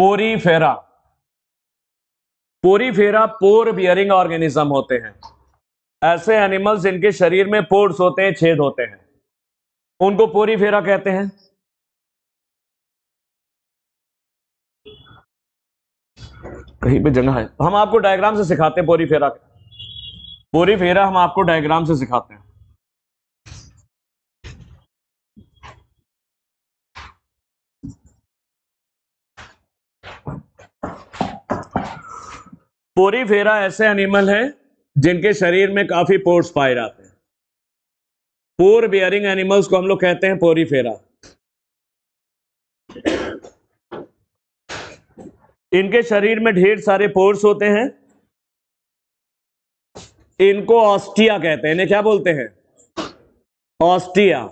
Porifera. Porifera पोर bearing organism होते हैं। ऐसे एनिमल्स जिनके शरीर में पोर्स होते हैं, छेद होते हैं, उनको पोरीफेरा कहते हैं। कहीं पे जगह है, हम आपको डायग्राम से सिखाते हैं पोरीफेरा। पोरीफेरा हम आपको डायग्राम से सिखाते हैं। पोरीफेरा ऐसे एनिमल हैं जिनके शरीर में काफी पोर्स पाए जाते हैं। पोर बियरिंग एनिमल्स को हम लोग कहते हैं पोरीफेरा। इनके शरीर में ढेर सारे पोर्स होते हैं। इनको ऑस्टिया कहते हैं। इन्हें क्या बोलते हैं? ऑस्टिया।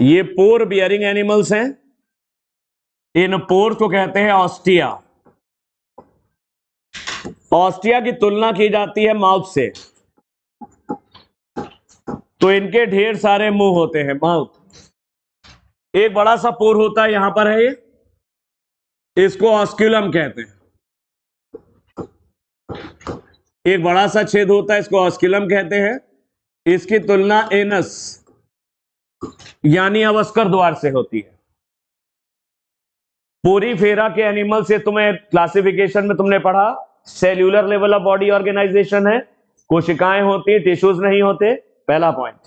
ये पोर बियरिंग एनिमल्स हैं। इन पोर्स को कहते हैं ऑस्टिया। ऑस्टिया की तुलना की जाती है माउथ से। तो इनके ढेर सारे मुंह होते हैं, माउथ। एक बड़ा सा पोर होता है, यहां पर है ये, इसको ऑस्क्यूलम कहते हैं। एक बड़ा सा छेद होता है, इसको ऑस्क्यूलम कहते हैं। इसकी तुलना एनस यानी अवस्कर द्वार से होती है। पोरीफेरा के एनिमल से तुम्हें क्लासिफिकेशन में तुमने पढ़ा, cellular level of body organisation है, कोशिकाएं होती हैं, टिश्यूज नहीं होते, पहला पॉइंट।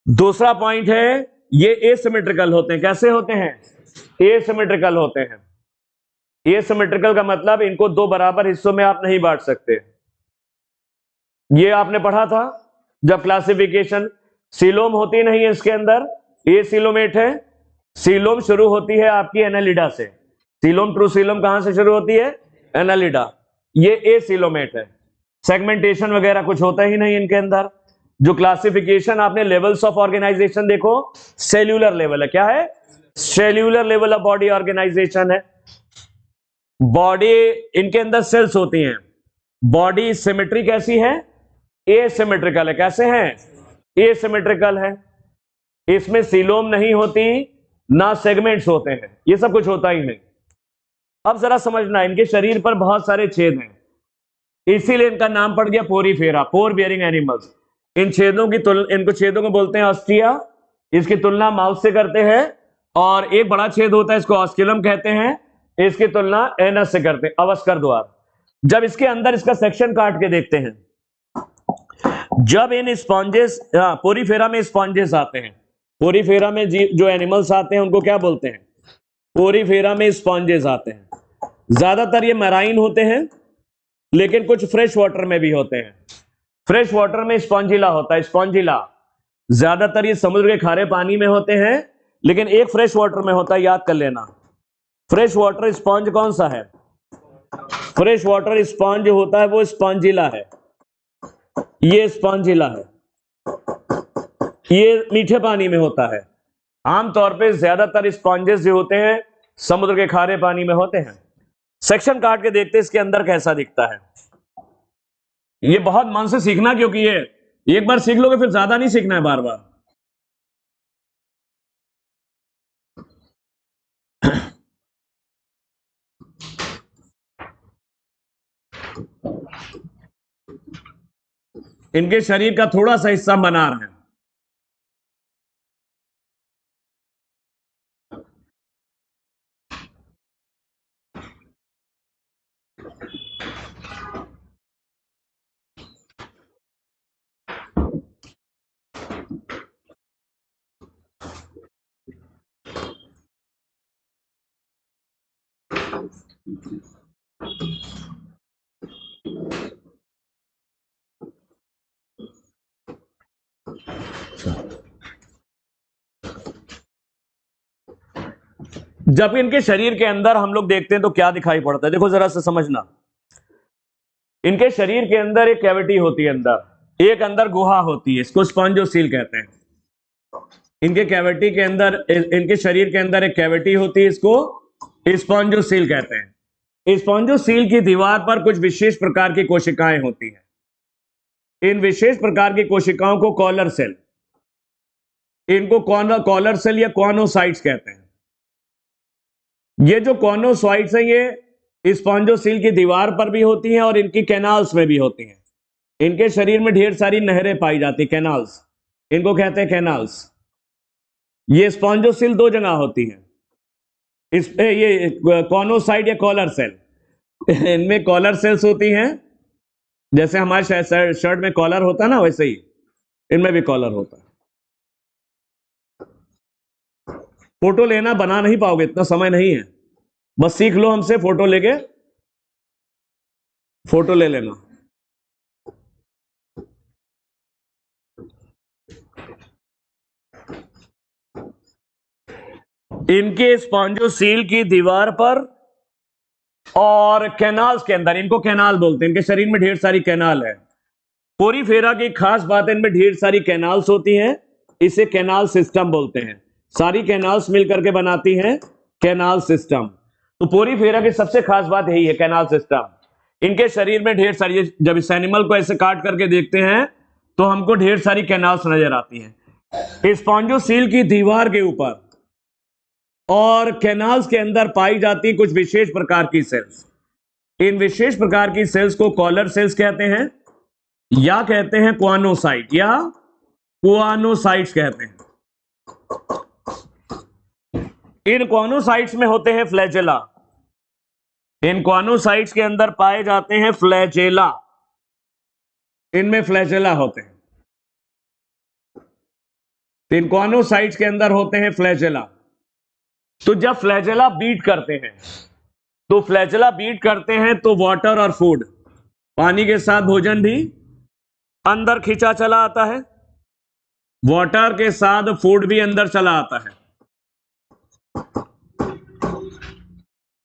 दूसरा पॉइंट है ये एसिमेट्रिकल होते हैं। कैसे होते हैं? एसिमेट्रिकल होते हैं। एसिमेट्रिकल का मतलब इनको दो बराबर हिस्सों में आप नहीं बांट सकते। ये आपने पढ़ा था जब क्लासिफिकेशन। सीलोम होती नहीं है इसके अंदर, ये सीलोमेट है। सीलोम शुरू होती है आपकी एनालिडा से। सीलोम ट्रू सीलोम कहां से शुरू होती है? एनालिडा। ये ए सीलोमेट है। सेगमेंटेशन वगैरह कुछ होता ही नहीं इनके अंदर। जो क्लासिफिकेशन आपने लेवल्स ऑफ ऑर्गेनाइजेशन देखो, सेल्यूलर लेवल है। क्या है? Cellular level of body organisation है। बॉडी, इनके अंदर सेल्स होती हैं। बॉडी सिमेट्री कैसी है? एसिमेट्रिकल है। कैसे हैं? एसिमेट्रिकल है। इसमें सीलोम नहीं होती, ना सेगमेंट्स होते हैं, ये सब कुछ होता ही नहीं। अब जरा समझना, इनके शरीर पर बहुत सारे छेद हैं, इसीलिए इनका नाम पड़ गया पोरीफेरा, पोर बियरिंग एनिमल्स। इन छेदों की इनको छेदों को बोलते हैं ऑस्टिया। इसकी तुलना माउथ से करते हैं। और एक बड़ा छेद होता है, इसको ऑस्क्यूलम कहते हैं। इसकी तुलना एनस से करते हैं, अवस्कर द्वार। जब इसके अंदर इसका सेक्शन काट के देखते हैं, जब इन स्पॉन्जेस, पोरीफेरा में स्पॉन्जेस आते हैं, पोरीफेरा में जो एनिमल्स आते हैं उनको क्या बोलते हैं? पोरीफेरा में स्पॉन्जेस आते हैं। ज्यादातर ये मैराइन होते हैं, लेकिन कुछ फ्रेश वाटर में भी होते हैं। फ्रेश वाटर में स्पॉन्जिला होता है, स्पॉन्जिला। ज्यादातर ये समुद्र के खारे पानी में होते हैं, लेकिन एक फ्रेश वाटर में होता है, याद कर लेना। फ्रेश वाटर स्पॉन्ज कौन सा है? फ्रेश वाटर स्पॉन्ज होता है वो स्पॉन्जिला है। ये स्पॉन्जिला है, ये मीठे पानी में होता है। आमतौर पे ज्यादातर स्पॉन्जेस जो होते हैं समुद्र के खारे पानी में होते हैं। सेक्शन काट के देखते हैं इसके अंदर कैसा दिखता है। ये बहुत मन से सीखना, क्योंकि ये एक बार सीख लोगे फिर ज्यादा नहीं सीखना है बार बार। इनके शरीर का थोड़ा सा हिस्सा बना रहे हैं। जब इनके शरीर के अंदर हम लोग देखते हैं तो क्या दिखाई पड़ता है, देखो जरा से समझना। इनके शरीर के अंदर एक कैविटी होती है, अंदर एक अंदर गुहा होती है, इसको स्पॉन्जोसील कहते हैं। इनके कैविटी के अंदर, इनके शरीर के अंदर एक कैविटी होती है, इसको स्पॉन्जोसील कहते हैं। स्पॉन्जोसील की दीवार पर कुछ विशेष प्रकार की कोशिकाएं होती हैं। इन विशेष प्रकार की कोशिकाओं को कॉलर सेल, इनको कॉलर सेल या कॉनोसाइट्स कहते हैं। ये जो कॉनोसाइट्स हैं ये स्पॉन्जोसील की दीवार पर भी होती हैं और इनकी कैनाल्स में भी होती हैं। इनके शरीर में ढेर सारी नहरें पाई जाती, कैनाल्स, इनको कहते हैं कैनाल्स। ये स्पॉन्जोसील दो जगह होती हैं, ये कॉनोसाइट या कॉलर सेल, इनमें कॉलर सेल्स होती हैं, जैसे हमारे शर्ट में कॉलर होता है ना, वैसे ही इनमें भी कॉलर होता है। फोटो लेना बना नहीं पाओगे, इतना समय नहीं है, बस सीख लो हमसे, फोटो लेके फोटो ले लेना। इनके स्पॉन्जोसील की दीवार पर और कैनाल्स के अंदर, इनको कैनाल बोलते हैं, इनके शरीर में ढेर सारी कैनाल है। पोरीफेरा की खास बात है, इनमें ढेर सारी कैनाल्स होती हैं, इसे कैनाल सिस्टम बोलते हैं। सारी कैनाल्स मिलकर के बनाती हैं कैनाल सिस्टम। तो पोरीफेरा की सबसे खास बात यही है, कैनाल सिस्टम। इनके शरीर में ढेर सारी, जब इस एनिमल को ऐसे काट करके देखते हैं तो हमको ढेर सारी कैनाल्स नजर आती हैं। स्पॉन्जोसील की दीवार के ऊपर और कैनाल्स के अंदर पाई जाती कुछ विशेष प्रकार की सेल्स। इन विशेष प्रकार की सेल्स को कॉलर सेल्स कहते हैं, या कहते हैं क्वानोसाइट, या क्वानोसाइट्स कहते हैं। इन क्वानोसाइट्स में होते हैं फ्लैजेला। इन क्वानोसाइट्स के अंदर पाए जाते हैं फ्लैजेला, इनमें फ्लैजेला होते हैं। इन क्वानोसाइट्स के अंदर होते हैं फ्लैजेला। तो जब फ्लैजेला बीट करते हैं, तो फ्लैजेला बीट करते हैं तो वाटर और फूड, पानी के साथ भोजन भी अंदर खींचा चला आता है, वाटर के साथ फूड भी अंदर चला आता है।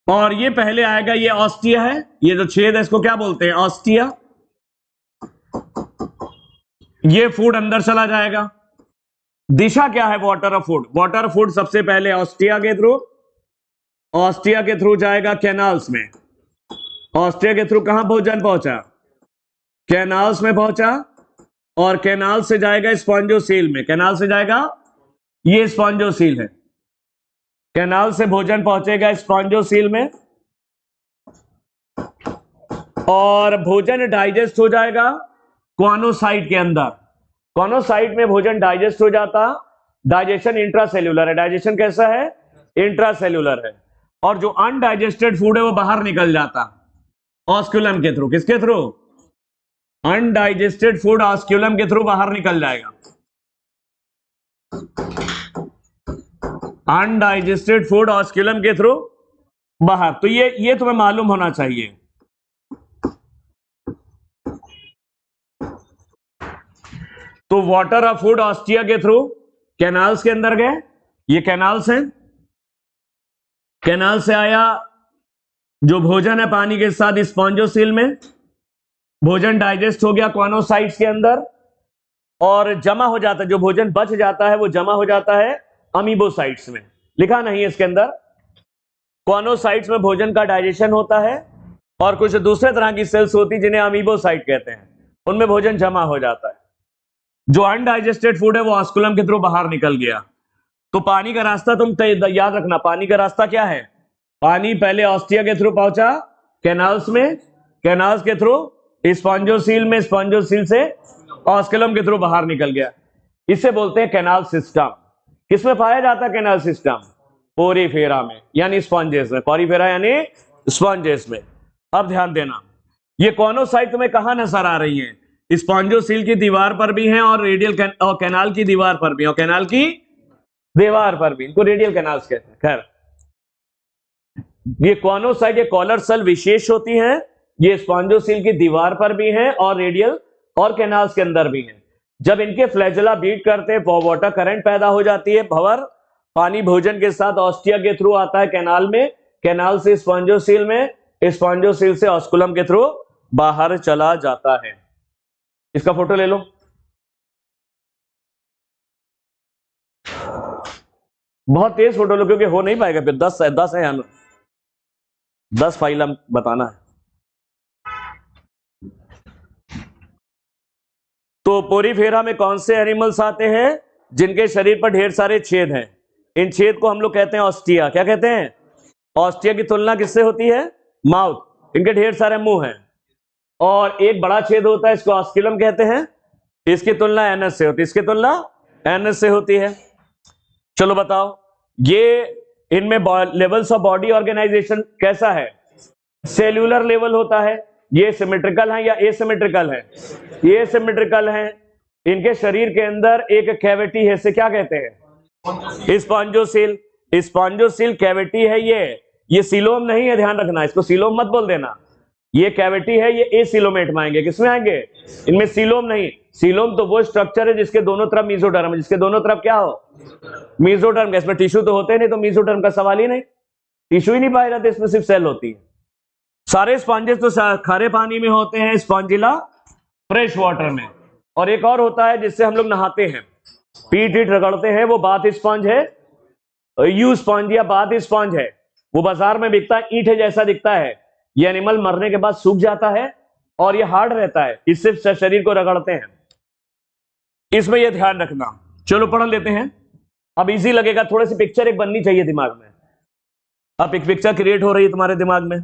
और ये पहले आएगा, ये ऑस्टिया है, ये जो छेद है इसको क्या बोलते हैं, ऑस्टिया। ये फूड अंदर चला जाएगा। दिशा क्या है वाटर और फूड? वाटर और फूड सबसे पहले ऑस्टिया के थ्रू, ऑस्टिया के थ्रू जाएगा कैनाल्स में। ऑस्टिया के थ्रू कहां भोजन पहुंचा? कैनाल्स में पहुंचा, और कैनाल से जाएगा स्पॉन्जोसील में। कैनाल से जाएगा, ये स्पॉन्जोसील है, कैनाल से भोजन पहुंचेगा स्पॉन्जोसील में, और भोजन डाइजेस्ट हो जाएगा क्वानोसाइट के अंदर। क्वानोसाइट में भोजन डाइजेस्ट हो जाता, डाइजेशन इंट्रासेल्यूलर है। डाइजेशन कैसा है? इंट्रासेल्यूलर है। और जो अनडाइजेस्टेड फूड है वो बाहर निकल जाता ऑस्क्यूलम के थ्रू। किसके थ्रू? अनडाइजेस्टेड फूड ऑस्क्यूलम के थ्रू बाहर निकल जाएगा। अनडाइजेस्टेड फूड ऑस्क्यूलम के थ्रू बाहर। तो ये तुम्हें मालूम होना चाहिए। तो वाटर और फूड ऑस्टिया के थ्रू कैनाल्स के अंदर गए, ये कैनाल्स हैं, कैनाल से आया जो भोजन है पानी के साथ स्पॉन्जोसील में, भोजन डाइजेस्ट हो गया क्वानोसाइट्स के अंदर, और जमा हो जाता है, जो भोजन बच जाता है वो जमा हो जाता है अमीबोसाइट्स में। लिखा नहीं है इसके अंदर। क्वानोसाइट्स में भोजन का डाइजेशन होता है, और कुछ दूसरे तरह की सेल्स होती जिन्हें अमीबोसाइट कहते हैं, उनमें भोजन जमा हो जाता है। जो अनडाइजेस्टेड फूड है वो ऑस्कुलम के थ्रू बाहर निकल गया। तो पानी का रास्ता तुम याद रखना, पानी का रास्ता क्या है? पानी पहले ऑस्टिया के थ्रू पहुंचा कैनाल्स में, कैनाल्स के थ्रू स्पॉन्जोसील में, स्पॉन्जोसील से ऑस्कुलम के थ्रू बाहर निकल गया। इसे बोलते हैं कैनाल सिस्टम। किसमें पाया जाता है कैनाल सिस्टम? पोरीफेरा में, यानी स्पॉन्जेस में। पोरीफेरा यानी स्पॉन्जेस में। अब ध्यान देना, ये कॉनोसाइट तुम्हें कहां नजर आ रही है? स्पॉन्जोसील की दीवार पर भी हैं, और रेडियल और कैनाल की दीवार पर भी, और कैनाल की दीवार पर भी। इनको रेडियल कैनाल्स कहते हैं। खैर, ये कॉनोसाइट, ये कॉलर सेल विशेष होती हैं, ये स्पॉन्जोसील की दीवार पर भी हैं और रेडियल और कैनाल्स के अंदर भी हैं। जब इनके फ्लैजेला बीट करते हैं, वाटर करंट पैदा हो जाती है, भंवर पानी भोजन के साथ ऑस्टिया के थ्रू आता है कैनाल में, कैनाल से स्पॉन्जोसील में, स्पॉन्जोसील से ऑस्कुलम के थ्रू बाहर चला जाता है। इसका फोटो ले लो। बहुत तेज फोटो लो, क्योंकि हो नहीं पाएगा फिर। 10 है यहाँ, 10 फाइल हम बताना है। तो पोरीफेरा में कौन से एनिमल्स आते हैं? जिनके शरीर पर ढेर सारे छेद हैं। इन छेद को हम लोग कहते हैं ऑस्टिया। क्या कहते हैं? ऑस्टिया की तुलना किससे होती है? माउथ। इनके ढेर सारे मुंह हैं और एक बड़ा छेद होता है, इसको ऑस्कुलम कहते हैं। इसकी तुलना एनस से होती है, इसकी तुलना एनस से होती है। चलो बताओ, ये इनमें लेवल्स ऑफ बॉडी ऑर्गेनाइजेशन कैसा है? सेल्यूलर लेवल होता है। ये सिमेट्रिकल है या एसिमेट्रिकल है? ये सिमेट्रिकल है। इनके शरीर के अंदर एक कैविटी है, इसे क्या कहते हैं? स्पॉन्जोसील। स्पॉन्जोसील कैविटी है ये सीलोम नहीं है, ध्यान रखना, इसको सीलोम मत बोल देना। ये कैविटी है, ये एसिलोमेट में आएंगे। किसमें आएंगे? इनमें सीलोम नहीं। सीलोम तो वो स्ट्रक्चर है जिसके दोनों तरफ मीजोडर्म है, जिसके दोनों तरफ क्या हो? मीजोडर्म। इसमें टिश्यू तो होते नहीं, तो मीजोडर्म का सवाल ही नहीं, टिश्यू ही नहीं पाया जाता, इसमें सिर्फ सेल होती है। सारे स्पॉन्जेस तो खारे पानी में होते हैं, स्पॉन्जिला फ्रेश वाटर में। और एक और होता है जिससे हम लोग नहाते हैं, पीठ ईट रगड़ते हैं, वो बाथ स्पॉन्ज है, यू स्पॉन्ज या बाथ स्पॉन्ज है। वो बाजार में बिकता है, ईंट जैसा दिखता है। ये एनिमल मरने के बाद सूख जाता है और ये हार्ड रहता है, इससे शरीर को रगड़ते हैं। इसमें ये ध्यान रखना। चलो पढ़ लेते हैं, अब इजी लगेगा। थोड़ी सी पिक्चर एक बननी चाहिए दिमाग में। अब एक पिक्चर क्रिएट हो रही है तुम्हारे दिमाग में।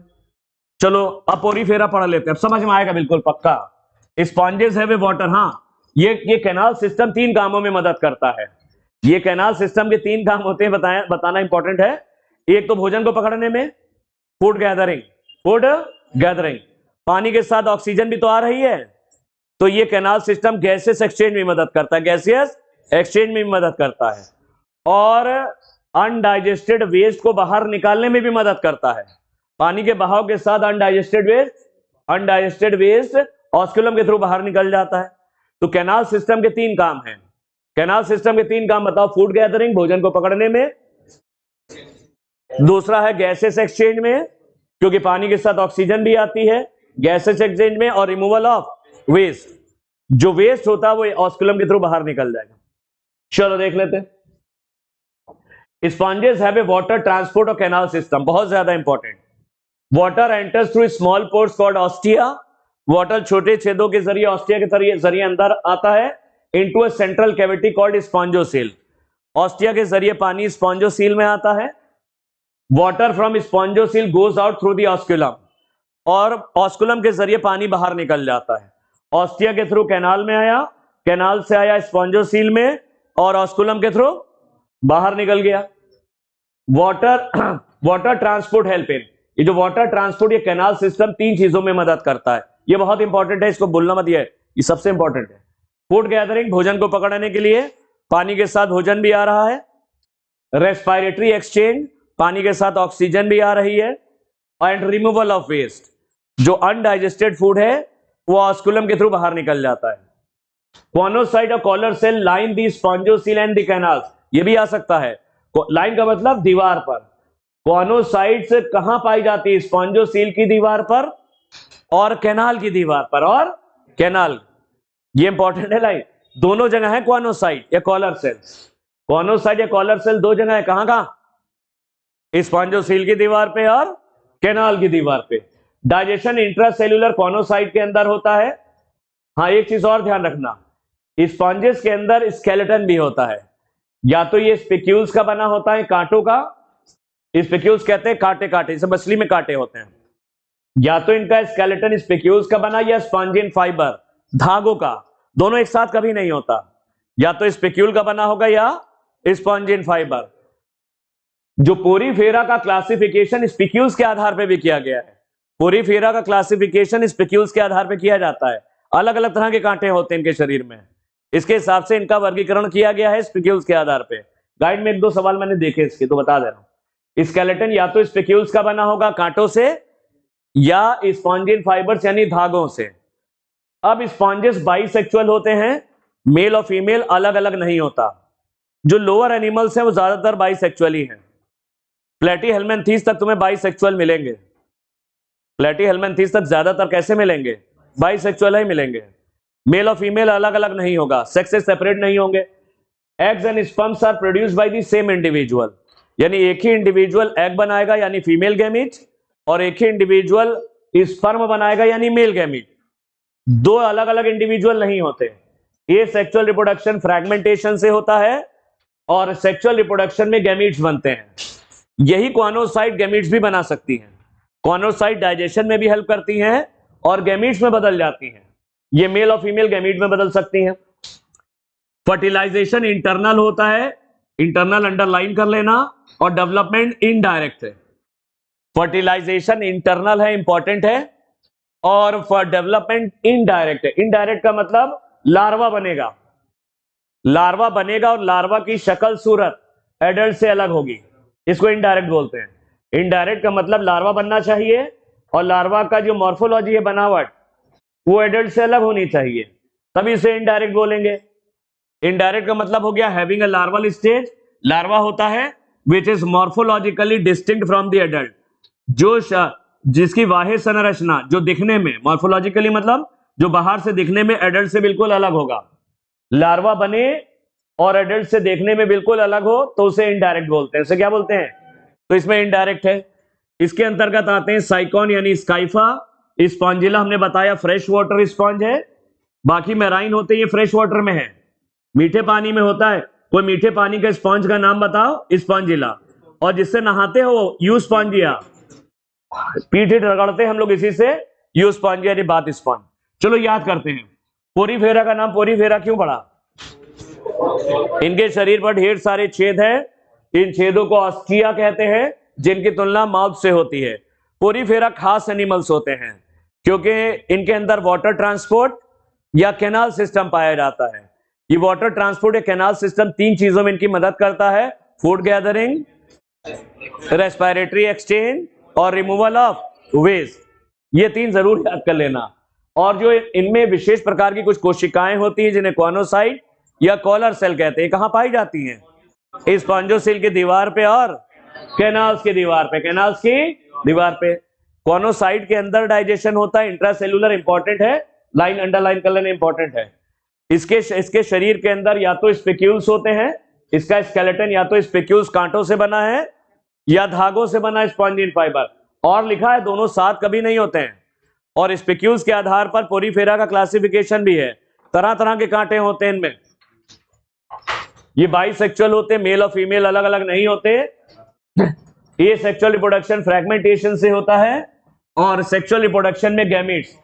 चलो अब पोरीफेरा पढ़ लेते हैं, अब समझ में आएगा बिल्कुल पक्का। स्पॉन्जेस है वे वाटर। हाँ, ये कैनाल सिस्टम 3 कामों में मदद करता है। ये कैनाल सिस्टम के 3 काम होते हैं, बताना इंपॉर्टेंट है। एक तो भोजन को पकड़ने में, फूड गैदरिंग, पानी के साथ ऑक्सीजन भी तो आ रही है, तो ये कैनाल सिस्टम गैसेस एक्सचेंज में मदद करता है, गैसियस एक्सचेंज में भी मदद करता है, और अनडाइजेस्टेड वेस्ट को बाहर निकालने में भी मदद करता है। पानी के बहाव के साथ अनडाइजेस्टेड वेस्ट ऑस्कुलम के थ्रू बाहर निकल जाता है। तो कैनाल सिस्टम के 3 काम हैं। कैनाल सिस्टम के 3 काम बताओ। फूड गैदरिंग, भोजन को पकड़ने में। दूसरा है गैसेस एक्सचेंज में, क्योंकि पानी के साथ ऑक्सीजन भी आती है, गैसेस एक्सचेंज में। और रिमूवल ऑफ वेस्ट, जो वेस्ट होता है वो ऑस्कुलम के थ्रू बाहर निकल जाएगा। चलो देख लेते हैं। Sponges have a water transport और कैनाल सिस्टम, बहुत ज्यादा important. Water enters through small pores called ostia. Water छोटे छेदों के जरिए, ऑस्टिया के जरिए अंदर आता है into a central cavity called spongocoel. Ostia के जरिए पानी स्पॉन्जोसील में आता है। Water from spongocoel goes out through the osculum, और ऑस्कुलम के जरिए पानी बाहर निकल जाता है। ऑस्टिया के थ्रू कैनाल में आया, कैनाल से आया स्पॉन्जोसील में, और ऑस्कुलम के थ्रू बाहर निकल गया। वाटर ट्रांसपोर्ट हेल्प इन, ये जो वाटर ट्रांसपोर्ट, ये कैनाल सिस्टम 3 चीजों में मदद करता है। ये बहुत इंपॉर्टेंट है, इसको भूलना मत, ये सबसे इंपॉर्टेंट है। फूड गैदरिंग, भोजन को पकड़ने के लिए, पानी के साथ भोजन भी आ रहा है। रेस्पिरेटरी एक्सचेंज, पानी के साथ ऑक्सीजन भी आ रही है। एंड रिमूवल ऑफ वेस्ट, जो अनडाइजेस्टेड फूड है वो ऑस्कुलम के थ्रू बाहर निकल जाता है। कॉनोसाइट और collar cell line the spongocoel and the canals, ये भी आ सकता है। लाइन का मतलब दीवार पर। कॉनोसाइट्स कहां पाई जाती है? स्पॉन्जोसील की दीवार पर और कैनाल की दीवार पर। और कैनाल, ये इंपॉर्टेंट है लाइन, दोनों जगह है कॉनोसाइट या कॉलर सेल्स। कॉनोसाइट या कॉलर सेल 2 जगह है, कहां कहां? स्पॉन्जोसील की दीवार पे और कैनाल की दीवार पे। डाइजेशन इंट्रासेल्यूलर कॉनोसाइट के अंदर होता है। हाँ, एक चीज और ध्यान रखना, स्पॉन्जेस के अंदर स्केलेटन भी होता है। या तो ये स्पिक्यूल्स का बना होता है, कांटों का, स्पिक्यूल्स कहते हैं कांटे, जैसे मछली में कांटे होते हैं। या तो इनका स्केलेटन स्पिक्यूल्स का बना या स्पॉन्जिन फाइबर, धागों का, दोनों एक साथ कभी नहीं होता। या तो स्पिक्यूल का बना होगा या स्पॉन्जिन फाइबर। जो पोरीफेरा का क्लासिफिकेशन स्पिक्यूल्स के आधार पर भी किया गया है। पोरीफेरा का क्लासिफिकेशन स्पिक्यूल्स के आधार पर किया जाता है। अलग अलग तरह के कांटे होते हैं इनके शरीर में, इसके हिसाब से इनका वर्गीकरण किया गया है स्पिक्यूल्स के आधार पे। गाइड में 1-2 सवाल मैंने देखे इसके, तो बता दे रहा हूं। स्केलेटन या तो स्पिक्यूल्स का बना होगा कांटों से, या स्पॉन्जिन फाइबर्स यानी धागों से। अब स्पॉन्जेस बाइसेक्सुअल होते हैं, मेल और फीमेल अलग अलग नहीं होता। जो लोअर एनिमल्स हैं वो ज्यादातर बाइसेक्सुअल ही हैं। प्लेटीहेल्मिन्थीस तक तुम्हें बाइसेक्सुअल मिलेंगे। प्लेटीहेल्मिन्थीस तक ज्यादातर कैसे मिलेंगे? बाइसेक्सुअल ही मिलेंगे। मेल और फीमेल अलग अलग नहीं होगा, सेक्सेस सेपरेट नहीं होंगे। Eggs and sperms are produced by the same individual, यानी एक ही इंडिविजुअल एग बनाएगा यानी फीमेल गैमीट, और एक ही इंडिविजुअल स्पर्म बनाएगा यानी मेल गैमीट। 2 अलग अलग इंडिविजुअल नहीं होते। ये सेक्सुअल रिप्रोडक्शन फ्रैगमेंटेशन से होता है, और सेक्सुअल रिप्रोडक्शन में गैमीट्स बनते हैं। यही कॉनोसाइट गैमीट्स भी बना सकती हैं। कॉनोसाइट डाइजेशन में भी हेल्प करती हैं और गैमीट्स में बदल जाती हैं। ये मेल और फीमेल गैमीट में बदल सकती हैं। फर्टिलाइजेशन इंटरनल होता है, इंटरनल अंडरलाइन कर लेना, और डेवलपमेंट इनडायरेक्ट है। फर्टिलाइजेशन इंटरनल है, इंपॉर्टेंट है, और फॉर डेवलपमेंट इनडायरेक्ट है। इनडायरेक्ट का मतलब लार्वा बनेगा, लार्वा बनेगा और लार्वा की शक्ल सूरत एडल्ट से अलग होगी, इसको इनडायरेक्ट बोलते हैं। इनडायरेक्ट का मतलब लार्वा बनना चाहिए और लार्वा का जो मॉर्फोलॉजी है, बनावट, वो एडल्ट से अलग होनी चाहिए, तभी इसे इनडायरेक्ट बोलेंगे। इनडायरेक्ट का मतलब हो गया having a larval stage. Larva होता है which is morphologically distinct from the adult, जो जिसकी बाह्य संरचना जो दिखने में, मॉर्फोलॉजिकली मतलब जो बाहर से दिखने में एडल्ट से बिल्कुल अलग होगा। लार्वा बने और एडल्ट से देखने में बिल्कुल अलग हो तो उसे इनडायरेक्ट बोलते हैं। इसे क्या बोलते हैं? तो इसमें इनडायरेक्ट है। इसके अंतर्गत आते हैं साइकॉन यानी स्काइफा, स्पॉन्जिला हमने बताया फ्रेश वाटर स्पॉन्ज है, बाकी मैराइन होते हैं, ये फ्रेश वाटर में है, मीठे पानी में होता है। कोई मीठे पानी का स्पॉन्ज का नाम बताओ? स्पॉन्जिला। और जिससे नहाते हो यू स्पॉन्जिया, पीठ रगड़ते हम लोग इसी से, यू स्पॉन्जिया यानी बाथ स्पॉन्ज। चलो याद करते हैं। पोरीफेरा का नाम पोरीफेरा क्यों पड़ा? इनके शरीर पर ढेर सारे छेद हैं, इन छेदों को ऑस्टिया कहते हैं, जिनकी तुलना माउथ से होती है। पोरीफेरा खास एनिमल्स होते हैं क्योंकि इनके अंदर वाटर ट्रांसपोर्ट या कैनाल सिस्टम पाया जाता है। ये वाटर ट्रांसपोर्ट या कैनाल सिस्टम तीन चीजों में इनकी मदद करता है: फूड गैदरिंग, रेस्पिरेटरी एक्सचेंज और रिमूवल ऑफ वेस्ट। ये तीन जरूर याद कर लेना। और जो इनमें विशेष प्रकार की कुछ कोशिकाएं होती हैं जिन्हें कॉनोसाइट या कॉलर सेल कहते हैं, कहां पाई जाती हैं? स्पॉन्जोसेल की दीवार पे और कैनाल्स की दीवार पे, कैनाल्स की दीवार पे। कॉनोसाइट के अंदर डाइजेशन होता है, इंट्रासेल्यूलर इंपॉर्टेंट है, लाइन अंडरलाइन कर लेना इंपॉर्टेंट है। इसके शरीर के अंदर या तो स्पिक्यूल्स होते हैं, इसका स्केलेटन या तो स्पिक्यूल्स कांटों से बना है या धागों से बना है, स्पॉन्जिन फाइबर, और लिखा है दोनों साथ कभी नहीं होते हैं। और स्पिक्यूल्स के आधार पर पोरीफेरा का क्लासिफिकेशन भी है, तरह तरह के कांटे होते हैं इनमें। ये बाइसेक्सुअल होते हैं, मेल और फीमेल अलग अलग नहीं होते। ये सेक्सुअल रिप्रोडक्शन फ्रेगमेंटेशन से होता है और सेक्सुअल रिप्रोडक्शन में गैमीट्स।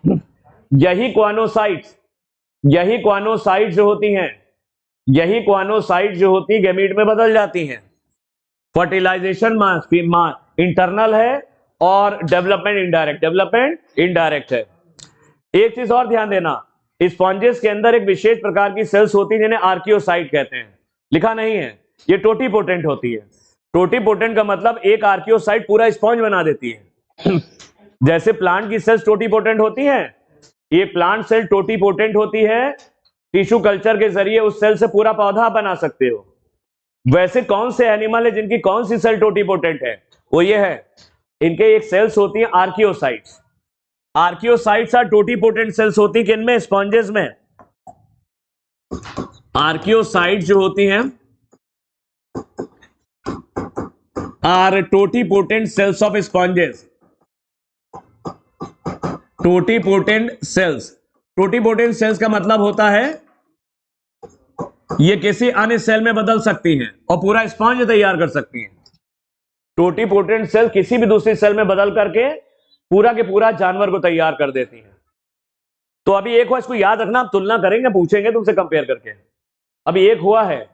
यही क्वानोसाइट्स जो होती हैं, यही क्वानोसाइट्स जो होती हैं गैमीट में बदल जाती हैं। फर्टिलाइजेशन इंटरनल है और डेवलपमेंट इनडायरेक्ट है। एक चीज और ध्यान देना, स्पॉन्जेस के अंदर एक विशेष प्रकार की सेल्स होती है जिन्हें आर्कियोसाइट कहते हैं। लिखा नहीं है, ये टोटीपोटेंट होती है। टोटीपोटेंट का मतलब एक आर्कियोसाइट पूरा स्पॉन्ज बना देती है। जैसे प्लांट की सेल्स टोटीपोटेंट होती हैं, ये प्लांट सेल टोटीपोटेंट होती है, टिश्यू कल्चर के जरिए उस सेल से पूरा पौधा बना सकते हो। वैसे कौन से एनिमल है जिनकी कौन सी सेल टोटीपोटेंट है? वो ये है, इनके एक सेल्स होती हैं archaeocytes. Archaeocytes are totipotent cells होती है किनमें? स्पॉन्जेस में। आर्कियोसाइट्स जो होती हैं are totipotent cells of sponges. Totipotent cells, totipotent cells का मतलब होता है ये किसी अन्य सेल में बदल सकती हैं और पूरा स्पॉन्ज तैयार कर सकती हैं। टोटीपोटेंट सेल किसी भी दूसरी सेल में बदल करके पूरा के पूरा जानवर को तैयार कर देती हैं। तो अभी एक हुआ, इसको याद रखना, आप तुलना करेंगे, पूछेंगे तुमसे कंपेयर करके। अभी एक हुआ है,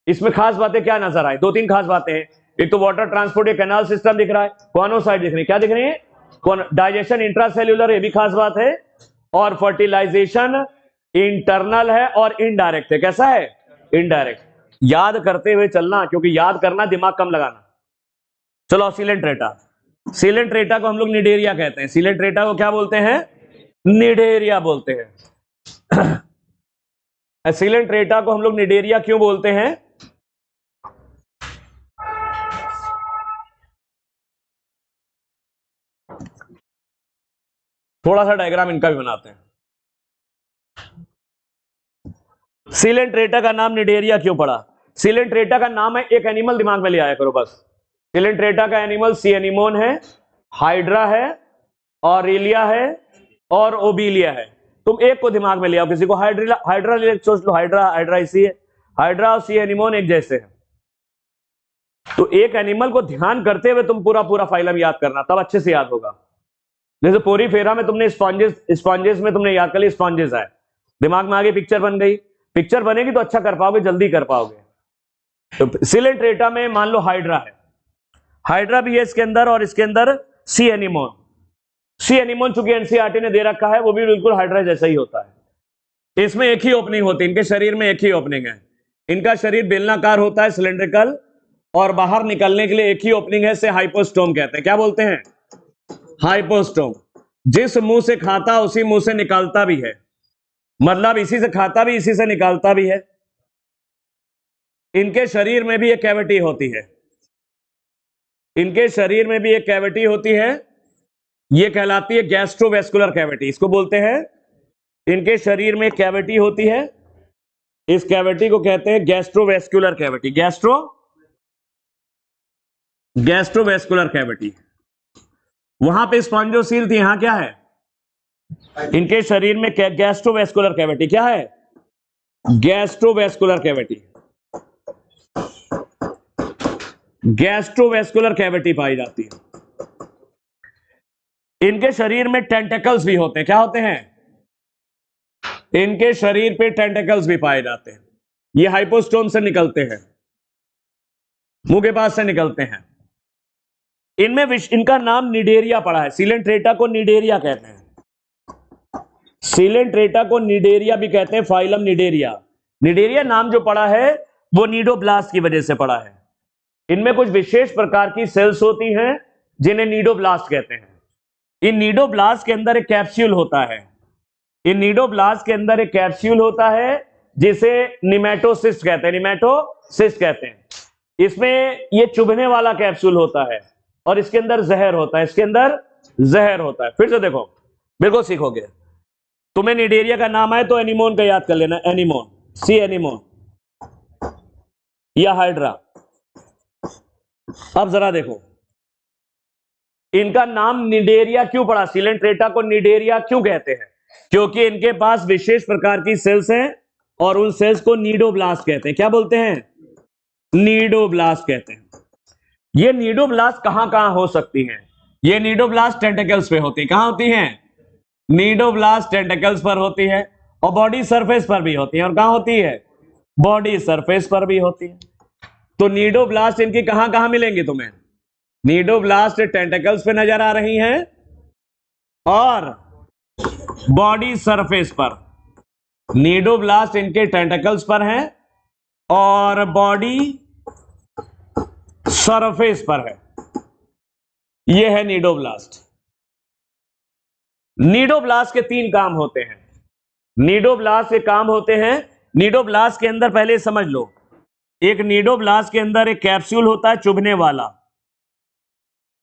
इसमें खास बातें क्या नजर आए? दो तीन खास बातें हैं। एक तो वाटर ट्रांसपोर्ट या कैनाल सिस्टम दिख रहा है, कॉनोसाइट दिख रही है, क्या दिख रही है? डाइजेशन इंट्रासेल्यूलर, ये भी खास बात है। और फर्टिलाइजेशन इंटरनल है और इनडायरेक्ट है। कैसा है? इनडायरेक्ट। याद करते हुए चलना, क्योंकि याद करना, दिमाग कम लगाना। चलो, सीलेंट्रेटा। सीलेंट्रेटा को हम लोग निडेरिया कहते हैं। सीलेंट्रेटा को क्या बोलते हैं? निडेरिया बोलते हैं। सीलेंट्रेटा को हम लोग निडेरिया क्यों बोलते हैं? थोड़ा सा डायग्राम इनका भी बनाते हैं। सीलेंट्रेटा का नाम निडेरिया क्यों पड़ा? सीलेंट्रेटा का नाम है, एक एनिमल दिमाग में ले आया करो बस। सीलेंट्रेटा का एनिमल सी एनिमोन है, हाइड्रा है, ऑरेलिया है और ओबीलिया है। तुम एक को दिमाग में ले आओ, किसी को हाइड्रा ले सोच लो। हाइड्रा इसी है। हाइड्रा और सी एनिमोन एक जैसे हैं। तो एक एनिमल को ध्यान करते हुए तुम पूरा पूरा फाइलम याद करना, तब अच्छे से याद होगा। जैसे पोरीफेरा में तुमने स्पॉन्जेस में तुमने याद कर ली, स्पॉन्जेस है, दिमाग में आगे पिक्चर बन गई, पिक्चर बनेगी तो अच्छा कर पाओगे, जल्दी कर पाओगे। तो सिलेंट्रेटा में मान लो हाइड्रा है, हाइड्रा भी है इसके अंदर, और इसके अंदर सी एनिमोन। सी एनिमोन चूंकि एनसीईआरटी ने दे रखा है, वो भी बिल्कुल हाइड्रा जैसा ही होता है। इसमें एक ही ओपनिंग होती है, इनके शरीर में एक ही ओपनिंग है। इनका शरीर बेलनाकार होता है, सिलेंड्रिकल, और बाहर निकलने के लिए एक ही ओपनिंग है, से हाइपोस्टोम कहते हैं। क्या बोलते हैं? हाइपोस्टोम। जिस मुंह से खाता उसी मुंह से निकालता भी है, मतलब इसी से खाता भी इसी से निकालता भी है। इनके शरीर में भी एक कैविटी होती है, इनके शरीर में भी एक कैविटी होती है, ये कहलाती है गैस्ट्रोवेस्कुलर कैविटी, इसको बोलते हैं। इनके शरीर में कैविटी होती है, इस कैविटी को कहते हैं गैस्ट्रोवेस्कुलर कैविटी। Gastrovascular cavity. वहां पे स्पॉन्जोसील थी, यहां क्या है? इनके शरीर में गैस्ट्रोवेस्कुलर कैविटी। क्या है? Gastrovascular cavity. गैस्ट्रोवेस्कुलर कैविटी पाई जाती है। इनके शरीर में टेंटेकल्स भी होते हैं। क्या होते हैं? इनके शरीर पे टेंटेकल्स भी पाए जाते हैं। ये हाइपोस्टोम से निकलते हैं, मुंह के पास से निकलते हैं। इनमें इनका नाम निडेरिया पड़ा है। सिलेंट्रेटा को निडेरिया कहते हैं, सिलेंट्रेटा को निडेरिया भी कहते हैं, फाइलम निडेरिया। निडेरिया नाम जो पड़ा है वो नीडोब्लास्ट की वजह से पड़ा है। इनमें कुछ विशेष प्रकार की सेल्स होती हैं जिन्हें नीडोब्लास्ट कहते हैं। इन नीडोब्लास्ट के अंदर एक कैप्सूल होता है, इन नीडोब्लास्ट के अंदर एक कैप्सूल होता है जिसे निमेटोसिस्ट कहते हैं, निमेटोसिस्ट कहते हैं। इसमें ये चुभने वाला कैप्सूल होता है और इसके अंदर जहर होता है, इसके अंदर जहर होता है। फिर से देखो, बिल्कुल सीखोगे। तुम्हें निडेरिया का नाम आए तो एनिमोन का याद कर लेना, एनिमोन, सी एनिमोन या हाइड्रा। अब जरा देखो, इनका नाम निडेरिया क्यों पड़ा? सिलेंट्रेटा को निडेरिया क्यों कहते हैं? क्योंकि इनके पास विशेष प्रकार की सेल्स हैं और उन सेल्स को नीडोब्लास्ट कहते हैं। क्या बोलते हैं? नीडोब्लास्ट कहते हैं। ये नीडोब्लास्ट कहां कहां हो सकती हैं? ये नीडोब्लास्ट टेंटेकल्स पे होती है। कहां होती हैं? नीडोब्लास्ट टेंटेकल्स पर होती है, और बॉडी सरफेस पर भी होती है। और कहां होती है? बॉडी सरफेस पर भी होती है। तो नीडोब्लास्ट इनकी कहां कहां मिलेंगी तुम्हें? नीडोब्लास्ट टेंटेकल्स पे नजर आ रही हैं और बॉडी सरफेस पर। नीडोब्लास्ट इनके टेंटेकल्स पर हैं और बॉडी सरफेस पर है। यह है नीडोब्लास्ट। नीडोब्लास्ट के 3 काम होते हैं। नीडोब्लास्ट के काम होते हैं, नीडोब्लास्ट के अंदर पहले समझ लो, एक नीडोब्लास्ट के अंदर एक कैप्सूल होता है चुभने वाला।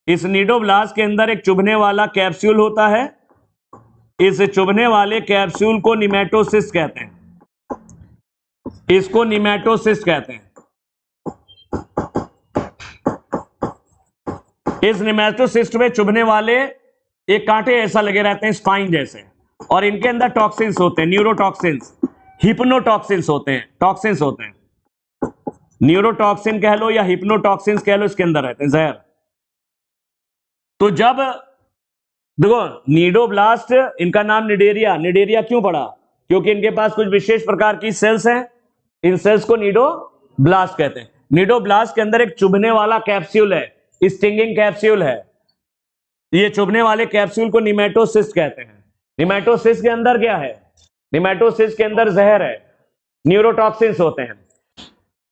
इस नीडोब्लास्ट के अंदर एक चुभने वाला कैप्सूल होता है। इस चुभने वाले कैप्सूल को निमेटोसिस्ट कहते हैं, इसको निमेटोसिस्ट कहते हैं। इस निमेटोसिस्ट में चुभने वाले एक कांटे ऐसा लगे रहते हैं, स्पाइन जैसे, और इनके अंदर टॉक्सिन्स होते हैं, न्यूरोटॉक्सिन्स, हिप्नोटॉक्सिन्स होते हैं, टॉक्सिन्स होते हैं। न्यूरोटॉक्सिन कह लो या हिप्नोटॉक्सिन्स कह लो, इसके अंदर रहते हैं, जहर। तो जब देखो, नीडोब्लास्ट, इनका नाम निडेरिया, निडेरिया क्यों पड़ा? क्योंकि इनके पास कुछ विशेष प्रकार की सेल्स हैं, इन सेल्स को नीडोब्लास्ट कहते हैं। नीडोब्लास्ट के अंदर एक चुभने वाला कैप्सूल है, स्टिंगिंग कैप्सूल है। ये चुभने वाले कैप्सूल को निमेटोसिस्ट कहते हैं। निमेटोसिस्ट के अंदर क्या है? निमेटोसिस्ट के अंदर जहर है, न्यूरोटॉक्सिन्स होते हैं।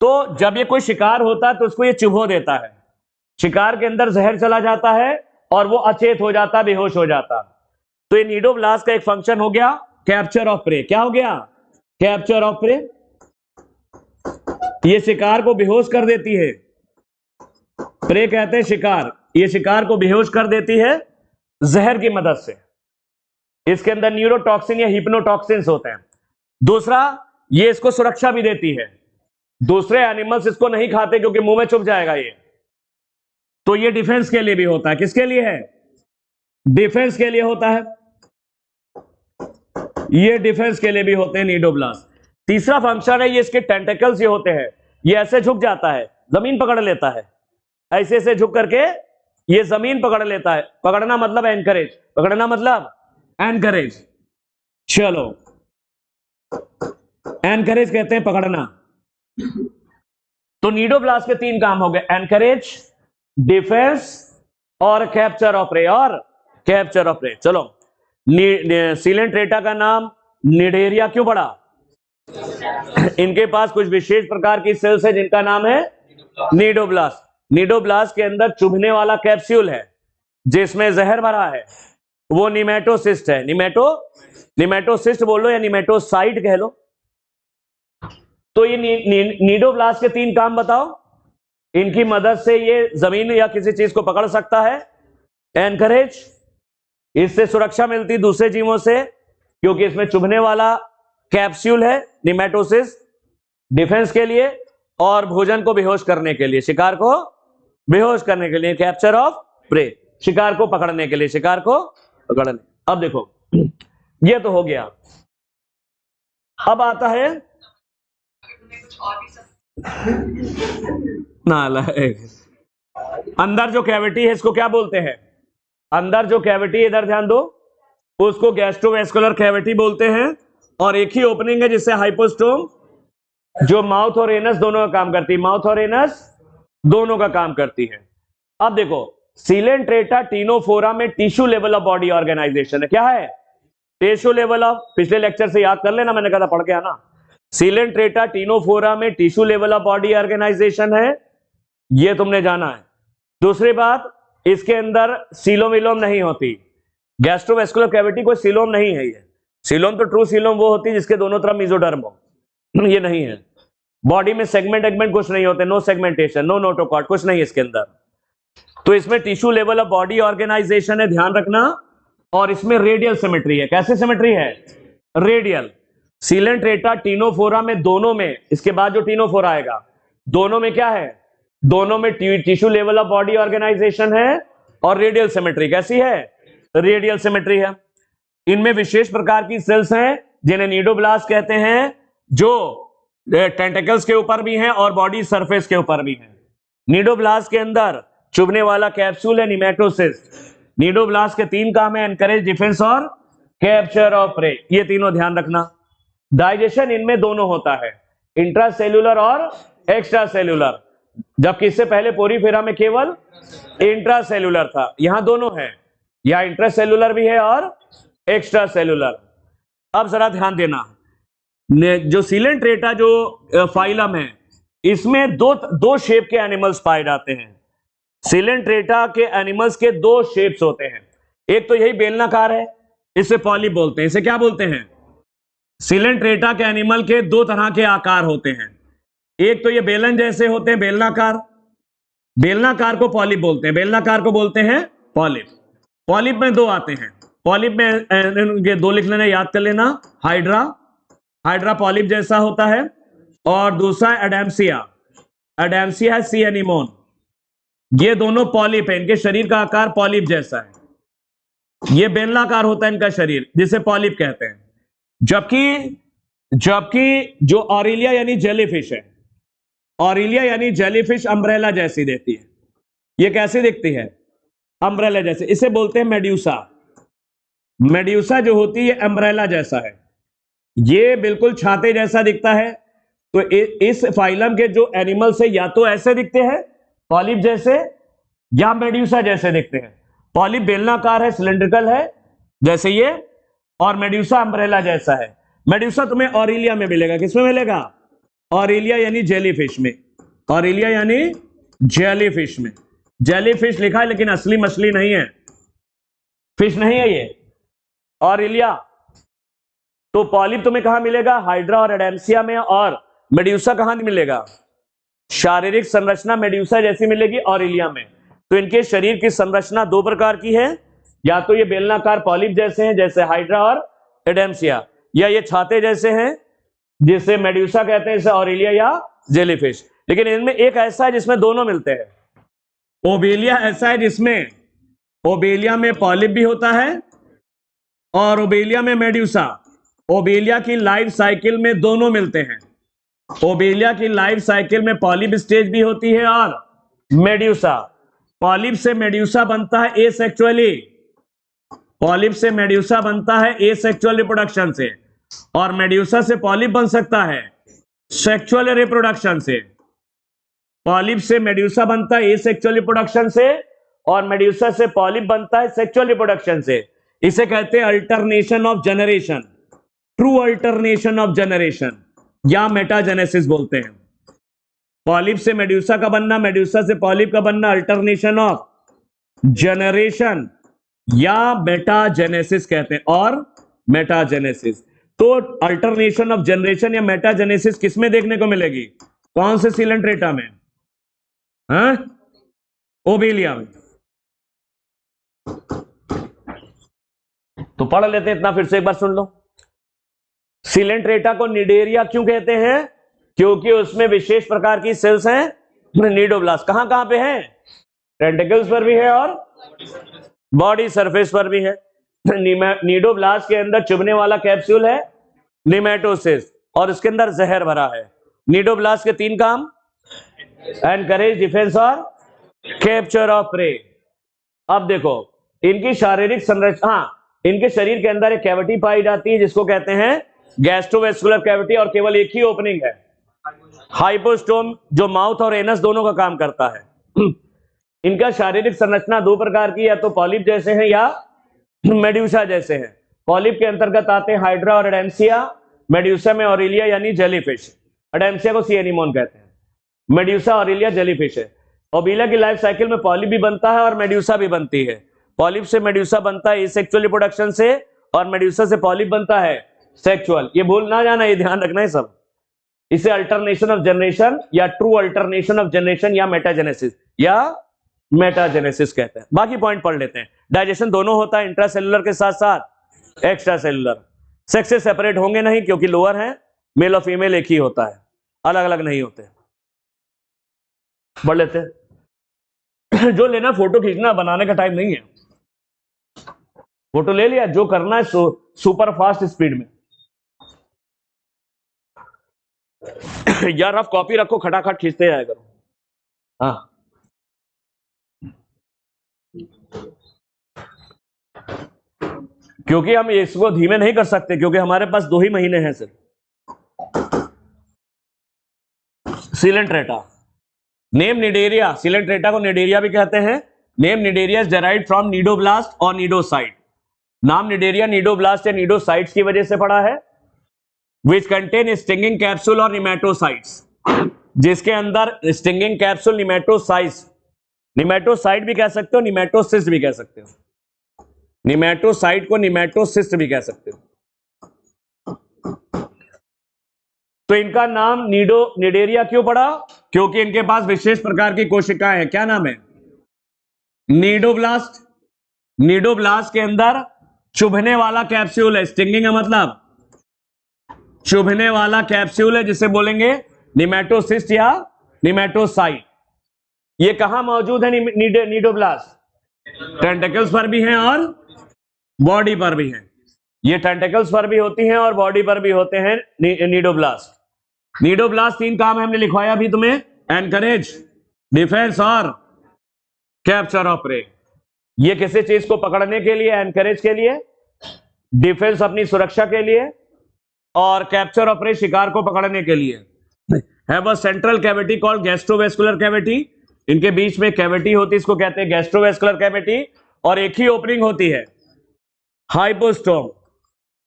तो जब ये कोई शिकार होता है तो उसको ये चुभो देता है, शिकार के अंदर जहर चला जाता है और वो अचेत हो जाता, बेहोश हो जाता। तो ये नीडोब्लास्ट का एक फंक्शन हो गया कैप्चर ऑफ प्रे। क्या हो गया? Capture of prey. ये शिकार को बेहोश कर देती है, प्रे कहते हैं शिकार। ये शिकार को बेहोश कर देती है जहर की मदद से। इसके अंदर न्यूरोटॉक्सिन या हिप्नोटॉक्सिन्स होते हैं। दूसरा, ये इसको सुरक्षा भी देती है, दूसरे एनिमल्स इसको नहीं खाते क्योंकि मुंह में चुभ जाएगा ये। तो ये डिफेंस के लिए भी होता है। किसके लिए है? डिफेंस के लिए होता है। ये डिफेंस के लिए भी होते हैं नीडोब्लास्ट। तीसरा फंक्शन है, ये इसके टेंटेकल्स ये होते हैं, ये ऐसे झुक जाता है, जमीन पकड़ लेता है, ऐसे ऐसे झुक करके ये जमीन पकड़ लेता है। पकड़ना मतलब एनकरेज, पकड़ना मतलब एनकरेज। चलो, एनकरेज कहते हैं पकड़ना। तो नीडोब्लास्ट के 3 काम हो गए, एनकरेज, डिफेंस और कैप्चर ऑफ प्रे, और कैप्चर ऑफ प्रे। चलो, सीलेंट्रेटा का नाम निडेरिया क्यों पड़ा? इनके पास कुछ विशेष प्रकार की सेल्स है जिनका नाम है नीडोब्लास्ट। नीडोब्लास्ट के अंदर चुभने वाला कैप्सूल है जिसमें जहर भरा है, वो निमेटोसिस्ट है। निमेटोसिस्ट बोल लो या निमेटोसाइट कह लो। तो ये नीडोब्लास्ट के 3 काम बताओ। इनकी मदद से ये जमीन या किसी चीज को पकड़ सकता है, एनकरेज, इससे सुरक्षा मिलती दूसरे जीवों से क्योंकि इसमें चुभने वाला कैप्सूल है निमेटोसिस, डिफेंस के लिए, और भोजन को बेहोश करने के लिए, शिकार को बेहोश करने के लिए, कैप्चर ऑफ प्रे, शिकार को पकड़ने के लिए, शिकार को पकड़ने। अब देखो, ये तो हो गया। अब आता है नालायक, अंदर जो कैविटी है इसको क्या बोलते हैं? अंदर जो कैविटी, इधर ध्यान दो, उसको गैस्ट्रोवेस्कुलर कैविटी बोलते हैं। और एक ही ओपनिंग है जिससे हाइपोस्टोम, जो माउथ और एनस दोनों का काम करती है, माउथ और एनस दोनों का काम करती है। अब देखो, सीलेंट्रेटा टीनोफोरा में tissue level of body organisation है। क्या है? टिश्यू लेवल ऑफ, पिछले लेक्चर से याद कर लेना, मैंने कहा था पढ़ के आना। सीलेंट्रेटा टीनोफोरा में tissue level of body organisation है, ये तुमने जाना है। दूसरी बात, इसके अंदर सीलोम विलोम नहीं होती। गैस्ट्रोवेस्कुलर कैविटी कोई सीलोम नहीं है। ये सीलोम तो ट्रू सीलोम वो होती है जिसके दोनों तरफ मेसोडर्म हो, ये नहीं है। बॉडी में सेगमेंट कुछ नहीं होते, नो सेगमेंटेशन, नो नोटोकॉर्ड, कुछ नहीं इसके अंदर। तो इसमें tissue level of body organisation है, ध्यान रखना। और इसमें रेडियल सिमेट्री है। कैसे सिमेट्री है? रेडियल। सीलेंट्रेटा टीनोफोरा में दोनों में, इसके बाद जो टीनोफोरा आएगा, दोनों में क्या है? दोनों में tissue level of body organisation है और रेडियल सिमेट्री। कैसी है? रेडियल सिमेट्री है। इनमें विशेष प्रकार की सेल्स हैं जिन्हें नीडोब्लास्ट कहते हैं, जो टेंटिकल्स के ऊपर भी हैं और बॉडी सरफेस के ऊपर भी हैं। नीडोब्लास्ट के अंदर चुभने वाला कैप्सूल है निमेटोसिस्ट। नीडोब्लास्ट के 3 काम है, एनकरेज, डिफेंस और कैप्चर ऑफ प्रे। ये तीनों ध्यान रखना। डाइजेशन इनमें दोनों होता है, इंट्रासेल्यूलर और एक्स्ट्रा सेल्यूलर, जबकि इससे पहले पोरीफेरा में केवल इंट्रासेल्यूलर था। यहां दोनों है, या इंट्रासेल्यूलर भी है और एक्स्ट्रा सेल्यूलर। अब जरा ध्यान देना, जो सीलेंट्रेटा जो फाइलम है, इसमें दो शेप के एनिमल्स पाए जाते हैं। सीलेंट्रेटा के एनिमल्स के 2 शेप्स होते हैं। एक तो यही बेलनाकार है, इसे पॉलिप बोलते हैं। इसे क्या बोलते हैं? सीलेंट्रेटा के एनिमल के 2 तरह के आकार होते हैं। एक तो ये बेलन जैसे होते हैं, बेलनाकार, बेलनाकार को पॉलिप बोलते हैं, बेलनाकार को बोलते हैं पॉलिप। पॉलिप में 2 आते हैं। पॉलिप में ये 2 लिख लेना, याद कर लेना। हाइड्रा, हाइड्रा पॉलिप जैसा होता है, और दूसरा एडेम्सिया, एडेम्सिया है सी एनीमोन। ये दोनों पॉलिप है, इनके शरीर का आकार पॉलिप जैसा है। ये बेलनाकार होता है इनका शरीर, जिसे पॉलिप कहते हैं। जबकि जो ऑरिलिया यानी जेलीफिश है, ऑरिलिया यानी जेलीफिश अम्ब्रेला जैसी देती है। ये कैसी दिखती है? अम्ब्रेला जैसे। इसे बोलते हैं मेड्यूसा। मेड्यूसा जो होती है अम्ब्रेला जैसा है, ये बिल्कुल छाते जैसा दिखता है। तो इस फाइलम के जो एनिमल्स है, या तो ऐसे दिखते हैं पॉलिप जैसे, या मेड्यूसा जैसे दिखते हैं। पॉलिप बेलनाकार है, सिलेंड्रिकल है जैसे ये, और मेड्यूसा अम्ब्रेला जैसा है। मेड्यूसा तुम्हें ऑरिलिया में मिलेगा। किसमें मिलेगा? ऑरिलिया यानी जेलीफिश में। ऑरिलिया यानी जेलीफिश में। जेलीफिश लिखा है लेकिन असली मछली नहीं है, फिश नहीं है ये, ऑरिलिया। तो पॉलिप तुम्हें कहां मिलेगा? हाइड्रा और एडेम्सिया में। और मेड्यूसा कहां मिलेगा? शारीरिक संरचना मेड्यूसा जैसी मिलेगी ऑरिलिया में। तो इनके शरीर की संरचना 2 प्रकार की है, या तो ये बेलनाकार पॉलिप जैसे हैं जैसे हाइड्रा और एडेम्सिया, या ये छाते जैसे हैं जिसे मेड्यूसा कहते हैं, इसे ऑरिलिया या जेलीफिश। लेकिन इनमें एक ऐसा है जिसमें दोनों मिलते हैं। ओबेलिया ऐसा है जिसमें ओबेलिया में पॉलिप भी होता है और ओबेलिया में मेड्यूसा। ओबेलिया की लाइफ साइकिल में दोनों मिलते हैं। ओबेलिया की लाइफ साइकिल में पॉलिप स्टेज भी होती है और मेड्यूसा। पॉलिप से मेड्यूसा बनता है एसेक्सुअली, पॉलिप से मेड्यूसा बनता है एसेक्सुअल रिप्रोडक्शन से, और मेड्यूसा से पॉलिप बन सकता है सेक्सुअल रिप्रोडक्शन से। पॉलिप से मेड्यूसा बनता है एसेक्सुअल रिप्रोडक्शन से, और मेड्यूसा से पॉलिप बनता है सेक्सुअल रिप्रोडक्शन से। इसे कहते हैं alternation of generation, true alternation of generation, या मेटाजेनेसिस बोलते हैं। पॉलिप से मेड्यूसा का बनना, मेड्यूसा से पॉलिप का बनना अल्टरनेशन ऑफ जनरेशन या मेटाजेनेसिस कहते हैं, और मेटाजेनेसिस। तो अल्टरनेशन ऑफ जनरेशन या मेटाजेनेसिस किसमें देखने को मिलेगी? कौन से सीलेंट्रेटा में? ओबेलिया में। तो पढ़ लेते हैं इतना, फिर से एक बार सुन लो। सीलेंट्रेटा को निडेरिया क्यों कहते हैं? क्योंकि उसमें विशेष प्रकार की सेल्स हैं नीडोब्लास्ट। कहां कहां पे हैं? टेंटिकल्स पर भी है और बॉडी सरफेस पर भी है। नीडोब्लास्ट के अंदर चुभने वाला कैप्सूल है निमेटोसिस, और इसके अंदर जहर भरा है। नीडोब्लास्ट के 3 काम: एनकरेज, डिफेंस और कैप्चर ऑफ प्रे। अब देखो इनकी शारीरिक संरचना, इनके शरीर के अंदर एक कैविटी पाई जाती है जिसको कहते हैं गैस्ट्रोवेस्कुलर कैविटी, और केवल एक ही ओपनिंग है, हाइपोस्टोम, जो माउथ और एनस दोनों का काम करता है। इनका शारीरिक संरचना 2 प्रकार की, या तो पॉलिप जैसे हैं या मेड्यूसा जैसे हैं। पॉलिप के अंतर्गत आते हैं हाइड्रा और एडेम्सिया, मेड्यूसा में ऑरेलिया यानी जेलीफिश, एडेम्सिया को सी एनीमोन कहते हैं, मेड्यूसा ऑरेलिया जेलीफिश है। ओबेलिया की लाइफ साइकिल में पॉलिप भी बनता है और मेड्यूसा भी बनती है। पॉलिप से मेड्यूसा बनता है एसेक्सुअल रिप्रोडक्शन से, और मेड्यूसा से पॉलिप बनता है सेक्सुअल। ये भूल ना जाना, ये ध्यान रखना है सब। इसे अल्टरनेशन ऑफ जनरेशन या ट्रू अल्टरनेशन ऑफ जनरेशन या मेटाजेनेसिस कहते हैं। बाकी पॉइंट पढ़ लेते हैं। डाइजेशन दोनों होता है, इंट्रासेलुलर के साथ साथ एक्स्ट्रा सेलुलर। सेक्स से सेपरेट होंगे नहीं क्योंकि लोअर है, मेल और फीमेल एक ही होता है, अलग अलग नहीं होते। पढ़ लेते हैं। जो लेना फोटो खींचना, बनाने का टाइम नहीं है। फोटो ले लिया, जो करना है सुपर फास्ट स्पीड में। यार आप कॉपी रखो, खटाखट खींचते जाया करो। हाँ, क्योंकि हम इसको धीमे नहीं कर सकते, क्योंकि हमारे पास 2 ही महीने हैं सिर्फ। सीलेंट्रेटा, नेम निडेरिया, सीलेंट्रेटा को निडेरिया भी कहते हैं। Name Cnidaria is derived from cnidoblast और नीडोसाइट। नाम निडेरिया नीडोब्लास्ट या नीडोसाइट्स की वजह से पड़ा है। विच कंटेन स्टिंगिंग कैप्सूल और निमेटोसाइट्स, जिसके अंदर स्टिंगिंग कैप्सूल, निमेटोसाइट्स, निमेटोसाइट भी कह सकते हो, निमेटोसिस्ट भी कह सकते हो। निमेटोसाइट को निमेटोसिस्ट भी कह सकते हो। तो इनका नाम निडेरिया क्यों पड़ा? क्योंकि इनके पास विशेष प्रकार की कोशिकाएं हैं। क्या नाम है? नीडोब्लास्ट। नीडोब्लास्ट के अंदर चुभने वाला कैप्सूल है। स्टिंगिंग का मतलब चुभने वाला कैप्सूल है, जिसे बोलेंगे निमेटोसिस्ट या निमेटोसाइट। ये कहां मौजूद है नीडोब्लास्ट? टेंटिकल्स पर भी हैं और बॉडी पर भी हैं। ये टेंटिकल्स पर भी होती हैं और बॉडी पर भी होते हैं नीडोब्लास्ट। नीडोब्लास्ट 3 काम है, हमने लिखवाया अभी तुम्हें, एनकरेज, डिफेंस और कैप्चर ऑफ प्रे। ये किसी चीज को पकड़ने के लिए, एनकरेज के लिए, डिफेंस अपनी सुरक्षा के लिए, और कैप्चर ऑफ प्रे शिकार को पकड़ने के लिए। Have a central cavity called gastrovascular cavity. इनके बीच में कैविटी होती है, इसको कहते हैं गैस्ट्रोवेस्कुलर कैविटी, और एक ही ओपनिंग होती है, हाइपोस्टोम।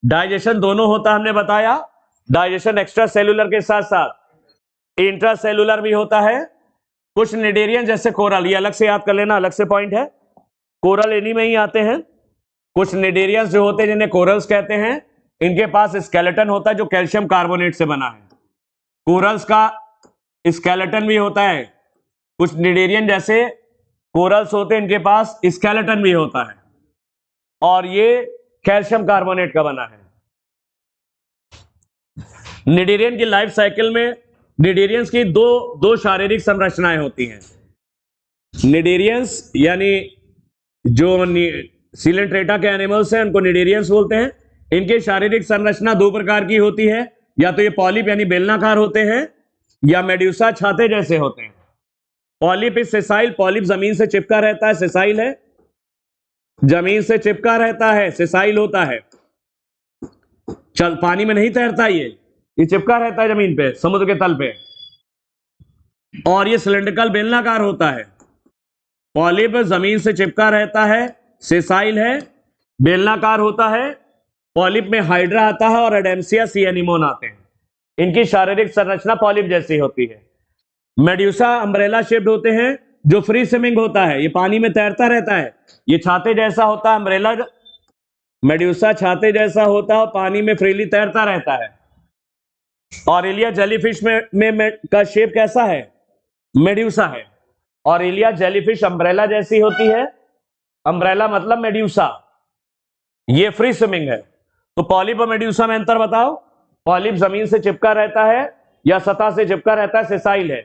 डाइजेशन दोनों होता हमने बताया। डाइजेशन एक्स्ट्रा सेलुलर के साथ साथ इंट्रा सेलुलर भी होता है। कुछ निडेरियन जैसे कोरल, ये अलग से याद कर लेना, अलग से पॉइंट है, कोरल इन्हीं में ही आते हैं। कुछ निडेरियंस जो होते हैं जिन्हें कोरल्स कहते हैं, इनके पास स्केलेटन होता है जो कैल्शियम कार्बोनेट से बना है। कोरल्स का स्केलेटन भी होता है। कुछ निडेरियन जैसे कोरल्स होते हैं, इनके पास स्केलेटन भी होता है, और ये कैल्शियम कार्बोनेट का बना है। निडेरियन की लाइफ साइकिल में निडेरियंस की दो शारीरिक संरचनाएं होती हैं। निडेरियंस यानी जो सीलेंट्रेटा के एनिमल्स हैं उनको निडेरियंस बोलते हैं। इनकी शारीरिक संरचना 2 प्रकार की होती है, या तो ये पॉलिप यानी बेलनाकार होते हैं, या मेड्यूसा छाते जैसे होते हैं। पॉलिप इज सेसाइल, पॉलिप जमीन से चिपका रहता है, सेसाइल है, जमीन से चिपका रहता है, सेसाइल होता है। चल पानी में नहीं तैरता, ये चिपका रहता है जमीन पे, समुद्र के तल पे, और ये सिलेंड्रिकल बेलनाकार होता है। पॉलिप जमीन से चिपका रहता है, सेसाइल है, बेलनाकार होता है। पॉलिप में हाइड्रा आता है और एडेम्सिया सी एनीमोन आते हैं। इनकी शारीरिक संरचना पॉलिप जैसी होती है। मेड्यूसा अम्ब्रेला शेप्ड होते हैं, जो फ्री स्विमिंग होता है, ये पानी में तैरता रहता है, ये छाते जैसा होता है। अम्ब्रेला मेड्यूसा छाते जैसा होता है, पानी में फ्रीली तैरता रहता है। ऑरेलिया जेलीफिश में का शेप कैसा है? मेड्यूसा है। ऑरेलिया जेलीफिश अम्ब्रेला जैसी होती है, अम्ब्रेला मतलब मेड्यूसा, ये फ्री स्विमिंग है। तो पॉलिप और मेड्यूसा में अंतर बताओ। पॉलिप जमीन से चिपका रहता है या सतह से चिपका रहता है, सेसाइल है।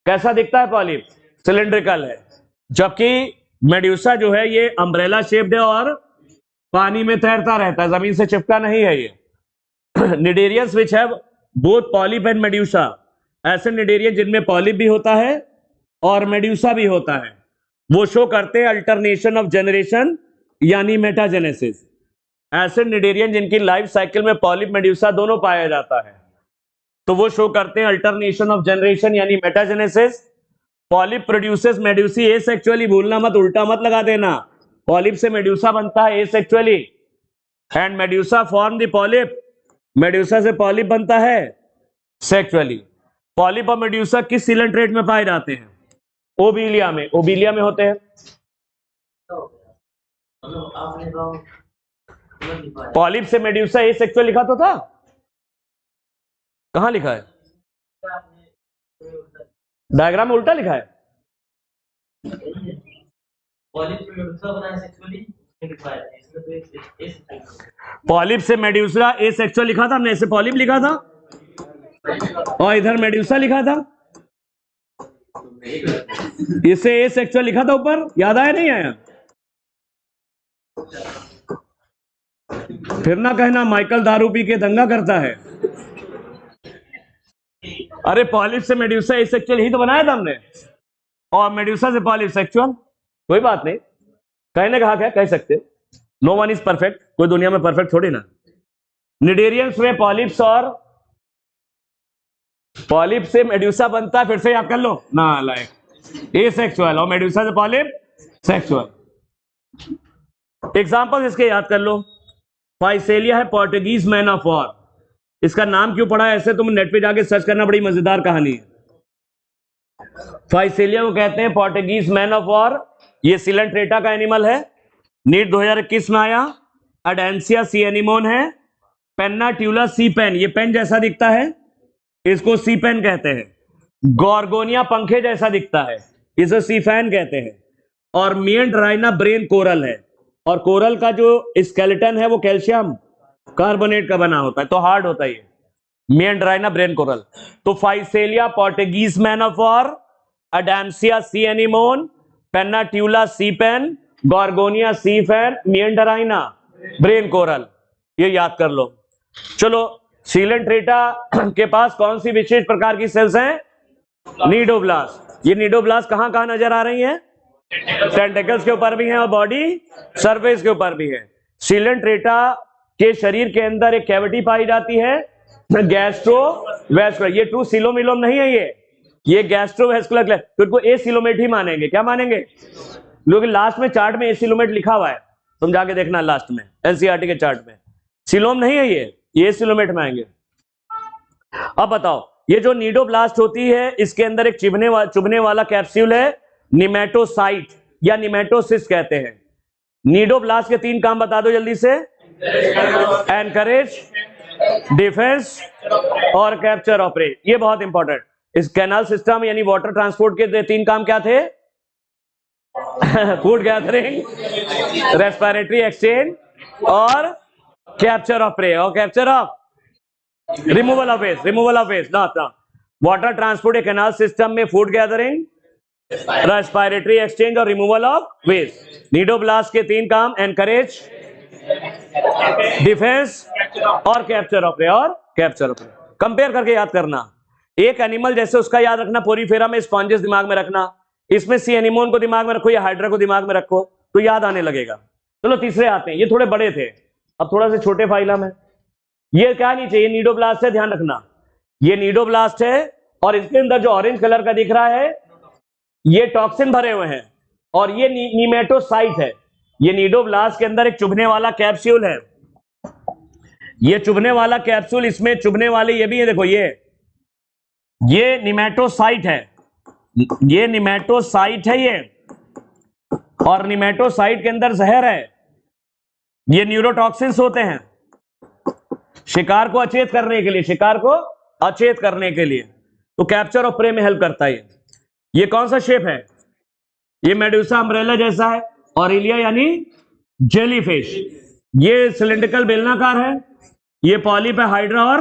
कैसा दिखता है पॉलिप? सिलिंड्रिकल है। जबकि मेड्यूसा जो है ये अम्ब्रेला शेप्ड है और पानी में तैरता रहता है, जमीन से चिपका नहीं है ये। Cnidarians which have both polyp and medusa, ऐसे निडेरियन जिनमें पॉलिप भी होता है और मेड्यूसा भी होता है, वो शो करते हैं अल्टरनेशन ऑफ जनरेशन यानी मेटाजेनेसिस। ऐसे निडेरियन जिनकी लाइफ साइकिल में पॉलिप मेड्यूसा दोनों पाया जाता है, तो वो शो करते हैं अल्टरनेशन ऑफ जनरेशन यानी metagenesis. Polyp produces medusae asexually, भूलना मत, उल्टा मत लगा देना। पॉलिप से मेड्यूसा बनता है asexually, and medusa form the polyp, medusa से पॉलिप बनता है सेक्सुअली। पॉलिप और मेड्यूसा किस सीलेंट्रेट में पाए जाते हैं? ओबिलिया में, ओबिलिया में होते हैं। पॉलिप से मेड्यूसा एसेक्सुअल लिखा तो था, कहां लिखा है? डायग्राम में उल्टा लिखा है। पॉलिप से मेड्यूसा एसेक्सुअल लिखा था हमने, ऐसे पॉलिप लिखा था और इधर मेड्यूसा लिखा था, इसे एसेक्सुअल लिखा था ऊपर, याद आया नहीं आया? फिर ना कहना माइकल दारू पी के दंगा करता है। अरे पॉलिप से मेड्यूसा एसेक्सुअल ही तो बनाया था हमने, और मेड्यूसा से पॉलिप सेक्सुअल, कोई बात नहीं, कहने कहा क्या कह सकते। नो वन इज परफेक्ट, कोई दुनिया में परफेक्ट थोड़ी ना। निडेरियंस में पॉलिप्स और पॉलिप से मेड्यूसा बनता है, फिर से याद कर लो ना, लाइक एसेक्सुअल और मेड्यूसा से पॉलिप सेक्सुअल। एग्जांपल इसके याद कर लो। फाइसेलिया है पोर्टुगीज मैन ऑफ वॉर, इसका नाम क्यों पड़ा है ऐसे, तुम नेट पे जाके सर्च करना, बड़ी मजेदार कहानी है। फाइसेलिया को कहते हैं पोर्टुगीज मैन ऑफ वॉर, ये सिलेंट्रेटा का एनिमल है, नीट 2021 में आया। एडेंसिया सी एनीमोन है। पेन्ना ट्यूला सी पेन, ये पेन जैसा दिखता है, इसको सी पेन कहते हैं। गॉर्गोनिया पंखे जैसा दिखता है, इसे सी फैन कहते हैं। और मियंडराइना ब्रेन कोरल है, और कोरल का जो स्केलेटन है वो कैल्शियम कार्बोनेट का बना होता है, तो हार्ड होता है ये मियंडराइना ब्रेन कोरल। तो Physalia Portuguese man of war, Adamsia sea anemone, Pennatula sea pen, Gorgonia sea fan, Meandrina brain coral, ये याद कर लो। चलो, सिलेंट्रेटा के पास कौन सी विशेष प्रकार की सेल्स हैं? नीडोब्लास्ट। ये नीडोब्लास्ट कहां कहां नजर आ रही हैं? टेंटिकल्स के ऊपर भी हैं और बॉडी सरफेस के ऊपर भी है। सिलेंट्रेटा के शरीर के अंदर एक कैविटी पाई जाती है, गैस्ट्रोवेस्कुलर। ये ट्रू सिलोमिलोम नहीं है, ये गैस्ट्रोवेस्कुलर, तो इनको एसिलोमेट ही मानेंगे। क्या मानेंगे लोग? लास्ट में चार्ट में एसिलोमेट लिखा हुआ है, तुम जाके देखना लास्ट में एनसीईआरटी के चार्ट में। सिलोम नहीं है ये एसिलोमेट में आएंगे। अब बताओ, ये जो नीडोब्लास्ट होती है, इसके अंदर एक चुभने वाला कैप्सूल है, निमेटोसाइट या निमेटोसिस्ट कहते हैं। नीडोब्लास्ट के 3 काम बता दो जल्दी से। एनकरेज, डिफेंस और कैप्चर ऑफ प्रे। ये बहुत इंपॉर्टेंट। इस कैनाल सिस्टम यानी वाटर ट्रांसपोर्ट के 3 काम क्या थे? फूड गैदरिंग, रेस्पिरेटरी एक्सचेंज और कैप्चर ऑफ प्रे और capture of removal of waste. Removal of waste ना, वाटर ट्रांसपोर्ट एक कैनाल सिस्टम में फूड गैदरिंग, रेस्पिरेटरी एक्सचेंज और रिमूवल ऑफ वेस्ट। नीडोब्लास्ट के 3 काम, एनकरेज, डिफेंस और कैप्चर ऑफ प्रे और कैप्चर ऑफ प्रे। कंपेयर करके याद करना। एक एनिमल जैसे उसका याद रखना, पोरीफेरा में स्पॉन्जेस दिमाग में रखना। इसमें सी एनिमोन को दिमाग में रखो या हाइड्रा को दिमाग में रखो तो याद आने लगेगा। चलो तीसरे आते हैं, ये थोड़े बड़े थे, अब थोड़ा से छोटे फाइलम है। ये क्या नीचे, ये नीडोब्लास्ट है, ध्यान रखना ये नीडोब्लास्ट है, और इसके अंदर जो ऑरेंज कलर का दिख रहा है ये टॉक्सिन भरे हुए हैं, और ये नीमेटोसाइट है। ये नीडोब्लास्ट के अंदर एक चुभने वाला कैप्सूल है, ये चुभने वाला कैप्सूल, इसमें चुभने वाले ये भी है, देखो ये निमेटोसाइट है, ये निमेटोसाइट है ये, और निमेटोसाइट के अंदर जहर है। ये न्यूरोटॉक्सिन्स होते हैं शिकार को अचेत करने के लिए, शिकार को अचेत करने के लिए, तो कैप्चर ऑफ प्रे में हेल्प करता है। ये कौन सा शेप है, ये मेडुसा अम्ब्रेला जैसा है, ऑरेलिया यानी जेलीफिश, ये सिलिंड्रिकल बेलनाकार है, ये पॉलिप है, हाइड्रा और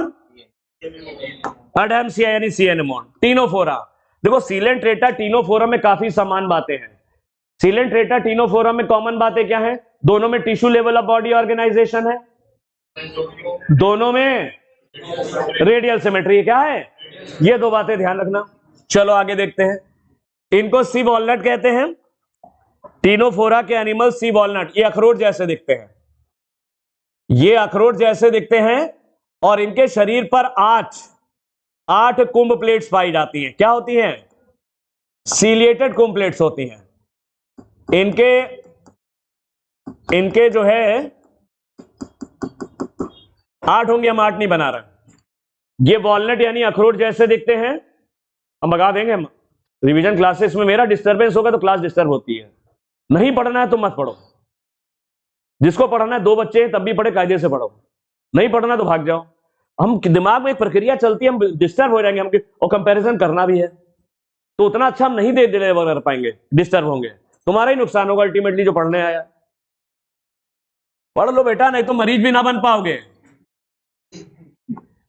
अडैम्सिया यानी सी एनेमोन, टीनोफोरा। देखो सीलेंट्रेटा टीनोफोरा में काफी समान बातें हैं। सीलेंट्रेटा टीनोफोरा में कॉमन बातें क्या है, दोनों में tissue level of body organisation है, दोनों में रेडियल सिमेट्री क्या है, ये दो बातें ध्यान रखना। चलो आगे देखते हैं, इनको सी वॉलनट कहते हैं। टीनोफोरा के एनिमल सी वॉलनट, ये अखरोट जैसे दिखते हैं, ये अखरोट जैसे दिखते हैं, और इनके शरीर पर 8 कुंभ प्लेट्स पाई जाती हैं। क्या होती हैं, सीलिएटेड कुंभ प्लेट्स होती हैं। इनके जो है 8 होंगे, हम 8 नहीं बना रहे। ये वॉलनट यानी अखरोट जैसे दिखते हैं, हम भगा देंगे। हम रिवीजन क्लासेस में मेरा डिस्टर्बेंस होगा तो क्लास डिस्टर्ब होती है। नहीं पढ़ना है तो मत पढ़ो, जिसको पढ़ना है 2 बच्चे हैं तब भी पढ़े, कायदे से पढ़ो, नहीं पढ़ना तो भाग जाओ। हम दिमाग में एक प्रक्रिया चलती है, हम डिस्टर्ब हो जाएंगे, हम और कंपैरिजन करना भी है तो उतना अच्छा हम नहीं डिलीवर कर पाएंगे, डिस्टर्ब होंगे, तुम्हारा ही नुकसान होगा अल्टीमेटली जो पढ़ने आया। पढ़ लो बेटा, नहीं तो मरीज भी ना बन पाओगे।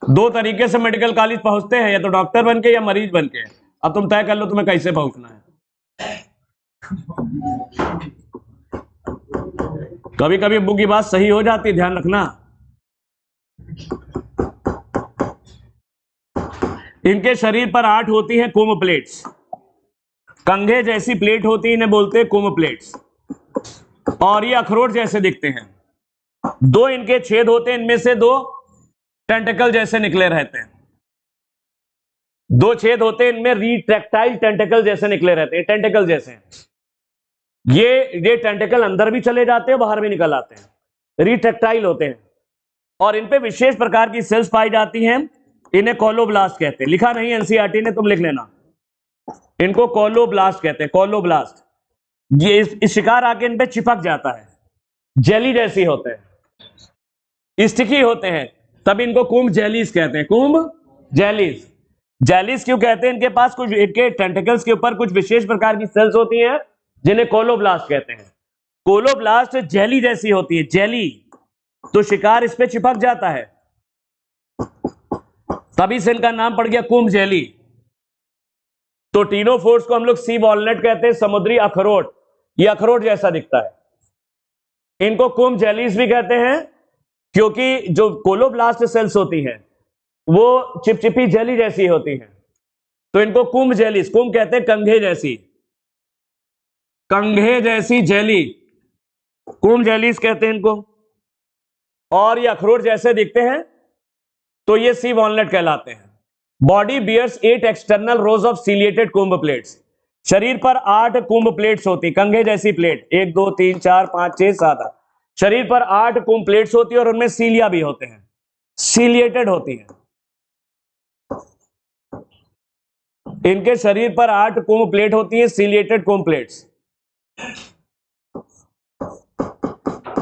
2 तरीके से मेडिकल कॉलेज पहुंचते हैं, या तो डॉक्टर बन के या मरीज बन के। अब तुम तय कर लो तुम्हें कैसे पहुंचना है। कभी कभी अब्बू की बात सही हो जाती, ध्यान रखना। इनके शरीर पर 8 होती हैं कुंभ प्लेट्स, कंघे जैसी प्लेट होती है, इन्हें बोलते हैं कुंभ प्लेट्स, और ये अखरोट जैसे दिखते हैं। 2 इनके छेद होते हैं, इनमें से 2 टेंटिकल जैसे निकले रहते हैं, 2 छेद होते हैं, इनमें रिट्रैक्टाइल टेंटिकल जैसे निकले रहते हैं, टेंटिकल जैसे। ये टेंटिकल अंदर भी चले जाते हैं, बाहर भी निकल आते हैं, रिट्रैक्टाइल होते हैं, और इन पे विशेष प्रकार की सेल्स पाई जाती हैं, इन्हें कोलोब्लास्ट कहते हैं। लिखा नहीं एनसीईआरटी ने, तुम लिख लेना, इनको कोलोब्लास्ट कहते हैं, कोलोब्लास्ट। ये इस शिकार आके इन पे चिपक जाता है, जेली जैसी होते हैं, स्टिकी होते हैं, तब इनको कुंभ जेलीज कहते हैं, कुंभ जेलीज। जेलीज क्यों कहते हैं, इनके पास कुछ, इनके टेंटिकल्स के ऊपर कुछ विशेष प्रकार की सेल्स होती हैं जिन्हें कोलोब्लास्ट कहते हैं। कोलोब्लास्ट जेली जैसी होती है, जेली, तो शिकार इस पे चिपक जाता है, तभी से इनका नाम पड़ गया कुंभ जेली। तो टीनोफोर्स को हम लोग सी वॉलनट कहते हैं, समुद्री अखरोट, ये अखरोट जैसा दिखता है। इनको कुंभ जेलीज भी कहते हैं, क्योंकि जो कोलोब्लास्ट सेल्स होती हैं वो चिपचिपी जेली जैसी होती हैं, तो इनको कुंभ जेलीज, कुंभ कहते हैं कंघे जैसी, कंघे जैसी जेली, कुंभ जेलीज कहते हैं इनको। और ये अखरोट जैसे दिखते हैं, तो ये सी वॉलनट कहलाते हैं। Body bears 8 external rows of ciliated comb plates, शरीर पर 8 कुंभ प्लेट्स होती, कंघे जैसी प्लेट, 1 2 3 4 5 6 7 8, शरीर पर 8 कुंभ प्लेट्स होती है, और उनमें सीलिया भी होते हैं, सीलिएटेड होती हैं। इनके शरीर पर 8 कुंभ प्लेट होती है, ciliated comb plates,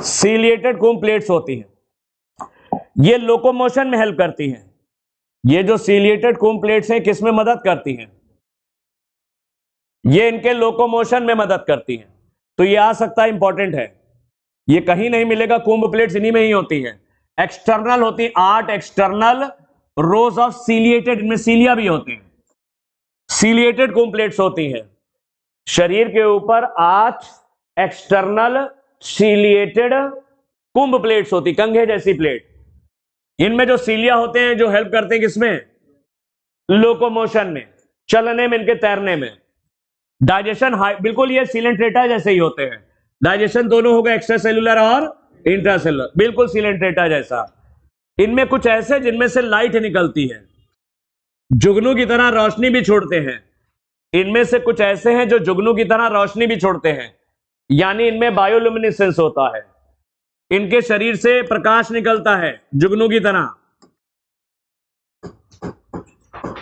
ciliated comb plates होती हैं। ये लोकोमोशन में हेल्प करती हैं। ये जो सीलिएटेड कुंभ प्लेट्स हैं किसमें मदद करती हैं, ये इनके लोकोमोशन में मदद करती हैं। तो ये आ सकता है, इंपॉर्टेंट है, ये कहीं नहीं मिलेगा, कुंभ प्लेट्स इन्हीं में ही होती है, एक्सटर्नल होती, 8 एक्सटर्नल रोज ऑफ सीलिएटेड, इनमें सीलिया भी होते हैं, सीलिएटेड कुंभ प्लेट्स होती हैं। शरीर के ऊपर 8 एक्सटर्नल सीलिएटेड कुंभ प्लेट्स होती, कंघे जैसी प्लेट। इनमें जो सीलिया होते हैं जो हेल्प करते हैं किसमें, लोकोमोशन में, चलने में, इनके तैरने में। डाइजेशन बिल्कुल ये सिलेंट्रेटा जैसे ही होते हैं, डाइजेशन दोनों होगा एक्स्ट्रा सेलुलर और इंट्रा सेलुलर, बिल्कुल सिलेंट्रेटा जैसा। इनमें कुछ ऐसे जिनमें से लाइट निकलती है, जुगनू की तरह रोशनी भी छोड़ते हैं। इनमें से कुछ ऐसे हैं जो जुगनू की तरह रोशनी भी छोड़ते हैं, यानी इनमें बायोल्यूमिनेसेंस होता है। इनके शरीर से प्रकाश निकलता है जुगनू की तरह,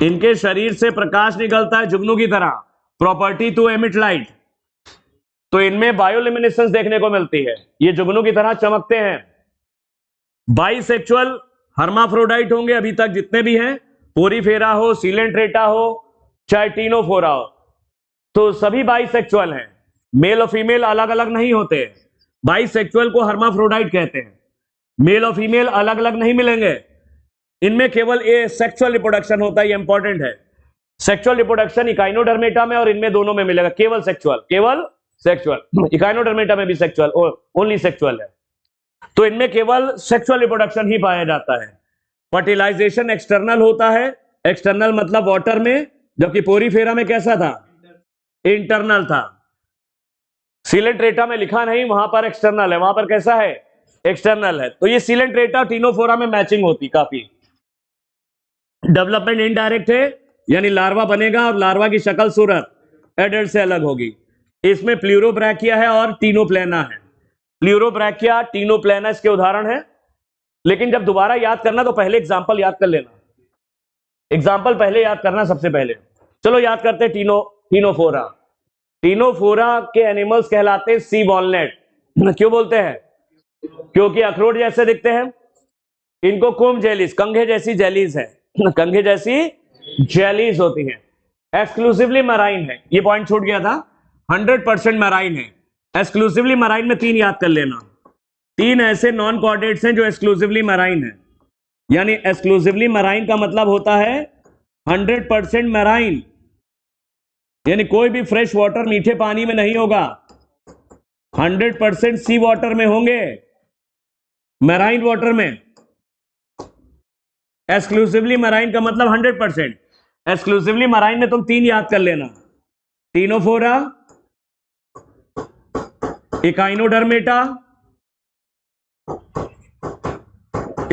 इनके शरीर से प्रकाश निकलता है जुगनू की तरह, प्रॉपर्टी टू एमिट लाइट। तो इनमें बायोल्यूमिनेसेंस देखने को मिलती है, ये जुगनू की तरह चमकते हैं। बाइसेक्सुअल हर्माफ्रोडाइट होंगे अभी तक जितने भी हैं, पोरीफेरा हो, सिलेंट्रेटा हो, चाहे टीनोफोरा हो, तो सभी बाइसेक्सुअल हैं। मेल और फीमेल अलग अलग नहीं होते। बाइसेक्सुअल को हर्माफ्रोडाइट कहते हैं। मेल और फीमेल अलग अलग नहीं मिलेंगे, इनमें केवल ये सेक्सुअल रिप्रोडक्शन होता है, ये इंपॉर्टेंट है। सेक्सुअल रिप्रोडक्शन इकाइनोडर्मेटा में और इनमें दोनों में मिलेगा, केवल सेक्सुअल, केवल सेक्सुअल। इकाइनोडर्मेटा में भी सेक्सुअल, ओनली सेक्सुअल है। तो इनमें केवल सेक्सुअल रिप्रोडक्शन ही पाया जाता है। फर्टिलाइजेशन एक्सटर्नल होता है, एक्सटर्नल मतलब वाटर में, जबकि पोरीफेरा में कैसा था, इंटरनल था। सिलेंट्रेटा में लिखा नहीं, वहां पर एक्सटर्नल है, वहां पर कैसा है, एक्सटर्नल है। तो ये सिलेंट्रेटा टीनोफोरा में मैचिंग होती काफी। डेवलपमेंट इनडायरेक्ट है, यानी लार्वा बनेगा और लार्वा की शक्ल सूरत एडल्ट से अलग होगी। इसमें प्लूरोब्रैकिया है और टीनोप्लेना है। प्लूरोब्रैकिया, टीनोप्लेना इसके उदाहरण है। लेकिन जब दोबारा याद करना तो पहले एग्जाम्पल याद कर लेना, एग्जाम्पल पहले याद करना सबसे पहले। चलो याद करते हैं टीनोफोरा। टीनोफोरा के एनिमल्स कहलाते हैं सी वॉलनट। क्यों बोलते हैं, क्योंकि अखरोट जैसे दिखते हैं। इनको कुम जेलीज, कंघे जैसी जेलीज है, कंघे जैसी जेलीज होती हैं। एक्सक्लूसिवली मराइन है, ये पॉइंट छूट गया था, 100% मराइन है। एक्सक्लूसिवली मराइन में 3 याद कर लेना। 3 ऐसे नॉन कॉर्डेट्स हैं जो एक्सक्लूसिवली मराइन है, यानी एक्सक्लूसिवली मराइन का मतलब होता है 100% मराइन, यानी कोई भी फ्रेश वाटर मीठे पानी में नहीं होगा, 100% सी वाटर में होंगे, मराइन वाटर में। एक्सक्लूसिवली मराइन का मतलब 100%। एक्सक्लूसिवली मराइन में तुम 3 याद कर लेना, टीनोफोरा, इकाइनोडर्मेटा,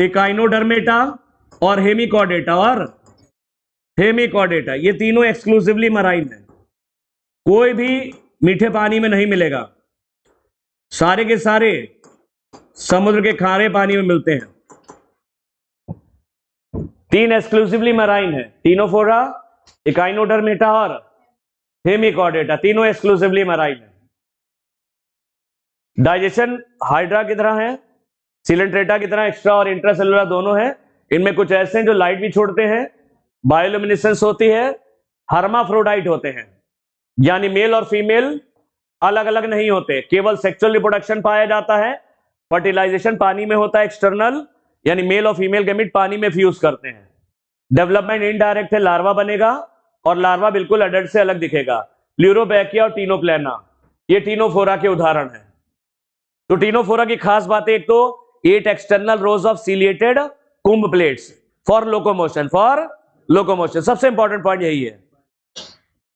इकाइनोडर्मेटा और हेमिकॉर्डेटा, और हेमिकॉर्डेटा, ये तीनों एक्सक्लूसिवली मराइन है। कोई भी मीठे पानी में नहीं मिलेगा, सारे के सारे समुद्र के खारे पानी में मिलते हैं। 3 एक्सक्लूसिवली मराइन है, टीनोफोरा, इकाइनोडर्मेटा और हेमिकॉर्डेटा, तीनों एक्सक्लूसिवली मराइन है। डाइजेशन हाइड्रा की तरह है, सिलेंट्रेटा की तरह एक्स्ट्रा और इंट्रा सेलुलर दोनों है। इनमें कुछ ऐसे हैं जो लाइट भी छोड़ते हैं, बायोल्यूमिनेसेंस होती है, हर्माफ्रोडाइट होते हैं, यानी मेल और फीमेल अलग अलग नहीं होते, केवल सेक्सुअल रिप्रोडक्शन पाया जाता है। फर्टिलाइजेशन पानी में होता है एक्सटर्नल, यानी मेल और फीमेल गैमीट पानी में फ्यूज करते हैं। डेवलपमेंट इनडायरेक्ट है, लार्वा बनेगा और लार्वा बिल्कुल एडल्ट से अलग दिखेगा। प्लूरोब्रैकिया और टीनोप्लेना, ये टीनोफोरा के उदाहरण हैं। तो टीनोफोरा की खास बातें, एक तो 8 external rows of ciliated Kumbh plates for locomotion, सबसे इंपॉर्टेंट पॉइंट यही है।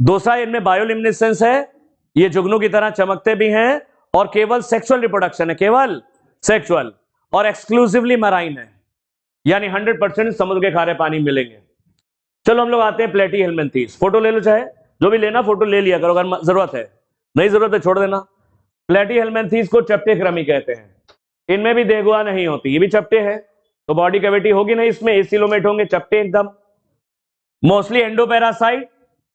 दूसरा, इनमें बायोल्यूमिनेसेंस है, ये जुगनू की तरह चमकते भी हैं, और केवल सेक्सुअल रिप्रोडक्शन है, केवल सेक्सुअल, और एक्सक्लूसिवली मराइन है, यानी 100% समुद्र के खारे पानी मिलेंगे। चलो हम लोग आते हैं प्लेटीहेल्मिन्थीस। फोटो ले लो, चाहे जो भी लेना फोटो ले लिया करो, अगर जरूरत है, नहीं जरूरत है छोड़ देना। प्लेटीहेल्मिन्थीस को चपटे क्रमी कहते हैं। इनमें भी देहगुहा नहीं होती, ये भी चपटे हैं, तो बॉडी कैविटी होगी नहीं इसमें, एसिलोमेट होंगे, चपटे एकदम। मोस्टली एंडोपैरासाइट,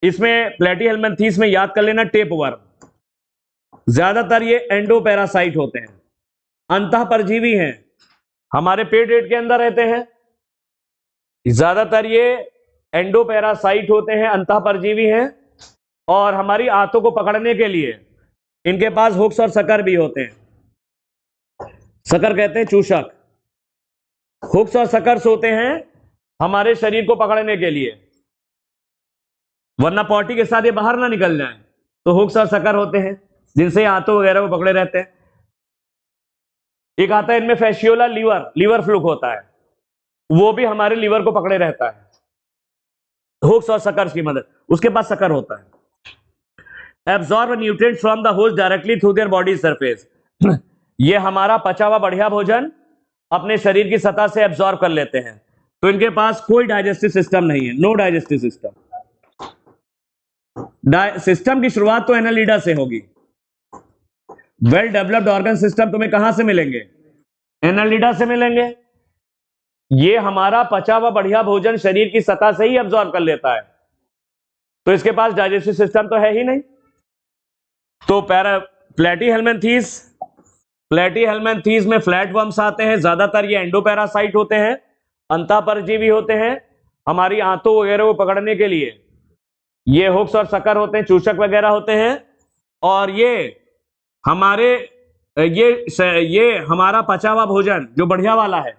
इसमें प्लेटीहेल्मिन्थीस में याद कर लेना टेप वर्म, ज्यादातर ये एंडोपैरासाइट होते हैं। अंतः परजीवी हैं, हमारे पेट वेट के अंदर रहते हैं, ज्यादातर ये एंडोपैरासाइट होते हैं, अंतः परजीवी हैं, और हमारी आंतों को पकड़ने के लिए इनके पास हुक्स और सकर भी होते हैं। सकर कहते हैं चूषक, हुक्स और सकर्स होते हैं हमारे शरीर को पकड़ने के लिए, वरना पॉटी के साथ ये बाहर ना निकल जाए, तो हुक्स और सकर होते हैं जिनसे आंतों वगैरह को पकड़े रहते हैं। एक आता है इनमें फैशियोला लीवर फ्लूक होता है, वो भी हमारे लीवर को पकड़े रहता है हुक्स और सकर्स की मदद, उसके पास सकर होता है। Absorb nutrient from the host directly through their body surface. ये हमारा पचा हुआ बढ़िया भोजन अपने शरीर की सतह से एब्जॉर्ब कर लेते हैं। तो इनके पास कोई डाइजेस्टिव सिस्टम नहीं है, नो डाइजेस्टिव सिस्टम। सिस्टम की शुरुआत तो एनालिडा से होगी। वेल डेवलप्ड ऑर्गन सिस्टम तुम्हें कहां से मिलेंगे? एनालिडा से मिलेंगे। ये हमारा पचा हुआ बढ़िया भोजन शरीर की सतह से ही एब्जॉर्ब कर लेता है, तो इसके पास डाइजेस्टिव सिस्टम तो है ही नहीं। तो प्लेटीहेल्मिन्थीज में फ्लैट वर्म्स आते हैं, ज्यादातर ये एंडोपैरासाइट होते हैं, अंतःपरजीवी होते हैं। हमारी आंतों वगैरह को पकड़ने के लिए ये हुक्स और सकर होते हैं, चूषक वगैरह होते हैं। और ये हमारा पचा हुआ भोजन जो बढ़िया वाला है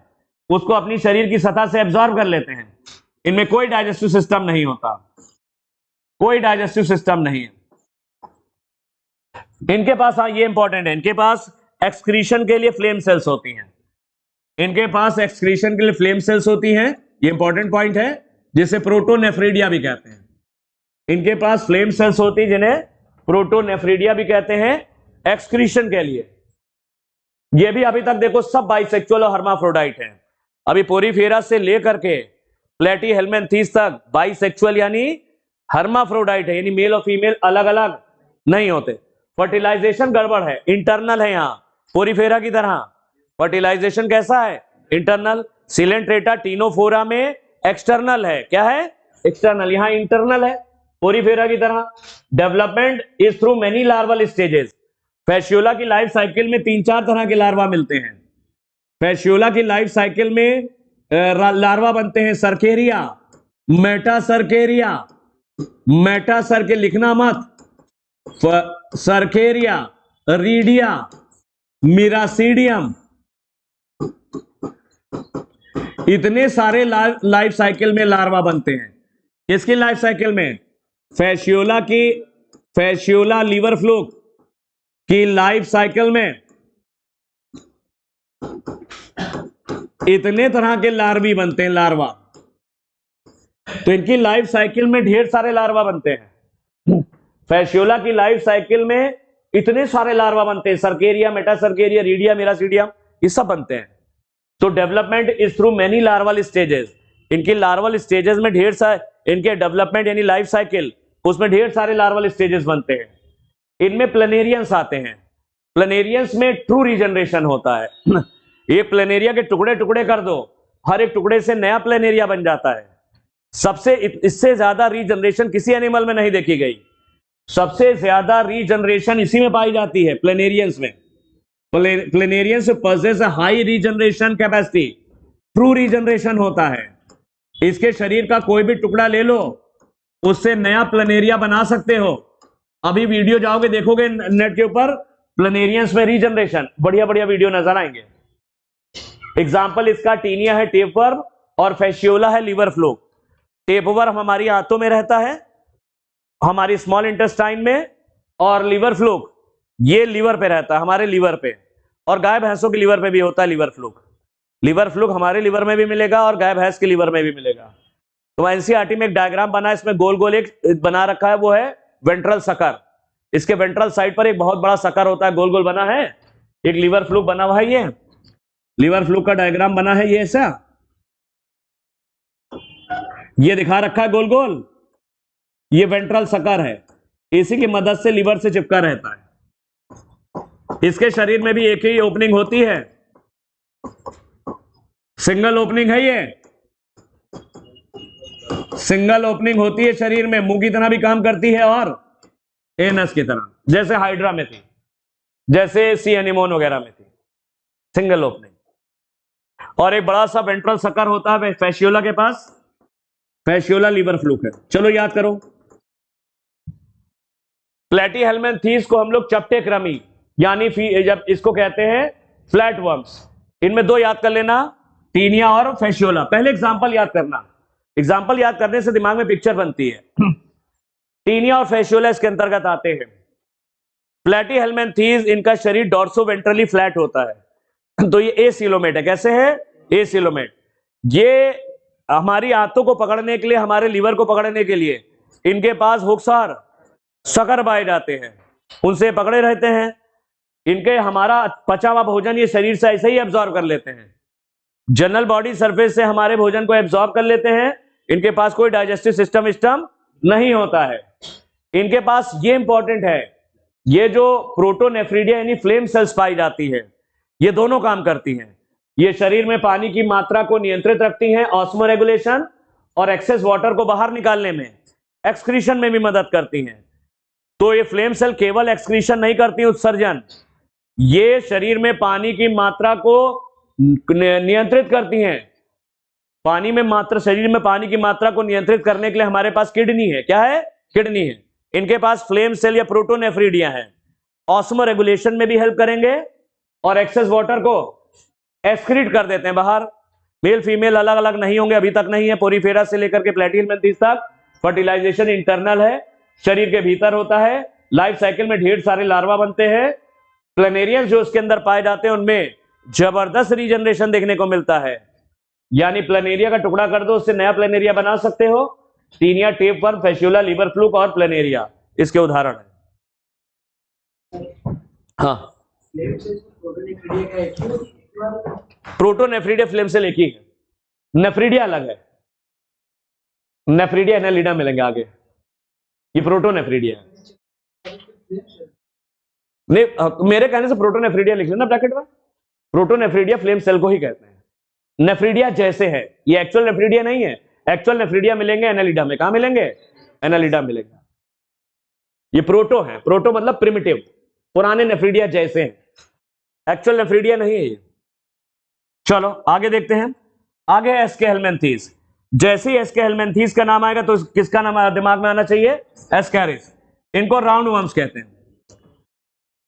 उसको अपनी शरीर की सतह से एब्जॉर्ब कर लेते हैं। इनमें कोई डाइजेस्टिव सिस्टम नहीं होता, कोई डाइजेस्टिव सिस्टम नहीं है इनके पास। हाँ, ये इंपॉर्टेंट है, इनके पास एक्सक्रीशन के लिए फ्लेम सेल्स होती हैं। इनके पास एक्सक्रीशन के लिए फ्लेम सेल्स होती हैं, ये इंपॉर्टेंट पॉइंट है, जिसे प्रोटोनेफ्रिडिया भी कहते हैं। इनके पास फ्लेम सेल्स होती हैं जिन्हें प्रोटोनेफ्रिडिया भी कहते हैं, एक्सक्रीशन के लिए। ये भी अभी तक देखो सब बाइसेक्सुअल और हर्माफ्रोडाइट हैं। अभी पोरीफेरा से लेकर के प्लेटीहेल्मिन्थीज तक बाइसेक्सुअल यानी हर्माफ्रोडाइट है, यानी मेल और फीमेल अलग अलग नहीं होते। फर्टिलाइजेशन गड़बड़ है, इंटरनल है। यहां पोरीफेरा की तरह फर्टिलाइजेशन कैसा है? इंटरनल। सिलेंट्रेटा टीनोफोरा में एक्सटर्नल है। क्या है? एक्सटर्नल। यहां इंटरनल है पोरीफेरा की तरह। Development is through many larval stages. Fasciola की लाइफ साइकिल में 3-4 तरह के लार्वा मिलते हैं। फैसियोला की लाइफ साइकिल में लार्वा बनते हैं सर्केरिया, मेटासर्के लिखना मत, सर्केरिया, रीडिया, मिरासीडियम, इतने सारे लाइफ साइकिल में लार्वा बनते हैं। किसकी लाइफ साइकिल में? फैसियोला लीवर फ्लूक की लाइफ साइकिल में इतने तरह के लार्वी बनते हैं, लार्वा। तो इनकी लाइफ साइकिल में ढेर सारे लार्वा बनते हैं। फैसियोला की लाइफ साइकिल में इतने सारे लार्वा बनते हैं, सर्केरिया, मेटासर्केरिया, रीडिया, मिरासीडियम, ये सब बनते हैं। तो development is through many larval stages. इनकी लार्वल स्टेजेस में ढेर सारे, इनके डेवलपमेंट यानी लाइफ साइकिल, उसमें ढेर सारे लार्वल स्टेजेस बनते हैं। इनमें प्लेनेरियंस आते हैं। प्लेनेरियंस में ट्रू रीजनरेशन होता है। ये प्लेनेरिया के टुकड़े टुकड़े कर दो, हर एक टुकड़े से नया प्लेनेरिया बन जाता है। इससे ज्यादा रीजनरेशन किसी एनिमल में नहीं देखी गई। सबसे ज्यादा रीजनरेशन इसी में पाई जाती है, प्लेनेरियंस में। Planarians possess a high regeneration capacity, true regeneration होता है। इसके शरीर का कोई भी टुकड़ा ले लो, उससे नया प्लेनेरिया बना सकते हो। अभी वीडियो जाओगे देखोगे नेट के ऊपर, प्लेनेरियंस में रीजनरेशन, बढ़िया बढ़िया वीडियो नजर आएंगे। एग्जाम्पल इसका टीनिया है टेपवर्म, और फैसियोला है लीवर फ्लूक। टेपवर्म हमारी आंतों में रहता है, हमारी स्मॉल इंटेस्टाइन में, और लीवर फ्लूक ये लीवर पे रहता है, हमारे लीवर पे। और गाय भैंसों के लीवर पे भी होता है लीवर फ्लूक। लीवर फ्लूक हमारे लीवर में भी मिलेगा और गाय भैंस के लीवर में भी मिलेगा। तो एनसीईआरटी में एक डायग्राम बना है, इसमें गोल गोल एक बना रखा है, वो है वेंट्रल सकर। इसके वेंट्रल साइड पर एक बहुत बड़ा सकर होता है, गोल गोल बना है, एक लीवर फ्लूक बना हुआ है। ये लीवर फ्लूक का डायग्राम बना है, ये ऐसा ये दिखा रखा है गोल गोल, ये वेंट्रल सकर है, इसी की मदद से लीवर से चिपका रहता है। इसके शरीर में भी एक ही ओपनिंग होती है, सिंगल ओपनिंग है, ये सिंगल ओपनिंग होती है शरीर में, मुंह की तरह भी काम करती है और एनस की तरह, जैसे हाइड्रा में थी, जैसे सी एनिमोन वगैरह में थी, सिंगल ओपनिंग। और एक बड़ा सा वेंट्रल सकर होता है फैसियोला के पास, फैसियोला लीवर फ्लूक है। चलो याद करो, प्लेटीहेल्मिन्थीज को हम लोग चपटे कृमि यानी जब इसको कहते हैं फ्लैट वर्म्स। इनमें दो याद कर लेना, टीनिया और फैसियोला। पहले एग्जांपल याद करना, एग्जांपल याद करने से दिमाग में पिक्चर बनती है। टीनिया और फैसियोला इसके अंतर्गत आते हैं। प्लेटीहेल्मिन्थीज इनका शरीर डॉर्सोवेंट्रली फ्लैट होता है, तो ये एसिलोमेट है। कैसे है? एसिलोमेट। ये हमारी आंतों को पकड़ने के लिए, हमारे लीवर को पकड़ने के लिए इनके पास हुक्स और सकरबाइड आते हैं, उनसे पकड़े रहते हैं। इनके हमारा पचा हुआ भोजन ये शरीर से ऐसे ही एब्जॉर्ब कर लेते हैं, जनरल बॉडी सरफेस से हमारे भोजन को एब्जॉर्ब कर लेते हैं। इनके पास कोई डाइजेस्टिव सिस्टम नहीं होता है। इनके पास ये इंपॉर्टेंट है, ये जो प्रोटोनेफ्रिडिया यानी फ्लेम सेल्स पाई जाती है, ये दोनों काम करती हैं। ये शरीर में पानी की मात्रा को नियंत्रित रखती हैं, ऑस्मो रेगुलेशन, और एक्सेस वाटर को बाहर निकालने में, एक्सक्रीशन में भी मदद करती हैं। तो ये फ्लेम सेल केवल एक्सक्रीशन नहीं करती, उत्सर्जन, ये शरीर में पानी की मात्रा को नियंत्रित करती हैं। पानी में मात्रा, शरीर में पानी की मात्रा को नियंत्रित करने के लिए हमारे पास किडनी है। क्या है? किडनी है। इनके पास फ्लेम सेल या प्रोटोनेफ्रिडिया है, ऑस्मो रेगुलेशन में भी हेल्प करेंगे और एक्सेस वाटर को एक्सक्रीट कर देते हैं बाहर। मेल फीमेल अलग अलग नहीं होंगे, अभी तक नहीं है। पोरीफेरा से लेकर के प्लेटिहेल्मिन्थेस तक फर्टिलाइजेशन इंटरनल है, शरीर के भीतर होता है। लाइफ साइकिल में ढेर सारे लार्वा बनते हैं। प्लेनेरियंस जो उसके अंदर पाए जाते हैं उनमें जबरदस्त रीजनरेशन देखने को मिलता है। यानी प्लेनेरिया का टुकड़ा कर दो, उससे नया प्लेनेरिया बना सकते हो। Taenia, tapeworm, fasciola, liver fluke और प्लेनेरिया इसके उदाहरण है। हाँ, प्रोटोनेफ्रिडिया फ्लेम सेल एक ही है, नेफ्रिडिया अलग है। नेफ्रिडिया एनालिडा मिलेंगे आगे, ये प्रोटोनेफ्रिडिया है। नहीं, मेरे कहने से प्रोटोनेफ्रिडिया लिख लेना ब्रैकेट में। प्रोटोनेफ्रिडिया फ्लेम सेल को ही कहते हैं। नेफ्रिडिया जैसे है, ये एक्चुअल नेफ्रिडिया नहीं है। एक्चुअल नेफ्रिडिया मिलेंगे एनालिडा में। कहां मिलेंगे? एनालिडा मिलेंगे। ये प्रोटो है, प्रोटो मतलब प्रिमिटिव, पुराने नेफ्रिडिया जैसे हैं, एक्चुअल नेफ्रिडिया नहीं है ये। चलो आगे देखते हैं। आगे एस्के हेलमिन्थेस। जैसे ही एस्के हेलमिन्थेस का नाम आएगा तो किसका नाम दिमाग में आना चाहिए? एस्कैरिस। इनको राउंड वर्म्स कहते हैं।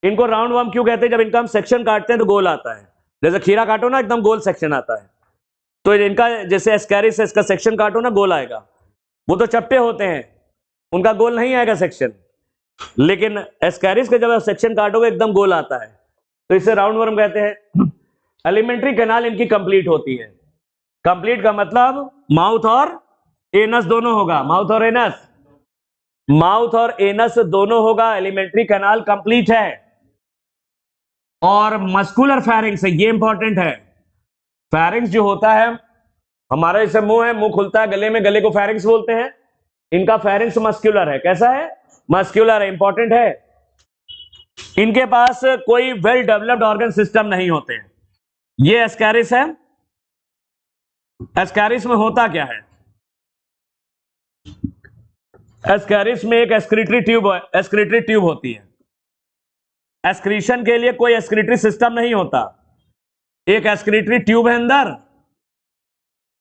इनको राउंड वर्म क्यों कहते हैं? जब इनका हम सेक्शन काटते हैं तो गोल आता है। जैसे खीरा काटो ना, एकदम गोल सेक्शन आता है। तो इनका जैसे एस्कैरिस है, इसका सेक्शन काटो ना, गोल आएगा। वो तो चपटे होते हैं, उनका गोल नहीं आएगा सेक्शन। लेकिन एस्कैरिस का जब सेक्शन काटोगे एकदम गोल आता है, तो इसे राउंड वर्म कहते हैं। एलिमेंट्री कैनाल इनकी कंप्लीट होती है। कंप्लीट का मतलब माउथ और एनस दोनों होगा। माउथ और एनस, माउथ और एनस दोनों होगा। एलिमेंट्री कैनाल कंप्लीट है। और मस्कुलर फेरिंग्स है, ये इंपॉर्टेंट है। फेरिंग्स जो होता है हमारा, जैसे मुंह है, मुंह खुलता है गले में, गले को फेरिंग्स बोलते हैं। इनका फेरिंग्स मस्कुलर है। कैसा है? मस्कुलर है, इंपॉर्टेंट है। इनके पास कोई वेल डेवलप्ड ऑर्गन सिस्टम नहीं होते हैं। ये एस्कैरिस है। एस्कैरिस में होता क्या है? एस्कैरिस में एक एक्सक्रीटरी ट्यूब होती है। एक्सक्रीशन के लिए कोई एक्सक्रीटरी सिस्टम नहीं होता। एक एक्सक्रीटरी ट्यूब है अंदर,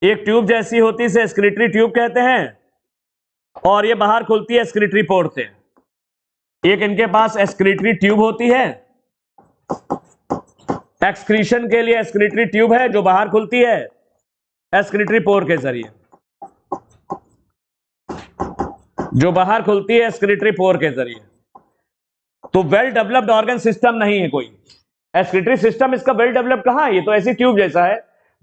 एक ट्यूब जैसी होती है, इसे एक्सक्रीटरी ट्यूब कहते हैं। और ये बाहर खुलती है एक्सक्रीटरी पोर्ट से। एक इनके पास एक्सक्रीटरी ट्यूब होती है, एक्सक्रीशन के लिए एक्सक्रीटरी ट्यूब है जो बाहर खुलती है एक्सक्रीटरी पोर के जरिए, जो बाहर खुलती है एक्सक्रीटरी पोर के जरिए। तो वेल डेवलप्ड ऑर्गन सिस्टम नहीं है कोई। एक्सक्रीटरी सिस्टम इसका वेल डेवलप्ड कहां है? ये तो ऐसी ट्यूब जैसा है।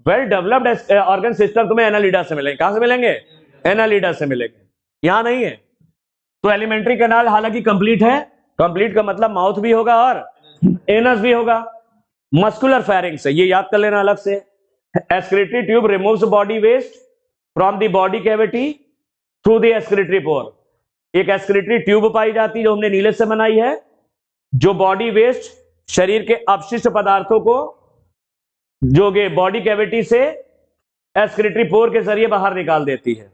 वेल डेवलप्ड ऑर्गन सिस्टम तुम्हें एनालिडा से मिलेंगे। कहां से मिलेंगे? एनालिडा से मिलेंगे, यहां नहीं है। तो एलिमेंट्री कैनाल हालांकि कंप्लीट है। कंप्लीट का मतलब माउथ भी होगा और एनस भी होगा। मस्कुलर फेरिंग्स है, ये याद कर लेना अलग से। Excretory tube removes body waste from the body cavity through the excretory pore. एक एक्सक्रीटरी ट्यूब पाई जाती है जो हमने नीले से बनाई है, जो बॉडी वेस्ट, शरीर के अपशिष्ट पदार्थों को जो कि बॉडी कैविटी से एक्सक्रीटरी पोर के जरिए बाहर निकाल देती है।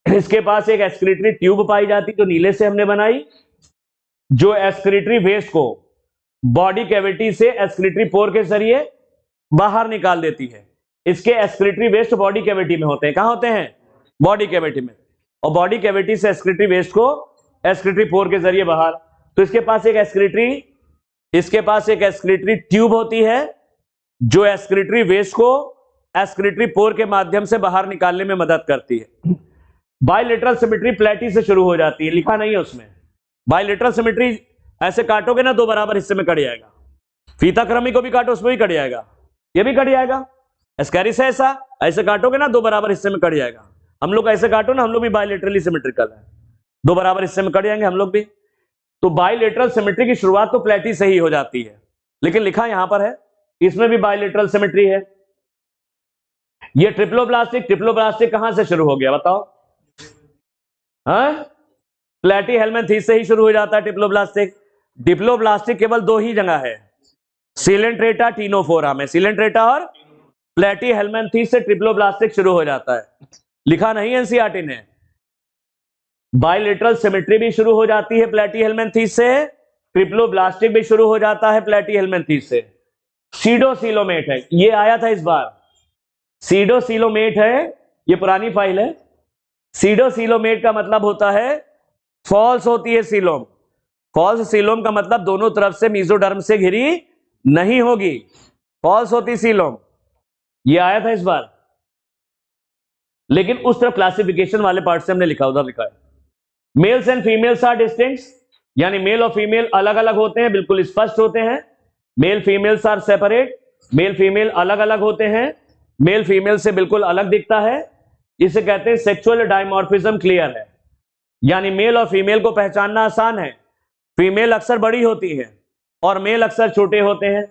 इसके पास एक एक्सक्रीटरी ट्यूब पाई जाती है जो नीले से हमने बनाई, जो एक्सक्रीटरी वेस्ट को बॉडी कैविटी से एक्सक्रीटरी पोर के जरिए बाहर निकाल देती है। इसके एक्सक्रीटरी वेस्ट बॉडी कैविटी में होते हैं। कहां होते हैं? बॉडी कैविटी में। और बॉडी कैविटी से एक्सक्रीटरी वेस्ट को एक्सक्रीटरी पोर के जरिए बाहर। तो इसके पास एक एक्सक्रीटरी ट्यूब होती है जो एक्सक्रीटरी वेस्ट को एक्सक्रीटरी पोर के माध्यम से बाहर निकालने में मदद करती है। बायलेटरल सिमेट्री प्लेटी से शुरू हो जाती है, लिखा नहीं है उसमें। बायलेटरल सिमेट्री ऐसे काटोगे ना, दो बराबर हिस्से में कट जाएगा। फीता क्रमी को भी काटो, उसमें भी कट जाएगा, ये भी कट जाएगा। एस्कैरिस है ऐसा, ऐसे काटोगे ना दो बराबर हिस्से में कट जाएगा। हम लोग ऐसे काटो ना, हम लोग भी बायलेटरली सिमेट्रिकल है। दो बराबर हिस्से में कट जाएंगे हम लोग भी। तो बाइलेटरल सिमेट्री की शुरुआत तो प्लेटी से ही हो जाती है, लेकिन लिखा यहां पर है इसमें भी बाइलेटरल सिमेट्री है। ये ट्रिप्लोब्लास्टिक कहां से शुरू हो गया बताओ? हाँ, प्लेटी हेलमिंथेस से ही शुरू हो जाता है ट्रिप्लोब्लास्टिक। डिप्लोब्लास्टिक केवल दो ही जगह है, सिलेंट्रेटा टीनोफोरा में, सिलेंट्रेटा और प्लेटी हेलमिंथेस से ट्रिप्लोब्लास्टिक शुरू हो जाता है। लिखा नहीं एनसीईआरटी ने। बाइलेटरल सिमेट्री भी शुरू हो जाती है प्लेटी हेलमिंथेस से, ट्रिप्लोब्लास्टिक भी शुरू हो जाता है प्लेटी हेलमिंथेस से। सीडोसिलोमेट है, ये आया था इस बार। सीडोसिलोमेट है, ये पुरानी फाइल है। सीडोसिलोमेट का मतलब होता है फॉल्स होती है सीलोम। फॉल्स सीलोम का मतलब दोनों तरफ से मेसोडर्म से घिरी नहीं होगी, फॉल्स होती सीलोम। ये आया था इस बार, लेकिन उस तरफ क्लासिफिकेशन वाले पार्ट से हमने लिखा, उधर लिखा है males and females are distinct, यानी मेल और फीमेल अलग अलग होते हैं, बिल्कुल स्पष्ट होते हैं। Male females are separate, male female अलग अलग होते हैं, मेल फीमेल से बिल्कुल अलग दिखता है। इसे कहते हैं सेक्सुअल डायमॉर्फिज्म क्लियर है, यानी मेल और फीमेल को पहचानना आसान है। फीमेल अक्सर बड़ी होती है और मेल अक्सर छोटे होते हैं,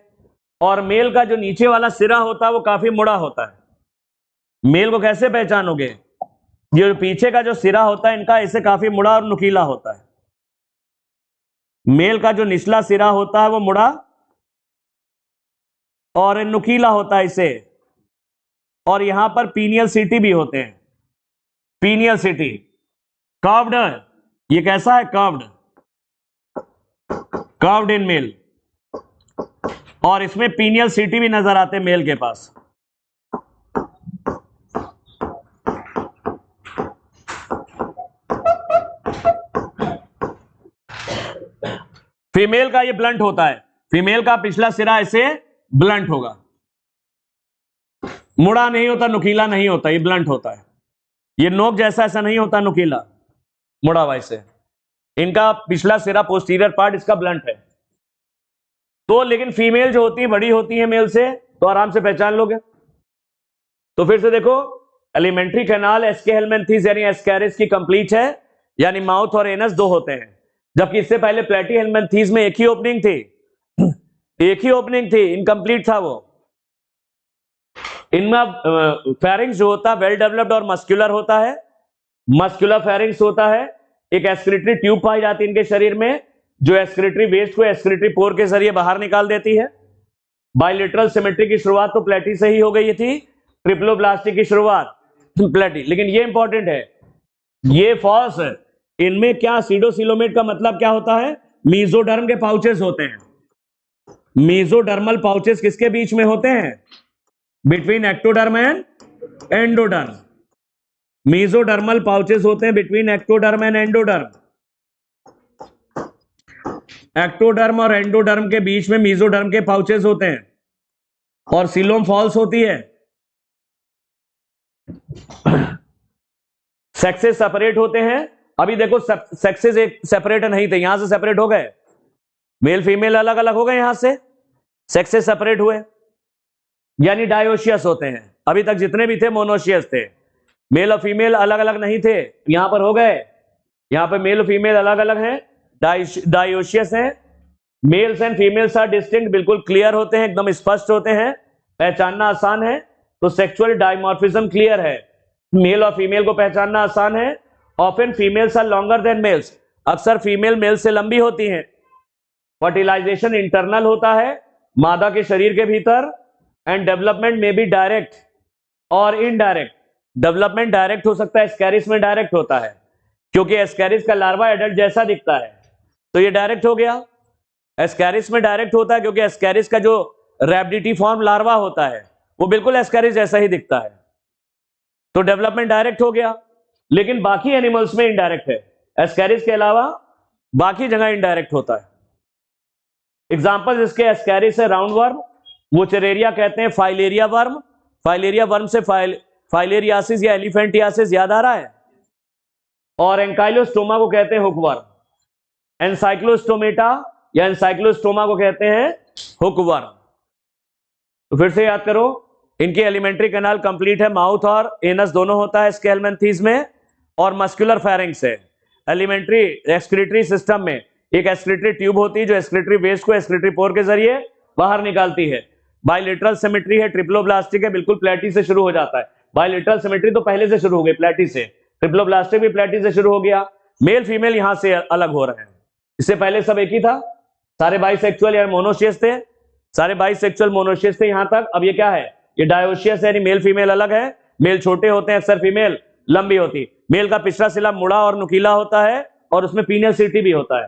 और मेल का जो नीचे वाला सिरा होता है वो काफी मुड़ा होता है। मेल को कैसे पहचानोगे? ये पीछे का जो सिरा होता है इनका, इसे काफी मुड़ा और नुकीला होता है। मेल का जो निचला सिरा होता है वो मुड़ा और नुकीला होता है इसे, और यहां पर पीनियल सिटी भी होते हैं, पीनियल सिटी। कर्व्ड, ये कैसा है? कर्व्ड, कर्व्ड इन मेल, और इसमें पीनियल सिटी भी नजर आते हैं मेल के पास। फीमेल का ये ब्लंट होता है, फीमेल का पिछला सिरा ऐसे ब्लंट होगा, मुड़ा नहीं होता, नुकीला नहीं होता, ये ब्लंट होता है। ये नोक जैसा ऐसा नहीं होता नुकीला, मुड़ा हुआ ऐसे। इनका पिछला सिरा पोस्टीरियर पार्ट इसका ब्लंट है। तो लेकिन फीमेल जो होती है बड़ी होती है मेल से, तो आराम से पहचान लोगे। तो फिर से देखो, एलिमेंट्री कैनाल एस्के हेलमिंथेस यानी एस्कैरिस की कंप्लीट है, यानी माउथ और एनस दो होते हैं, जबकि इससे पहले प्लेटी हेलमिंथेस में एक ही ओपनिंग थी, एक ही ओपनिंग थी, इनकम्प्लीट था वो। इनमें फेरिंग्स जो होता है वेल डेवलप्ड और मस्कुलर होता है, मस्कुलर फेरिंग्स होता है। एक एस्क्रिटरी ट्यूब पाई जाती है इनके शरीर में, जो एस्क्रिटरी वेस्ट को एस्क्रिटरी पोर के जरिए बाहर निकाल देती है। बाइलेटरल सिमेट्री की शुरुआत तो प्लेटी से ही हो गई थी, ट्रिप्लोब्लास्टिक की शुरुआत प्लेटी। लेकिन ये इंपॉर्टेंट है, ये फॉल्स है। इनमें क्या सीडोसिलोमेट का मतलब क्या होता है? मेसोडर्म के पाउचेस होते हैं। मेसोडर्मल पाउचेस किसके बीच में होते हैं? Between ectoderm and endoderm. Mesodermal pouches होते हैं between ectoderm and endoderm. Ectoderm और एंडोडर्म के बीच में मेसोडर्म के पाउचेस होते हैं, और सीलोम फॉल्स होती है। सेक्सेस सेपरेट होते हैं। अभी देखो सेक्सेस एक सेपरेट नहीं थे, यहां से सेपरेट हो गए, मेल फीमेल अलग अलग हो गए, यहां से सेक्सेस सेपरेट हुए, यानी डायोशियस होते हैं। अभी तक जितने भी थे मोनोशियस थे, मेल और फीमेल अलग अलग नहीं थे, यहां पर हो गए। यहां पर मेल और फीमेल अलग अलग हैं, डायोशियस हैं। Males and females are distinct, बिल्कुल क्लियर होते हैं, एकदम स्पष्ट होते हैं, पहचानना आसान है। तो सेक्सुअल डायमॉर्फिज्म क्लियर है, मेल और फीमेल को पहचानना आसान है। Often females are longer than males, अक्सर फीमेल मेल से लंबी होती हैं। फर्टिलाइजेशन इंटरनल होता है मादा के शरीर के भीतर, एंड डेवलपमेंट में भी डायरेक्ट और इनडायरेक्ट। डेवलपमेंट डायरेक्ट हो सकता है, एस्कैरिस में डायरेक्ट होता है, क्योंकि एस्कैरिस का लार्वा एडल्ट जैसा दिखता है, तो ये डायरेक्ट हो गया। एस्कैरिस में डायरेक्ट होता है क्योंकि एस्कैरिस का जो रैबिडिटी फॉर्म लार्वा होता है वो बिल्कुल एस्कैरिस जैसा ही दिखता है, तो डेवलपमेंट डायरेक्ट हो गया। लेकिन बाकी एनिमल्स में इनडायरेक्ट है, एस्कैरिस के अलावा बाकी जगह इनडायरेक्ट होता है। एग्जांपल इसके एस्कैरिस है राउंड वर्म, वो चेरेरिया कहते हैं, फाइलेरिया वर्म, फाइलेरिया वर्म से फाइलेरियासिस या एलिफेंटियासिस याद आ रहा है, और एंकाइलोस्टोमा को कहते हैं हुकवर्म। एनसाइक्लोस्टोमेटा या एनसाइक्लोस्टोमा को कहते हैं हुकवर्म। तो फिर से याद करो, इनकी एलिमेंट्री कैनाल कंप्लीट है, माउथ और एनस दोनों होता है इसके हेलमिंथेस में, और मस्कुलर फेरिंग्स है। एलिमेंट्री एक्सक्रीटरी सिस्टम में एक एक्सक्रीटरी ट्यूब होती है जो एक्सक्रीटरी वेस्ट को एक्सक्रीटरी पोर के जरिए बाहर निकालती है। बायलेटरल सिमेट्री है, ट्रिप्लोब्लास्टिक है, बिल्कुल प्लेटी से शुरू हो जाता है। बायलेटरल सिमेट्री तो पहले से शुरू हो गई प्लेटी से, ट्रिप्लोब्लास्टिक भी प्लेटी से शुरू हो गया। मेल फीमेल यहां से अलग हो रहे हैं, इससे पहले सब एक ही था, सारे बाइसेक्सुअल या मोनोशियस थे, सारे बाइसेक्सुअल मोनोशियस थे यहां तक। अब ये क्या है, ये डायोशियस है, यानी मेल फीमेल अलग है। मेल छोटे होते हैं अक्सर, फीमेल लंबी होती। मेल का पिछला सिला मुड़ा और नुकीला होता है और उसमें पीनियल सिटी भी होता है।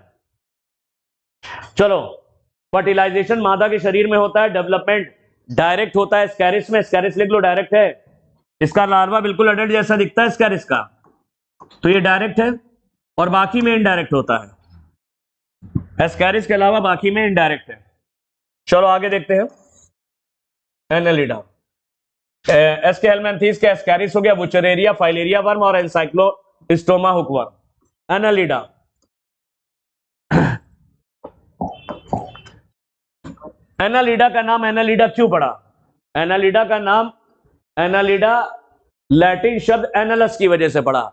चलो, फर्टिलाइजेशन मादा के शरीर में होता है, डेवलपमेंट डायरेक्ट होता है स्कैरिस में। स्कैरिस लिख लो, डायरेक्ट है। इसका लार्वा बिल्कुल अडल्ट जैसा दिखता है स्कैरिस का, तो ये डायरेक्ट है और बाकी में इनडायरेक्ट होता है। एस्कैरिस के अलावा बाकी में इनडायरेक्ट है। चलो आगे देखते हैं। एनालिडा, एस्के हेलमिंथेस के एस्कैरिस हो गया, वुचरेरिया, फाइलेरिया वर्म और एनसाइक्लोस्टोमा हुकवर्म। एनालिडा, एनालिडा का नाम एनालिडा क्यों पड़ा? एनालिडा का नाम एनालिडा लैटिन शब्द एनालस की वजह से पड़ा।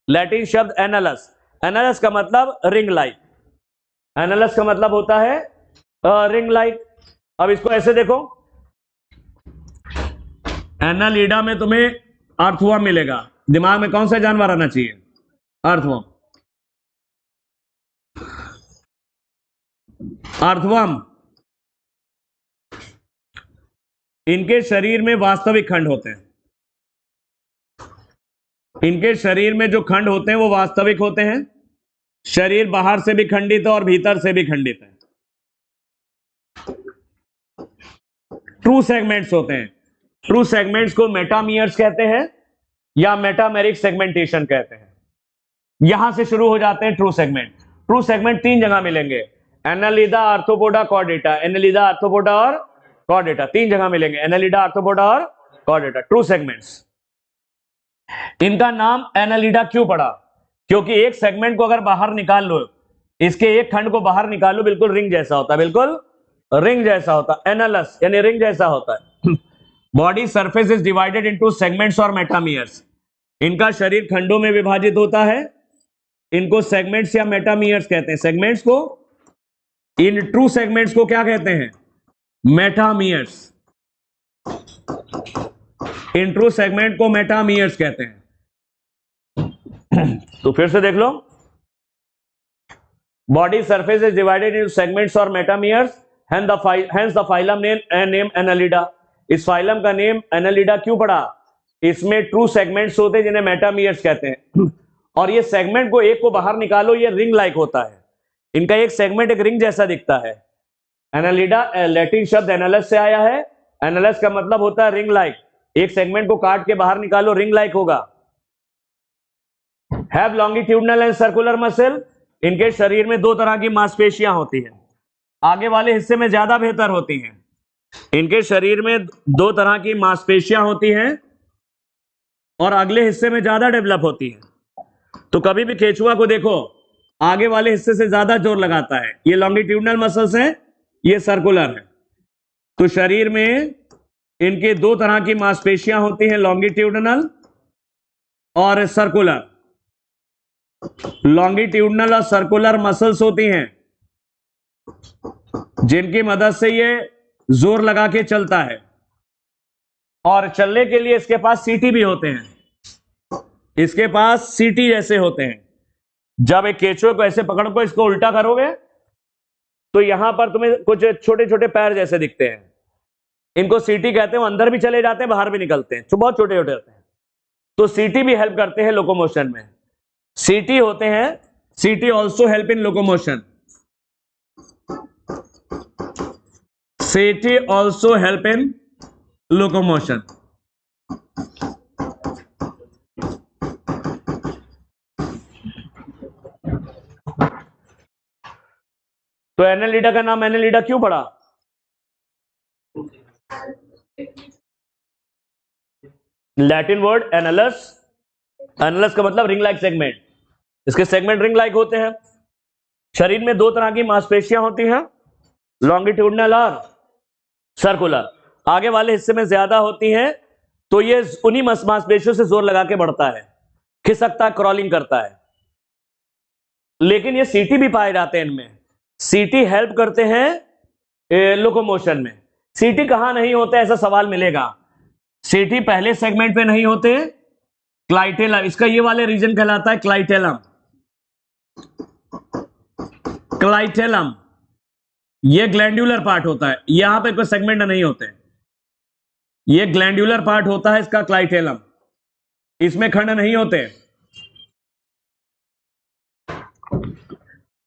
लैटिन शब्द एनालस, एनालस का मतलब रिंग लाइक, एनालस का मतलब होता है रिंग लाइक। अब इसको ऐसे देखो, एनालिडा में तुम्हें अर्थवर्म मिलेगा, दिमाग में कौन सा जानवर आना चाहिए? अर्थवर्म। अर्थवर्म, इनके शरीर में वास्तविक खंड होते हैं। इनके शरीर में जो खंड होते हैं वो वास्तविक होते हैं। शरीर बाहर से भी खंडित है और भीतर से भी खंडित है। ट्रू सेगमेंट्स होते हैं। ट्रू सेगमेंट्स को मेटामियर्स कहते हैं या मेटामेरिक सेगमेंटेशन कहते हैं। यहां से शुरू हो जाते हैं ट्रू सेगमेंट। ट्रू सेगमेंट तीन जगह मिलेंगे, Annelida, arthropoda, Chordata. Annelida, arthropoda और कॉर्डेटा, तीन जगह मिलेंगे, एनालिडा, आर्थ्रोपोडा और कॉर्डेटा, ट्रू सेगमेंट्स। इनका नाम एनालिडा क्यों पड़ा? क्योंकि एक सेगमेंट को अगर बाहर निकाल लो, इसके एक खंड को बाहर निकाल लो, बिल्कुल रिंग जैसा होता है, बिल्कुल रिंग जैसा होता है, एनालस यानी रिंग जैसा होता है। Body surface is divided into segments और मेटामियर्स। इनका शरीर खंडों में विभाजित होता है, इनको सेगमेंट्स या मेटामियर्स कहते हैं। सेगमेंट्स को, इन ट्रू सेगमेंट्स को क्या कहते हैं? मेटामियर्स। इन ट्रू सेगमेंट को मेटामियर्स कहते हैं। तो फिर से देख लो, body surface is divided into segments और metameres, hence the phylum name Annelida. इस फाइलम का नेम एनालिडा क्यों पड़ा? इसमें ट्रू सेगमेंट्स होते हैं जिन्हें मेटामियर्स कहते हैं, और ये सेगमेंट को एक को बाहर निकालो, ये रिंग लाइक होता है। इनका एक सेगमेंट एक रिंग जैसा दिखता है। एनालिडा लैटिन शब्द एनालस से आया है। एनालस का मतलब होता है रिंग लाइक। एक सेगमेंट को काट के बाहर निकालो, रिंग लाइक होगा। Have longitudinal and circular muscle. इनके शरीर में दो तरह की मांसपेशियां होती हैं, आगे वाले हिस्से में ज्यादा बेहतर होती हैं। इनके शरीर में दो तरह की मांसपेशियां होती हैं और अगले हिस्से में ज्यादा डेवलप होती हैं। तो कभी भी केचुआ को देखो, आगे वाले हिस्से से ज्यादा जोर लगाता है। ये लॉन्गिट्यूडनल मसल्स हैं, ये सर्कुलर है। तो शरीर में इनके दो तरह की मांसपेशियां होती हैं, लॉन्गिट्यूडनल और सर्कुलर। लॉन्गिट्यूडनल और सर्कुलर मसल्स होती हैं जिनकी मदद से ये जोर लगा के चलता है, और चलने के लिए इसके पास सीटी भी होते हैं। इसके पास सीटी जैसे होते हैं। जब एक केचुए को ऐसे पकड़ को इसको उल्टा करोगे तो यहां पर तुम्हें कुछ छोटे छोटे पैर जैसे दिखते हैं, इनको सीटी कहते हैं। वो अंदर भी चले जाते हैं, बाहर भी निकलते हैं, जो बहुत छोटे छोटे होते हैं। तो सीटी भी हेल्प करते हैं लोकोमोशन में। सीटी होते हैं, सीटी ऑल्सो हेल्प इन लोकोमोशन। सीटी ऑल्सो हेल्प इन लोकोमोशन। तो एनालिडा का नाम एनालिडा क्यों पड़ा? Latin word एनालस। एनालस का मतलब रिंग लाइक सेगमेंट। इसके सेगमेंट रिंग लाइक होते हैं। शरीर में दो तरह की मांसपेशियां होती हैं, लॉन्गिट्यूडनल और सर्कुलर। आगे वाले हिस्से में ज्यादा होती हैं, तो ये उन्हीं मांसपेशियों से जोर लगा के बढ़ता है, खिसकता है, क्रॉलिंग करता है। लेकिन ये सीटी भी पाए जाते हैं इनमें। सीटी हेल्प करते हैं लोकोमोशन में। सीटी कहां नहीं होते ऐसा सवाल मिलेगा। सीटी पहले सेगमेंट पे नहीं होते, क्लाइटेलम, इसका ये वाले रीजन कहलाता है क्लाइटेलम। क्लाइटेलम ये ग्लैंडुलर पार्ट होता है, यहां पे कोई सेगमेंट नहीं होते, ये ग्लैंडुलर पार्ट होता है इसका क्लाइटेलम, इसमें खंड नहीं होते।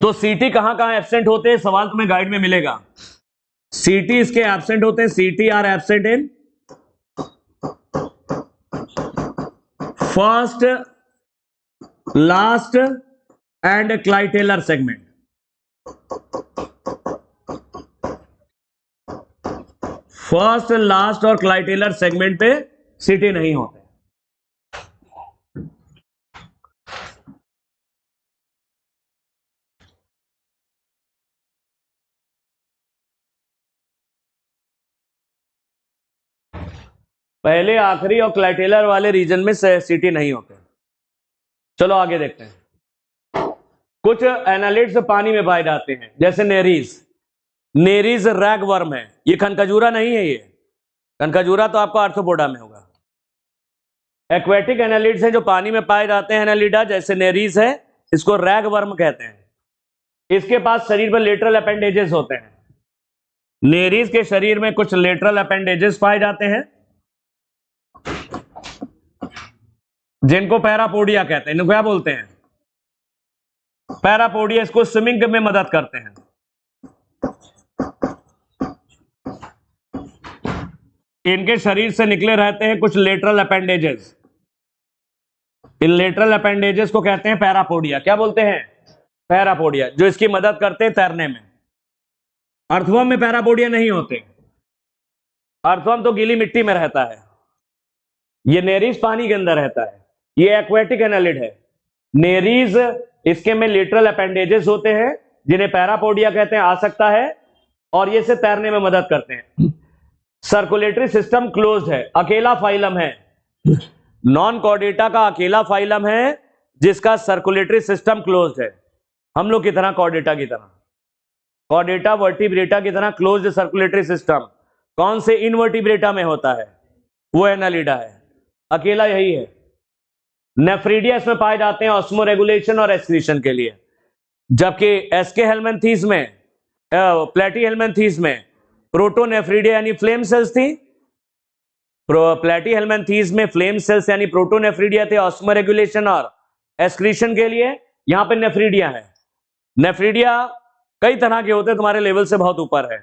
तो सीटी कहां कहां एब्सेंट होते हैं, सवाल तुम्हें गाइड में मिलेगा। सीटी इसके एब्सेंट होते हैं, setae are absent in first, last and clitellar segment. First, last और क्लाइटेलर सेगमेंट पे सीटी नहीं होते। पहले, आखिरी और क्लाइटेलर वाले रीजन में सीटी नहीं होते। चलो आगे देखते हैं। कुछ एनालिड्स पानी में पाए जाते हैं, जैसे नेरीज। नेरीज रैग वर्म है, ये खनखजूरा नहीं है। ये खनखजूरा तो आपको आर्थ्रोपोडा में होगा। एक्वेटिक एनालिड्स हैं जो पानी में पाए जाते हैं एनालिडा, जैसे नेरीज है, इसको रैग वर्म कहते हैं। इसके पास शरीर पर लेटरल अपेंडेजेस होते हैं। नेरीज के शरीर में कुछ लेटरल अपेंडेजेस पाए जाते हैं जिनको पैरापोडिया कहते हैं। इनको क्या बोलते हैं? पैरापोडिया। इसको स्विमिंग में मदद करते हैं। इनके शरीर से निकले रहते हैं कुछ लेटरल अपेंडेजेस। इन लेटरल अपेंडेजेस को कहते हैं पैरापोडिया। क्या बोलते हैं? पैरापोडिया, जो इसकी मदद करते हैं तैरने में। अर्थवर्म में पैरापोडिया नहीं होते। अर्थवर्म तो गीली मिट्टी में रहता है। ये नेरीज पानी के अंदर रहता है। ये एक्वेटिक एनालिड है। नेरीज, इसके में लेटरल अपेंडेजेस होते हैं जिन्हें पैरापोडिया कहते हैं, आ सकता है, और ये से तैरने में मदद करते हैं। सर्कुलेटरी सिस्टम क्लोज्ड है, अकेला फाइलम है। नॉन कॉर्डेटा का अकेला फाइलम है जिसका सर्कुलेटरी सिस्टम क्लोज्ड है। हम लोग की तरह, कॉर्डेटा की तरह, कॉर्डेटा वर्टिब्रेटा की तरह क्लोज्ड सर्कुलेटरी सिस्टम कौन से इनवर्टिब्रेटा में होता है? वो एनालिडा है, अकेला यही है। नेफ्रीडिया इसमें पाए जाते हैं ऑस्मो रेगुलेशन और एक्सक्रीशन के लिए, जबकि एसके हेलमेंथीस में, प्लेटी हेलमेंथीस में प्रोटोनेफ्रीडिया यानी फ्लेम सेल्स थी। प्लेटी हेलमेंथीस में फ्लेम सेल्स यानी प्रोटोनेफ्रीडिया थे ऑस्मो रेगुलेशन और एक्सक्रीशन के लिए। यहां पे नेफ्रीडिया है। नेफ्रीडिया कई तरह के होते हैं, तुम्हारे लेवल से बहुत ऊपर है।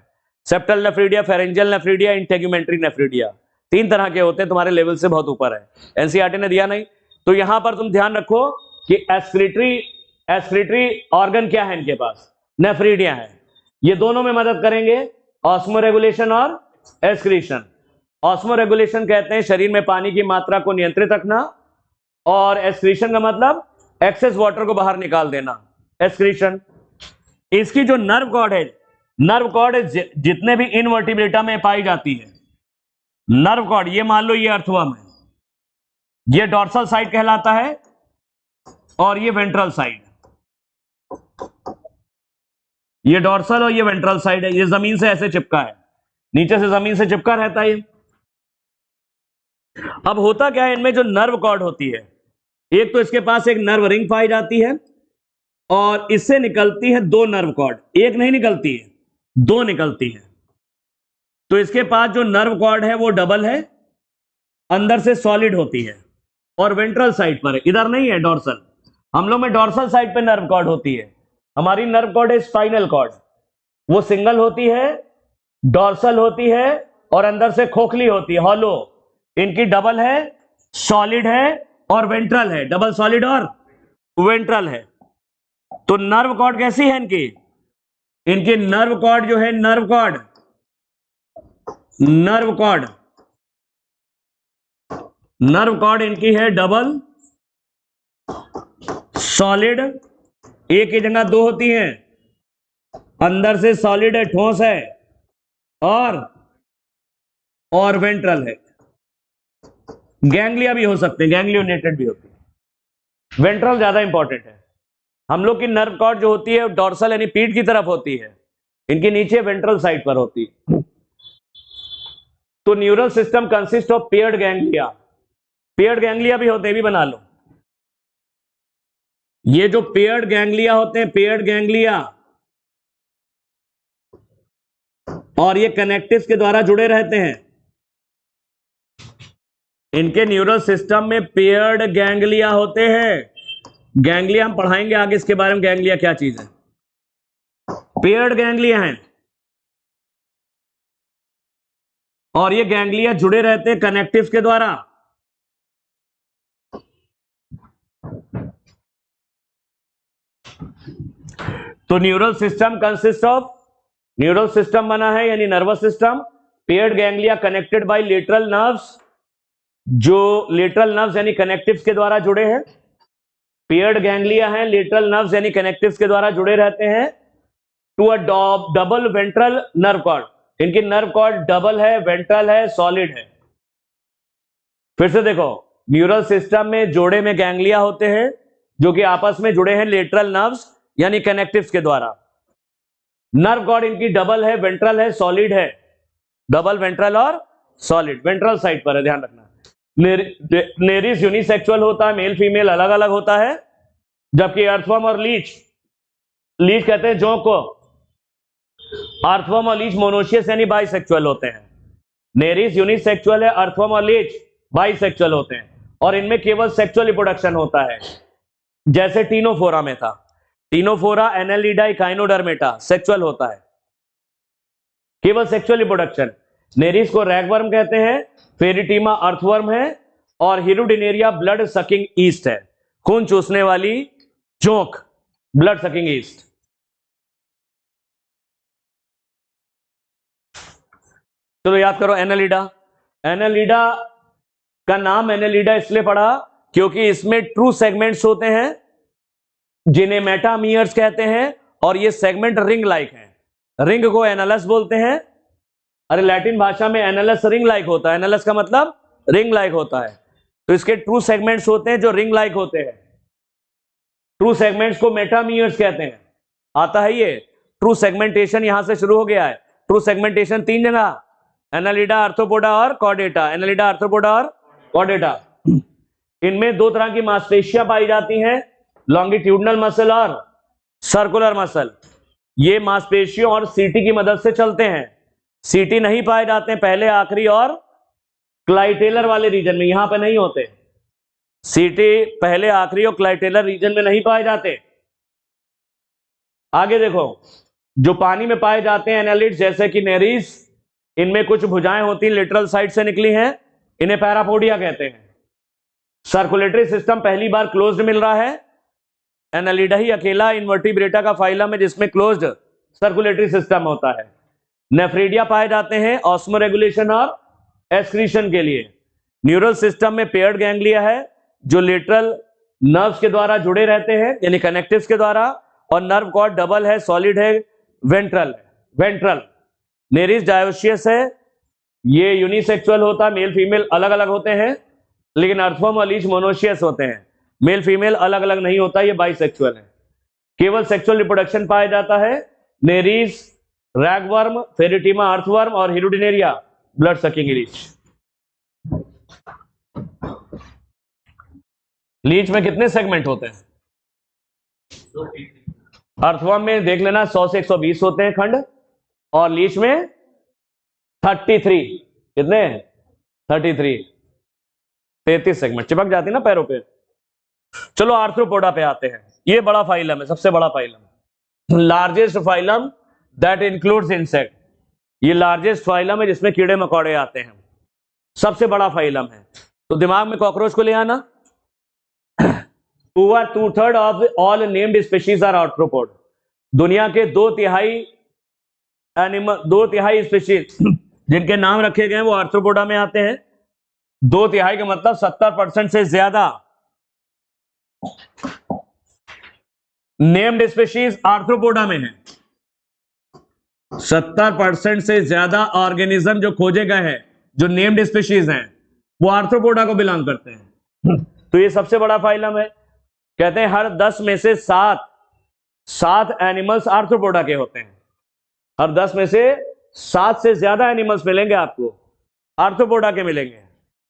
Septal nephridia, pharyngeal nephridia, integumentary nephridia, 3 तरह के होते हैं, तुम्हारे लेवल से बहुत ऊपर है। एनसीईआरटी ने दिया नहीं। तो यहां पर तुम ध्यान रखो कि एक्सक्रीटरी ऑर्गन क्या है इनके पास? नेफ्रीडिया है। ये दोनों में मदद करेंगे, ऑस्मो रेगुलेशन और एक्सक्रीशन। ऑस्मो रेगुलेशन कहते हैं शरीर में पानी की मात्रा को नियंत्रित रखना, और एक्सक्रीशन का मतलब एक्सेस वाटर को बाहर निकाल देना, एक्सक्रीशन। इसकी जो नर्व कॉर्ड है, नर्व कॉर्ड जितने भी इनवर्टिब्रेटा में पाई जाती है, नर्व कॉर्ड, ये मान लो ये अर्थवर्म है, ये डॉर्सल साइड कहलाता है, और ये वेंट्रल साइड। ये डॉर्सल और ये वेंट्रल साइड है। ये जमीन से ऐसे चिपका है, नीचे से जमीन से चिपका रहता है ये। अब होता क्या है, इनमें जो नर्व कॉर्ड होती है, एक तो इसके पास एक नर्व रिंग पाई जाती है, और इससे निकलती है 2 नर्व कॉर्ड। एक नहीं निकलती है, 2 निकलती है। तो इसके पास जो नर्व कॉर्ड है वो डबल है, अंदर से सॉलिड होती है, और वेंट्रल साइड पर है, इधर नहीं है डॉर्सल। हम लोग में डॉर्सल साइड पे नर्व कॉर्ड होती है। हमारी नर्व कॉर्ड है स्पाइनल कॉर्ड, वो सिंगल होती है, डॉर्सल होती है, और अंदर से खोखली होती है, हॉलो। इनकी डबल है, सॉलिड है और वेंट्रल है। डबल, सॉलिड और वेंट्रल है। तो नर्व कॉर्ड कैसी है इनकी? इनकी नर्व कॉर्ड जो है, नर्व कॉर्ड इनकी है डबल, सॉलिड, एक की जगह 2 होती हैं, अंदर से सॉलिड है, ठोस है, और वेंट्रल है। गैंग्लिया भी हो सकते हैं, गैंग्लियोनेटेड भी होते हैं। वेंट्रल ज्यादा इंपॉर्टेंट है। हम लोग की नर्व कॉर्ड जो होती है डॉर्सल यानी पीठ की तरफ होती है, इनके नीचे वेंट्रल साइड पर होती है। तो neural system consist of paired ganglia, paired ganglia भी होते हैं, भी बना लो। ये जो पेयर्ड गैंग्लिया होते हैं, पेयर्ड गैंग्लिया, और ये कनेक्टिव्स के द्वारा जुड़े रहते हैं। इनके न्यूरल सिस्टम में पेयर्ड गैंग्लिया होते हैं। गैंग्लिया हम पढ़ाएंगे आगे इसके बारे में, गैंग्लिया क्या चीज है। पेयर्ड गैंग्लिया हैं और ये गैंग्लिया जुड़े रहते हैं कनेक्टिव्स के द्वारा। तो neural system consist of, neural system बना है यानी nervous system, paired ganglia connected by lateral nerves, जो लेटरल नर्व्स यानी कनेक्टिव्स के द्वारा जुड़े हैं। पेयर्ड गैंग्लिया हैं, लेटरल नर्व्स यानी कनेक्टिव्स के द्वारा जुड़े रहते हैं to a double ventral nerve cord. इनकी नर्व कॉर्ड डबल है, वेंट्रल है, सॉलिड है। फिर से देखो, न्यूरल सिस्टम में जोड़े में गैंग्लिया होते हैं जो कि आपस में जुड़े हैं लेटरल नर्व्स यानी कनेक्टिव्स के द्वारा। नर्व कॉर्ड इनकी डबल है, वेंट्रल है, सॉलिड है। डबल वेंट्रल और सॉलिड, वेंट्रल साइड पर है, ध्यान रखना। नेरिस यूनिसेक्सुअल होता है, मेल फीमेल अलग अलग होता है, जबकि अर्थवर्म और लीच, लीच कहते हैं जोंक को, अर्थवर्म और लीच मोनोशियस यानी बाइसेक्सुअल होते हैं। नेरिस यूनिसेक्सुअल है, अर्थवर्म और लीच बाइसेक्सुअल होते हैं, और इनमें केवल सेक्सुअल रिप्रोडक्शन होता है, जैसे टीनोफोरा में था। टीनोफोरा, एनालिडा, इकाइनोडर्मेटा सेक्सुअल होता है, केवल सेक्सुअल रिप्रोडक्शन। नेरिस को रैगवर्म कहते हैं, फेरिटीमा अर्थवर्म है, और हिरुडिनेरिया ब्लड सकिंग ईस्ट है, खून चूसने वाली जोंक, ब्लड सकिंग ईस्ट। चलो याद करो, एनालिडा, एनालिडा का नाम एनालिडा इसलिए पड़ा क्योंकि इसमें ट्रू सेगमेंट्स होते हैं जिन्हें मेटामियर्स कहते हैं, और ये सेगमेंट रिंग लाइक हैं। रिंग को एनालस बोलते हैं। अरे लैटिन भाषा में एनालस रिंग लाइक होता है, एनालस का मतलब रिंग लाइक होता है। तो इसके ट्रू सेगमेंट्स होते हैं जो रिंग लाइक होते हैं। ट्रू सेगमेंट्स को मेटामियर्स कहते हैं। आता है ये ट्रू सेगमेंटेशन, यहां से शुरू हो गया है। ट्रू सेगमेंटेशन 3 जगह, एनालिडा, आर्थ्रोपोडा और कॉर्डेटा। एनालिडा, आर्थ्रोपोडा और कॉर्डेटा। इनमें 2 तरह की मांसपेशियां पाई जाती हैं, लॉन्गिट्यूडनल मसल और सर्कुलर मसल। ये मांसपेशियों और सीटी की मदद से चलते हैं। सीटी नहीं पाए जाते हैं पहले, आखिरी और क्लाइटेलर वाले रीजन में, यहां पे नहीं होते। सीटी पहले, आखिरी और क्लाइटेलर रीजन में नहीं पाए जाते। आगे देखो, जो पानी में पाए जाते हैं एनालिड्स, जैसे कि नेरिस, इनमें कुछ भुजाएं होती हैं, लेटरल साइड से निकली हैं, इन्हें पैरापोडिया कहते हैं। सर्कुलेटरी सिस्टम पहली बार क्लोज्ड मिल रहा है। एनालिडा ही अकेला इनवर्टिब्रेटा का फाइलम है जिसमें क्लोज्ड सर्कुलेटरी सिस्टम होता है। नेफ्रिडिया पाए जाते हैं ऑस्मोरेगुलेशन और एक्सक्रीशन के लिए। न्यूरल सिस्टम में पेयर्ड गैंग्लिया है जो लेटरल नर्व्स के द्वारा जुड़े रहते हैं यानी कनेक्टिव्स के द्वारा, और नर्व कॉर्ड डबल है, सॉलिड है, वेंट्रल है, वेंट्रल। नेरिस डायोशियस है, ये यूनिसेक्सुअल होता है, मेल फीमेल अलग अलग होते हैं, लेकिन अर्थवर्म और लीच मोनोशियस होते हैं, मेल फीमेल अलग अलग नहीं होता, ये बाइसेक्सुअल है। केवल सेक्सुअल रिप्रोडक्शन पाया जाता है। नेरिस, रैगवर्म, फेरिटीमा अर्थवर्म और Hirudinaria blood sucking leech. Leech में कितने सेगमेंट होते हैं? अर्थवर्म में देख लेना 100 से 120 होते हैं खंड, और लीच में 33। कितने? 33 सेगमेंट। चिपक जाती है ना पैरों पे। चलो आर्थ्रोपोडा पे आते हैं। ये बड़ा फाइलम है, सबसे बड़ा phylum, largest phylum that includes insect. ये लार्जेस्ट फाइलम है जिसमें कीड़े मकोड़े आते हैं, सबसे बड़ा फाइलम है। तो दिमाग में कॉकरोच को ले आना। Over 2/3 of all named species are arthropod. दुनिया के 2/3 एनिमल, 2/3 स्पीशीज जिनके नाम रखे गए हैं वो आर्थ्रोपोडा में आते हैं। 2/3 का मतलब 70% से ज्यादा नेम्ड स्पीशीज आर्थ्रोपोडा में है। 70% से ज्यादा ऑर्गेनिज्म जो खोजे गए हैं, जो नेम्ड स्पीशीज हैं, वो आर्थ्रोपोडा को बिलोंग करते हैं। तो ये सबसे बड़ा फाइलम है। कहते हैं हर 10 में से 7 7 एनिमल्स आर्थ्रोपोडा के होते हैं, और 10 में से 7 से ज्यादा एनिमल्स मिलेंगे आपको आर्थ्रोपोडा के मिलेंगे,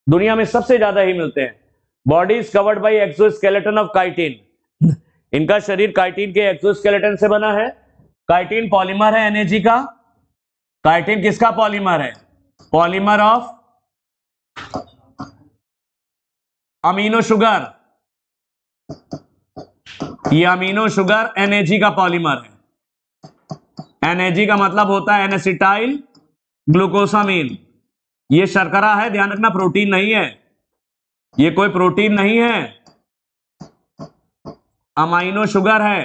दुनिया में सबसे ज्यादा ही मिलते हैं। Body is covered bye exoskeleton of chitin, इनका शरीर काइटिन के एक्सोस्केलेटन से बना है। काइटिन पॉलीमर है एनएजी का। काइटिन किसका पॉलीमर है? पॉलीमर ऑफ अमीनो शुगर, ये अमीनो शुगर एनएजी का पॉलीमर है। एनएजी का मतलब होता है एनेसिटाइल ग्लूकोसामीन। ये शर्करा है, ध्यान रखना, प्रोटीन नहीं है, ये कोई प्रोटीन नहीं है, अमाइनो शुगर है।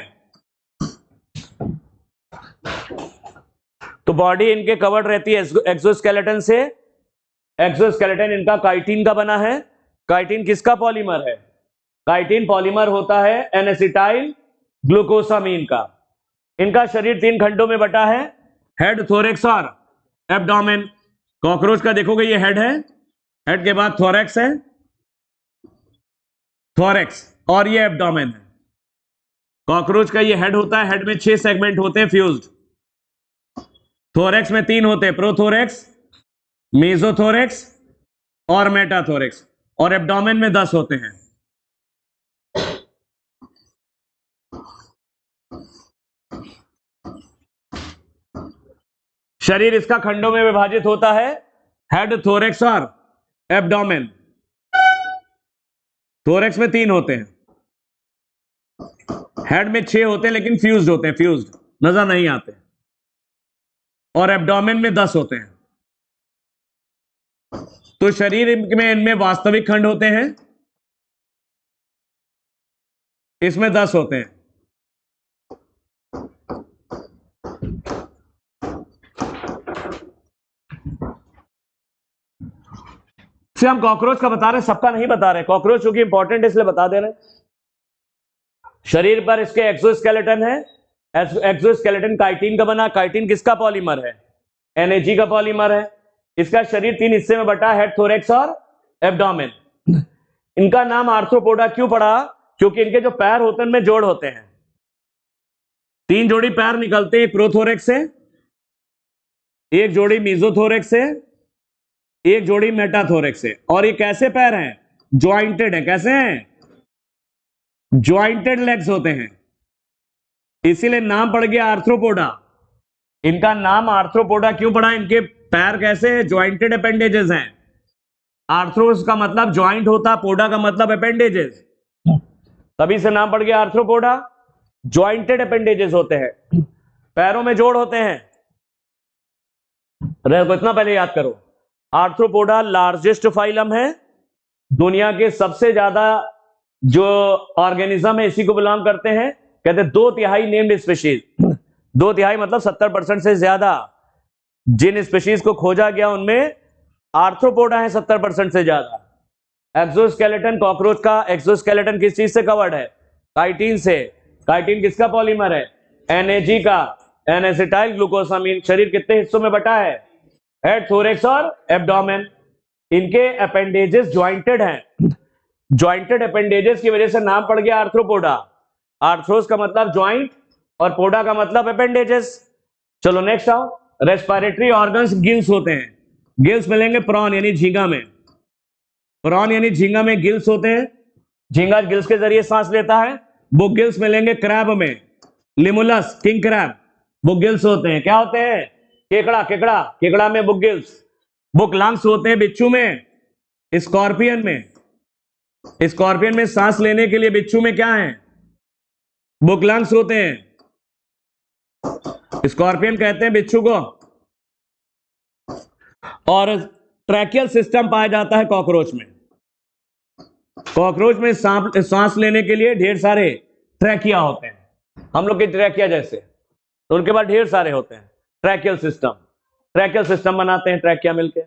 तो बॉडी इनके कवर्ड रहती है एक्सोस्केलेटन से। एक्सोस्केलेटन इनका काइटिन का बना है। काइटिन किसका पॉलीमर है? काइटिन पॉलीमर होता है एनेसिटाइल ग्लूकोसामीन का। इनका शरीर 3 खंडों में बटा है, हेड, थोरेक्स और एब्डोमेन। कॉकरोच का देखोगे ये हेड है, हेड के बाद थोरेक्स है, थोरेक्स, और ये एब्डोमेन है। कॉकरोच का ये हेड होता है, हेड में 6 सेगमेंट होते हैं फ्यूज्ड। थोरेक्स में 3 होते हैं, प्रोथोरेक्स, मेसोथोरेक्स और मेटाथोरेक्स, और एब्डोमेन में 10 होते हैं। शरीर इसका खंडों में विभाजित होता है, हेड, थोरेक्स और एब्डोमेन। थोरेक्स में 3 होते हैं, हेड में 6 होते हैं लेकिन फ्यूज्ड होते हैं, फ्यूज्ड नजर नहीं आते, और एब्डोमेन में 10 होते हैं। तो शरीर में इनमें वास्तविक खंड होते हैं, इसमें 10 होते हैं। से हम कॉकरोच का बता रहे हैं, सबका नहीं बता रहे। कॉकरोच क्योंकि इंपॉर्टेंट है इसलिए बता दे रहे हैं। शरीर पर इसके एक्सोस्केलेटन है, एक्सोस्केलेटन काइटिन का बना। काइटिन किसका पॉलीमर है? एनएजी का पॉलीमर है। इसका शरीर 3 हिस्से में बटा, हेड, थोरेक्स और एब्डोमेन। इनका नाम आर्थ्रोपोडा क्यों पड़ा? क्योंकि इनके जो पैर होते हैं उनमें जोड़ होते हैं, 3 जोड़ी पैर निकलते हैं, एक प्रोथोरेक्स से, एक जोड़ी मीजोथोरेक्स से, एक जोड़ी मेटाथोरेक्स से। और ये कैसे पैर हैं? ज्वाइंटेड है। कैसे हैं? ज्वाइंटेड लेग्स होते हैं, इसीलिए नाम पड़ गया आर्थ्रोपोडा। इनका नाम आर्थ्रोपोडा क्यों पड़ा? इनके पैर कैसे हैं? ज्वाइंटेड अपेंडेजेस हैं। आर्थ्रोस का मतलब ज्वाइंट होता, पोडा का मतलब अपेंडेजेस, तभी से नाम पड़ गया आर्थ्रोपोडा। ज्वाइंटेड अपेंडेजेस होते हैं, पैरों में जोड़ होते हैं। को इतना पहले याद करो, आर्थ्रोपोडा लार्जेस्ट फाइलम है, दुनिया के सबसे ज्यादा जो ऑर्गेनिज्म है इसी को बिलोंग करते हैं। कहते हैं 2/3 नेम्ड स्पीशीज, 2/3 मतलब 70% से ज्यादा जिन स्पीशीज को खोजा गया उनमें आर्थ्रोपोडा है 70% से ज्यादा। एक्सोस्केलेटन, कॉकरोच का एक्सोस्केलेटन किस चीज से कवर्ड है? काइटिन से। काइटिन किसका पॉलीमर है? एनएजी का, एनेसिटाइल ग्लूकोसामीन। शरीर कितने हिस्सों में बटा है? हेड, थोरेक्स और एब्डोमेन। इनके अपेंडेजेस ज्वाइंटेड हैं, ज्वाइंटेड अपेंडेजेस की वजह से नाम पड़ गया आर्थ्रोपोडा। आर्थ्रोस का मतलब ज्वाइंट और पोडा का मतलब अपेंडेजेस। चलो नेक्स्ट आओ। रेस्पिरेटरी ऑर्गन्स गिल्स होते हैं। गिल्स मिलेंगे प्रॉन यानी झींगा में, प्रॉन यानी झींगा में गिल्स होते हैं। झींगा गिल्स के जरिए सांस लेता है। वो गिल्स मिलेंगे क्रैब में, लिमुलस, किंग क्रैब, वो गिल्स होते हैं। क्या होते हैं? केकड़ा, केकड़ा, केकड़ा में बुक गिल्स। बुक लंग्स होते हैं बिच्छू में, स्कॉर्पियन में। स्कॉर्पियन में सांस लेने के लिए बिच्छू में क्या है? बुक लंग्स होते हैं। स्कॉर्पियन कहते हैं बिच्छू को। और ट्रैकियल सिस्टम पाया जाता है कॉकरोच में। कॉकरोच में सांस लेने के लिए ढेर सारे ट्रैकिया होते हैं, हम लोग के ट्रैकिया जैसे, तो उनके पास ढेर सारे होते हैं ट्रैकियल सिस्टम। ट्रैकियल सिस्टम बनाते हैं ट्रैकिया मिलके।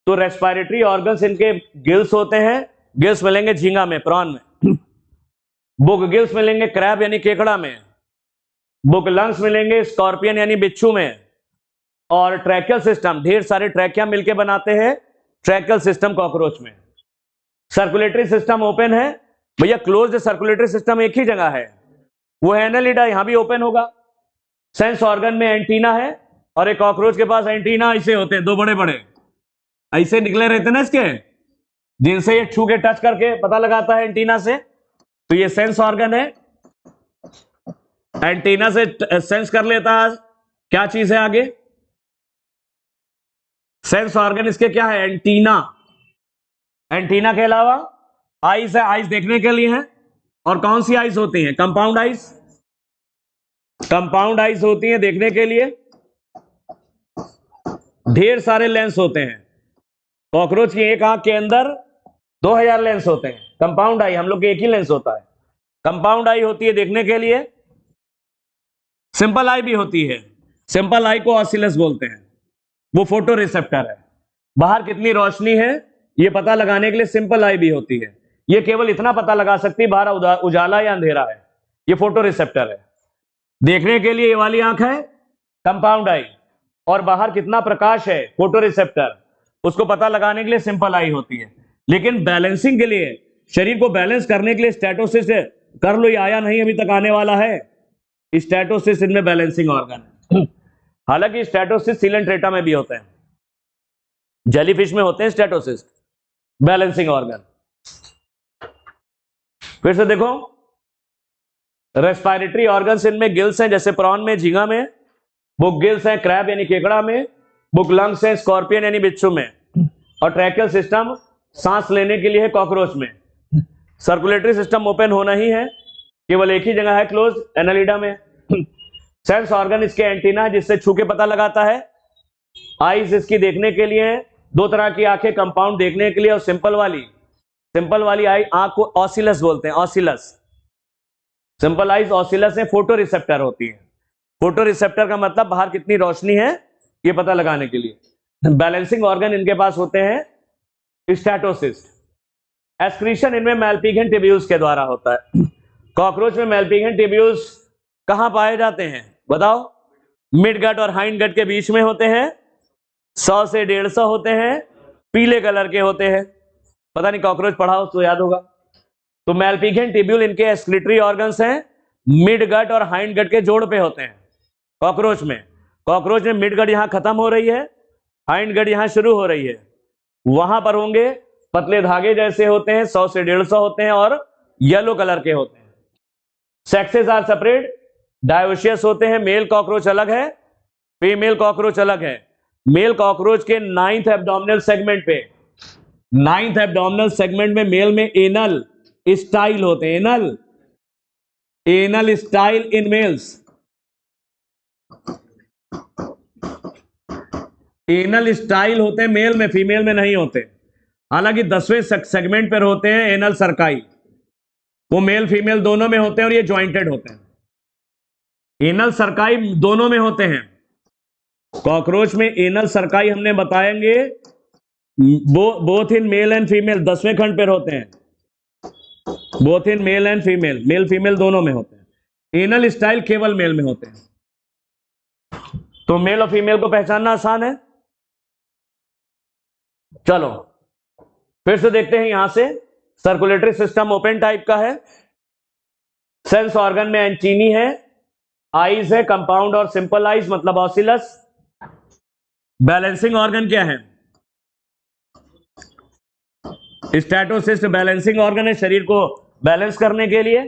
तो रेस्पिरेटरी ऑर्गन्स इनके गिल्स होते हैं। गिल्स मिलेंगे झींगा में, प्रॉन में। बुक गिल्स मिलेंगे क्रैब यानी केकड़ा में। बुक लंग्स मिलेंगे स्कॉर्पियन यानी बिच्छू में। और ट्रैकियल सिस्टम, ढेर सारे ट्रैकिया मिलके बनाते हैं ट्रैकियल सिस्टम कॉकरोच में। सर्कुलेटरी सिस्टम ओपन है भैया, क्लोज्ड सर्कुलेटरी सिस्टम एक ही जगह है। वो एनालिडा यहां भी ओपन होगा। सेंस ऑर्गन में एंटीना है, और एक कॉकरोच के पास एंटीना ऐसे होते हैं, दो बड़े बड़े ऐसे निकले रहते हैं ना इसके, जिनसे ये छू के टच करके पता लगाता है एंटीना से। तो ये सेंस ऑर्गन है, एंटीना से सेंस कर लेता है क्या चीज है आगे। सेंस ऑर्गन इसके क्या है, एंटीना। एंटीना के अलावा आईज है, आईज देखने के लिए है। और कौन सी आईज होती हैं, कंपाउंड आईज। कंपाउंड आईज होती हैं देखने के लिए। ढेर सारे लेंस होते हैं। कॉकरोच की एक आंख के अंदर 2000 लेंस होते हैं। कंपाउंड आई, हम लोग के एक ही लेंस होता है। कंपाउंड आई होती है देखने के लिए। सिंपल आई भी होती है। सिंपल आई को ऑसिलस बोलते हैं, वो फोटो रिसेप्टर है। बाहर कितनी रोशनी है ये पता लगाने के लिए सिंपल आई भी होती है। ये केवल इतना पता लगा सकती है बाहर उजाला या अंधेरा है, ये फोटो रिसेप्टर है। देखने के लिए ये वाली आंख है कंपाउंड आई, और बाहर कितना प्रकाश है फोटो रिसेप्टर, उसको पता लगाने के लिए सिंपल आई होती है। लेकिन बैलेंसिंग के लिए, शरीर को बैलेंस करने के लिए स्टेटोसिस कर लो, ये आया नहीं अभी तक, आने वाला है स्टेटोसिस, इनमें बैलेंसिंग ऑर्गन है। हालांकि स्टेटोसिस सीलेंट्रेटा में भी होते हैं, जेलीफिश में होते हैं स्टेटोसिस, बैलेंसिंग ऑर्गन। फिर से देखो, रेस्पिरेटरी ऑर्गन्स इनमें गिल्स हैं, जैसे प्रॉन में, झींगा में वो गिल्स हैं, क्रैब यानी केकड़ा में बुक लंग्स हैं, स्कॉर्पियन यानी बिच्छू में, और ट्रैकियल सिस्टम सांस लेने के लिए है कॉकरोच में। सर्कुलेटरी सिस्टम ओपन होना ही है, केवल एक ही जगह है क्लोज, एनालिडा में। सेंस ऑर्गन इसके एंटीना है जिससे छू के पता लगाता है। आईज इसकी देखने के लिए, दो तरह की आंखें, कंपाउंड देखने के लिए और सिंपल वाली आई आंख को ऑसिलस बोलते हैं, ऑसिलस। सिंपल आईज ऑसिलस है, फोटो रिसेप्टर होती है। फोटो रिसेप्टर का मतलब बाहर कितनी रोशनी है ये पता लगाने के लिए। बैलेंसिंग ऑर्गन इनके पास होते हैं स्टैटोसिस्ट। एक्सक्रीशन इनमें मैल्पिघन टिब्यूल्स के द्वारा होता है। कॉकरोच में मैल्पिघन टिब्यूल्स कहां पाए जाते हैं बताओ? मिड गट और हाइंड गट के बीच में होते हैं, 100 से 150 होते हैं, पीले कलर के होते हैं। पता नहीं, कॉकरोच पढ़ाओ तो याद होगा। तो मैल्पिघन टिब्यूल इनके एक्सक्रीटरी ऑर्गन्स हैं, मिड गट और हाइंड गट के जोड़ पे होते हैं कॉकरोच में। कॉकरोच में मिड गट यहां खत्म हो रही है, हाइंड गट यहां शुरू हो रही है। वहां पर होंगे पतले धागे जैसे होते हैं, 100 से 150 होते हैं और येलो कलर के होते हैं। सेक्सेस आर सेपरेट, डायोशियस होते हैं। मेल कॉकरोच अलग है, फीमेल कॉकरोच अलग है। मेल कॉकरोच के 9th एब्डोमिनल सेगमेंट में मेल में एनल स्टाइल होते हैं, anal style in males. Anal style होते हैं मेल में, फीमेल में नहीं होते। हालांकि 10वें सेगमेंट पर होते हैं एनल सर्काई, वो मेल फीमेल दोनों में होते हैं और ये ज्वाइंटेड होते हैं। एनल सर्काई दोनों में होते हैं। कॉकरोच में एनल सर्काई हमने बताएंगे both in male and female, 10वें खंड पर होते हैं। Both in male and female, male female दोनों में होते हैं। एनल स्टाइल केवल मेल में होते हैं। तो मेल और फीमेल को पहचानना आसान है। चलो फिर से देखते हैं, यहां से सर्कुलेटरी सिस्टम ओपन टाइप का है। सेंस ऑर्गन में एंटीनी है, आईज है कंपाउंड और सिंपल आईज मतलब ऑसिलस। बैलेंसिंग ऑर्गन क्या है? स्टैटोसिस्ट बैलेंसिंग ऑर्गन है, शरीर को बैलेंस करने के लिए।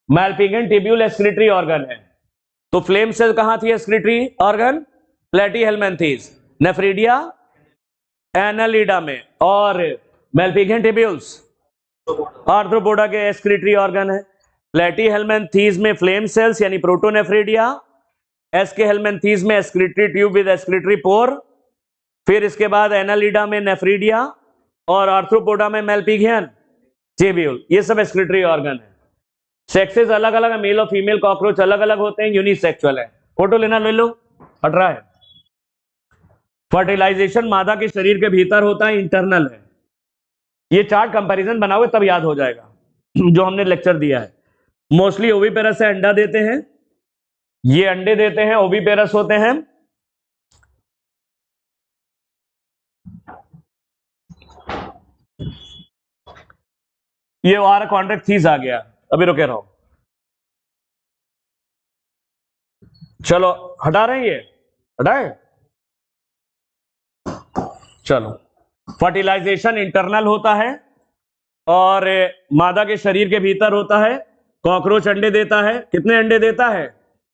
मैल्पिघन टिब्यूल एक्सक्रीटरी ऑर्गन है। तो फ्लेम सेल कहां थी excretory organ? Platyhelminthes, nephridia, Annelida में। और मैल्पिघन टिब्यूल्स आर्थ्रोपोडा के एक्सक्रीटरी ऑर्गन है। प्लेटीहेलमिन्थेस में फ्लेम सेल्स यानी प्रोटोनेफ्रिडिया, एस्केहेलमिन्थेस में एक्सक्रीटरी ट्यूब विद एक्सक्रीटरी पोर, फिर इसके बाद एनालिडा में नेफ्रिडिया और आर्थ्रोपोडा में मैल्पिघन टिब्यूल। ये सब एक्सक्रीटरी ऑर्गन है। सेक्सेस अलग अलग है, मेल और फीमेल कॉकरोच अलग अलग होते हैं, यूनिसेक्सुअल है। फोटो लेना ले लो, हट रहा है। फर्टिलाइजेशन मादा के शरीर के भीतर होता है, इंटरनल है। ये चार्ट कंपैरिजन बनाओगे तब याद हो जाएगा जो हमने लेक्चर दिया है। मोस्टली ओविपेरस से अंडा देते हैं, ये अंडे देते हैं, ओविपेरस होते हैं। ये वारा कॉन्ट्रैक्ट थीस आ गया, अभी रुके रहो। चलो हटा रहे हैं, ये हटाए। चलो, फर्टिलाइजेशन इंटरनल होता है और मादा के शरीर के भीतर होता है। कॉकरोच अंडे देता है। कितने अंडे देता है?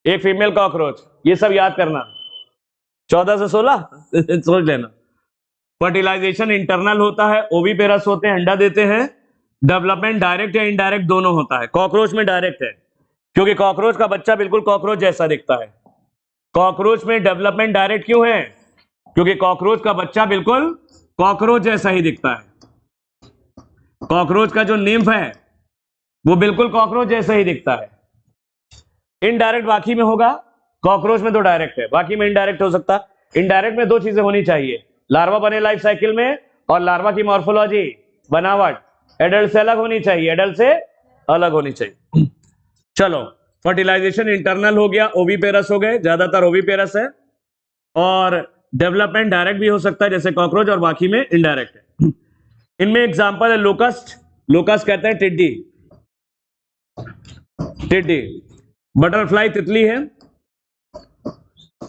एक फीमेल कॉकरोच। ये सब याद करना, 14 से 16 सोच लेना। फर्टिलाइजेशन इंटरनल होता है, ओविपेरस होते हैं, अंडा देते हैं। डेवलपमेंट डायरेक्ट या इनडायरेक्ट दोनों होता है। कॉकरोच में डायरेक्ट है, क्योंकि कॉकरोच का बच्चा बिल्कुल कॉकरोच जैसा दिखता है। कॉकरोच में डेवलपमेंट डायरेक्ट क्यों है? क्योंकि कॉकरोच का बच्चा बिल्कुल कॉकरोच जैसा ही दिखता है। कॉकरोच का जो निम्फ है वो बिल्कुल कॉकरोच जैसा ही दिखता है। इनडायरेक्ट बाकी में होगा, कॉकरोच में तो डायरेक्ट है, बाकी में इनडायरेक्ट हो सकता है। इनडायरेक्ट में दो चीजें होनी चाहिए, लार्वा बने लाइफ साइकिल में, और लार्वा की मॉर्फोलॉजी बनावट एडल्ट से अलग होनी चाहिए, एडल्ट से अलग होनी चाहिए। चलो, फर्टिलाइजेशन इंटरनल हो गया, ओविपेरस हो गए, ज्यादातर ओविपेरस है। और डेवलपमेंट डायरेक्ट भी हो सकता है जैसे कॉकरोच, और बाकी में इनडायरेक्ट है। इनमें एग्जांपल है लोकस्ट। लोकस्ट कहते हैं टिड्डी, टिड्डी। बटरफ्लाई तितली है,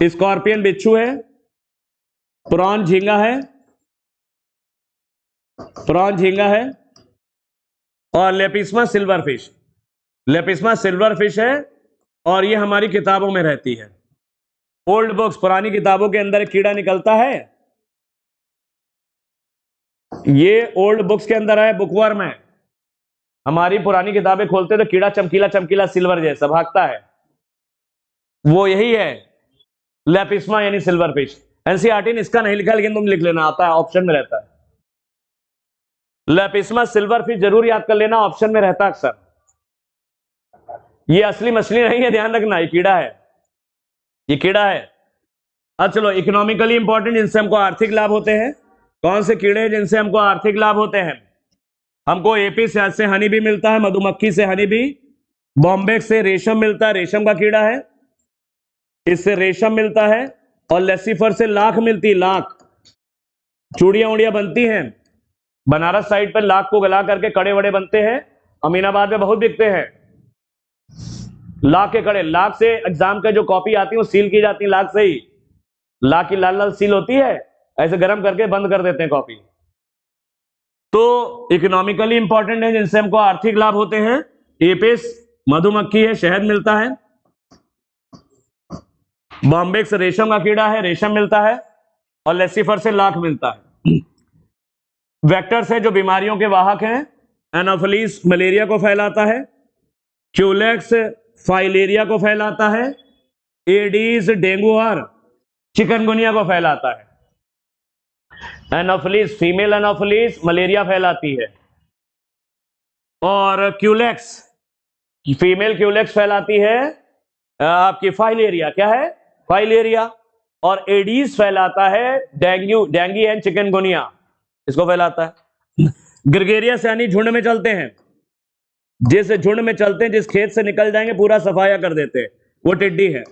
स्कॉर्पियन बिच्छू है, प्रॉन झींगा है, प्रॉन झींगा है, और लेपिस्मा सिल्वरफिश। लेपिस्मा सिल्वरफिश है और ये हमारी किताबों में रहती है। ओल्ड बुक्स, पुरानी किताबों के अंदर एक कीड़ा निकलता है, ये ओल्ड बुक्स के अंदर है, बुकवर्म है। हमारी पुरानी किताबें खोलते तो कीड़ा चमकीला चमकीला सिल्वर जैसा भागता है, वो यही है लेपिस्मा यानी सिल्वरफिश। एनसीईआरटी ने इसका नहीं लिखा, लेकिन तुम लिख लेना, आता है, ऑप्शन में रहता है। लेपिस्मा सिल्वरफिश जरूर याद कर लेना, ऑप्शन में रहता अक्सर। ये असली मछली नहीं है, ध्यान रखना, ये कीड़ा है, ये कीड़ा है। अब चलो, इकोनॉमिकली इंपॉर्टेंट, जिनसे हमको आर्थिक लाभ होते हैं। कौन से कीड़े हैं जिनसे हमको आर्थिक लाभ होते हैं? हमको एपी से हनी भी मिलता है, मधुमक्खी से हनी भी। बॉम्बे से रेशम मिलता है, रेशम का कीड़ा है, इससे रेशम मिलता है। और लेसिफर से लाख मिलती है, लाख। चूड़ियां उड़ियां बनती हैं, बनारस साइड पर लाख को गला करके कड़े वड़े बनते हैं, अमीनाबाद में बहुत बिकते हैं। लाख के कड़े, लाख से एग्जाम का जो कॉपी आती है वो सील की जाती है, लाख से ही। लाख की लाल लाल सील होती है, ऐसे गर्म करके बंद कर देते हैं कॉपी। तो इकोनॉमिकली इंपॉर्टेंट है, जिनसे हमको आर्थिक लाभ होते हैं। एपिस मधुमक्खी है, शहद मिलता है। बॉम्बेक्स रेशम का कीड़ा है, रेशम मिलता है। और लेसिफर से लाख मिलता है। वेक्टर्स है जो बीमारियों के वाहक हैं। एनोफिलीज मलेरिया को फैलाता है, क्यूलेक्स फाइलेरिया को फैलाता है, एडीज डेंगू और चिकनगुनिया को फैलाता है। एनोफिलीज, फीमेल एनोफिलीज मलेरिया फैलाती है, और क्यूलेक्स, फीमेल क्यूलेक्स फैलाती है आपकी फाइलेरिया, क्या है? फाइलेरिया। और एडीज फैलाता है डेंगी एंड चिकनगुनिया, इसको फैलाता है। ग्रेगेरियस यानी झुंड में चलते हैं, जैसे झुंड में चलते हैं, जिस खेत से निकल जाएंगे पूरा सफाया कर देते हैं, वो टिड्डी है।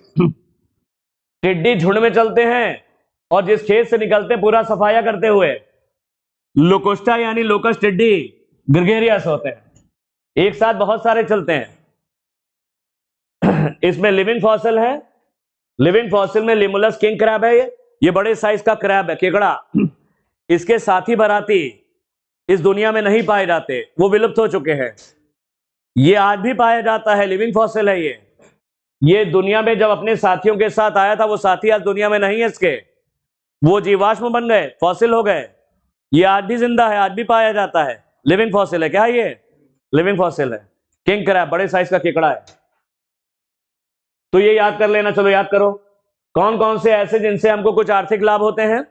टिड्डी झुंड में चलते हैं और जिस खेत से निकलते हैं पूरा सफाया करते हुए। लोकोस्टा यानी लोकस टिड्डी ग्रेगेरियस होते हैं, एक साथ बहुत सारे चलते हैं। इसमें लिविंग फॉसिल है, लिविंग फॉसिल में लिमुलस किंग क्रैब है, ये बड़े साइज का क्रैब है, केकड़ा। इसके साथी बराती इस दुनिया में नहीं पाए जाते, वो विलुप्त हो चुके हैं। ये आज भी पाया जाता है, लिविंग फॉसिल है ये दुनिया में जब अपने साथियों के साथ आया था, वो साथी आज दुनिया में नहीं है इसके, वो जीवाश्म बन गए, फॉसिल हो गए। ये आज भी जिंदा है, आज भी पाया जाता है, लिविंग फॉसिल है। क्या है ये? लिविंग फॉसिल है। किंग क्रैब बड़े साइज का केकड़ा है, तो ये याद कर लेना। चलो याद करो, कौन कौन से ऐसे जिनसे हमको कुछ आर्थिक लाभ होते हैं।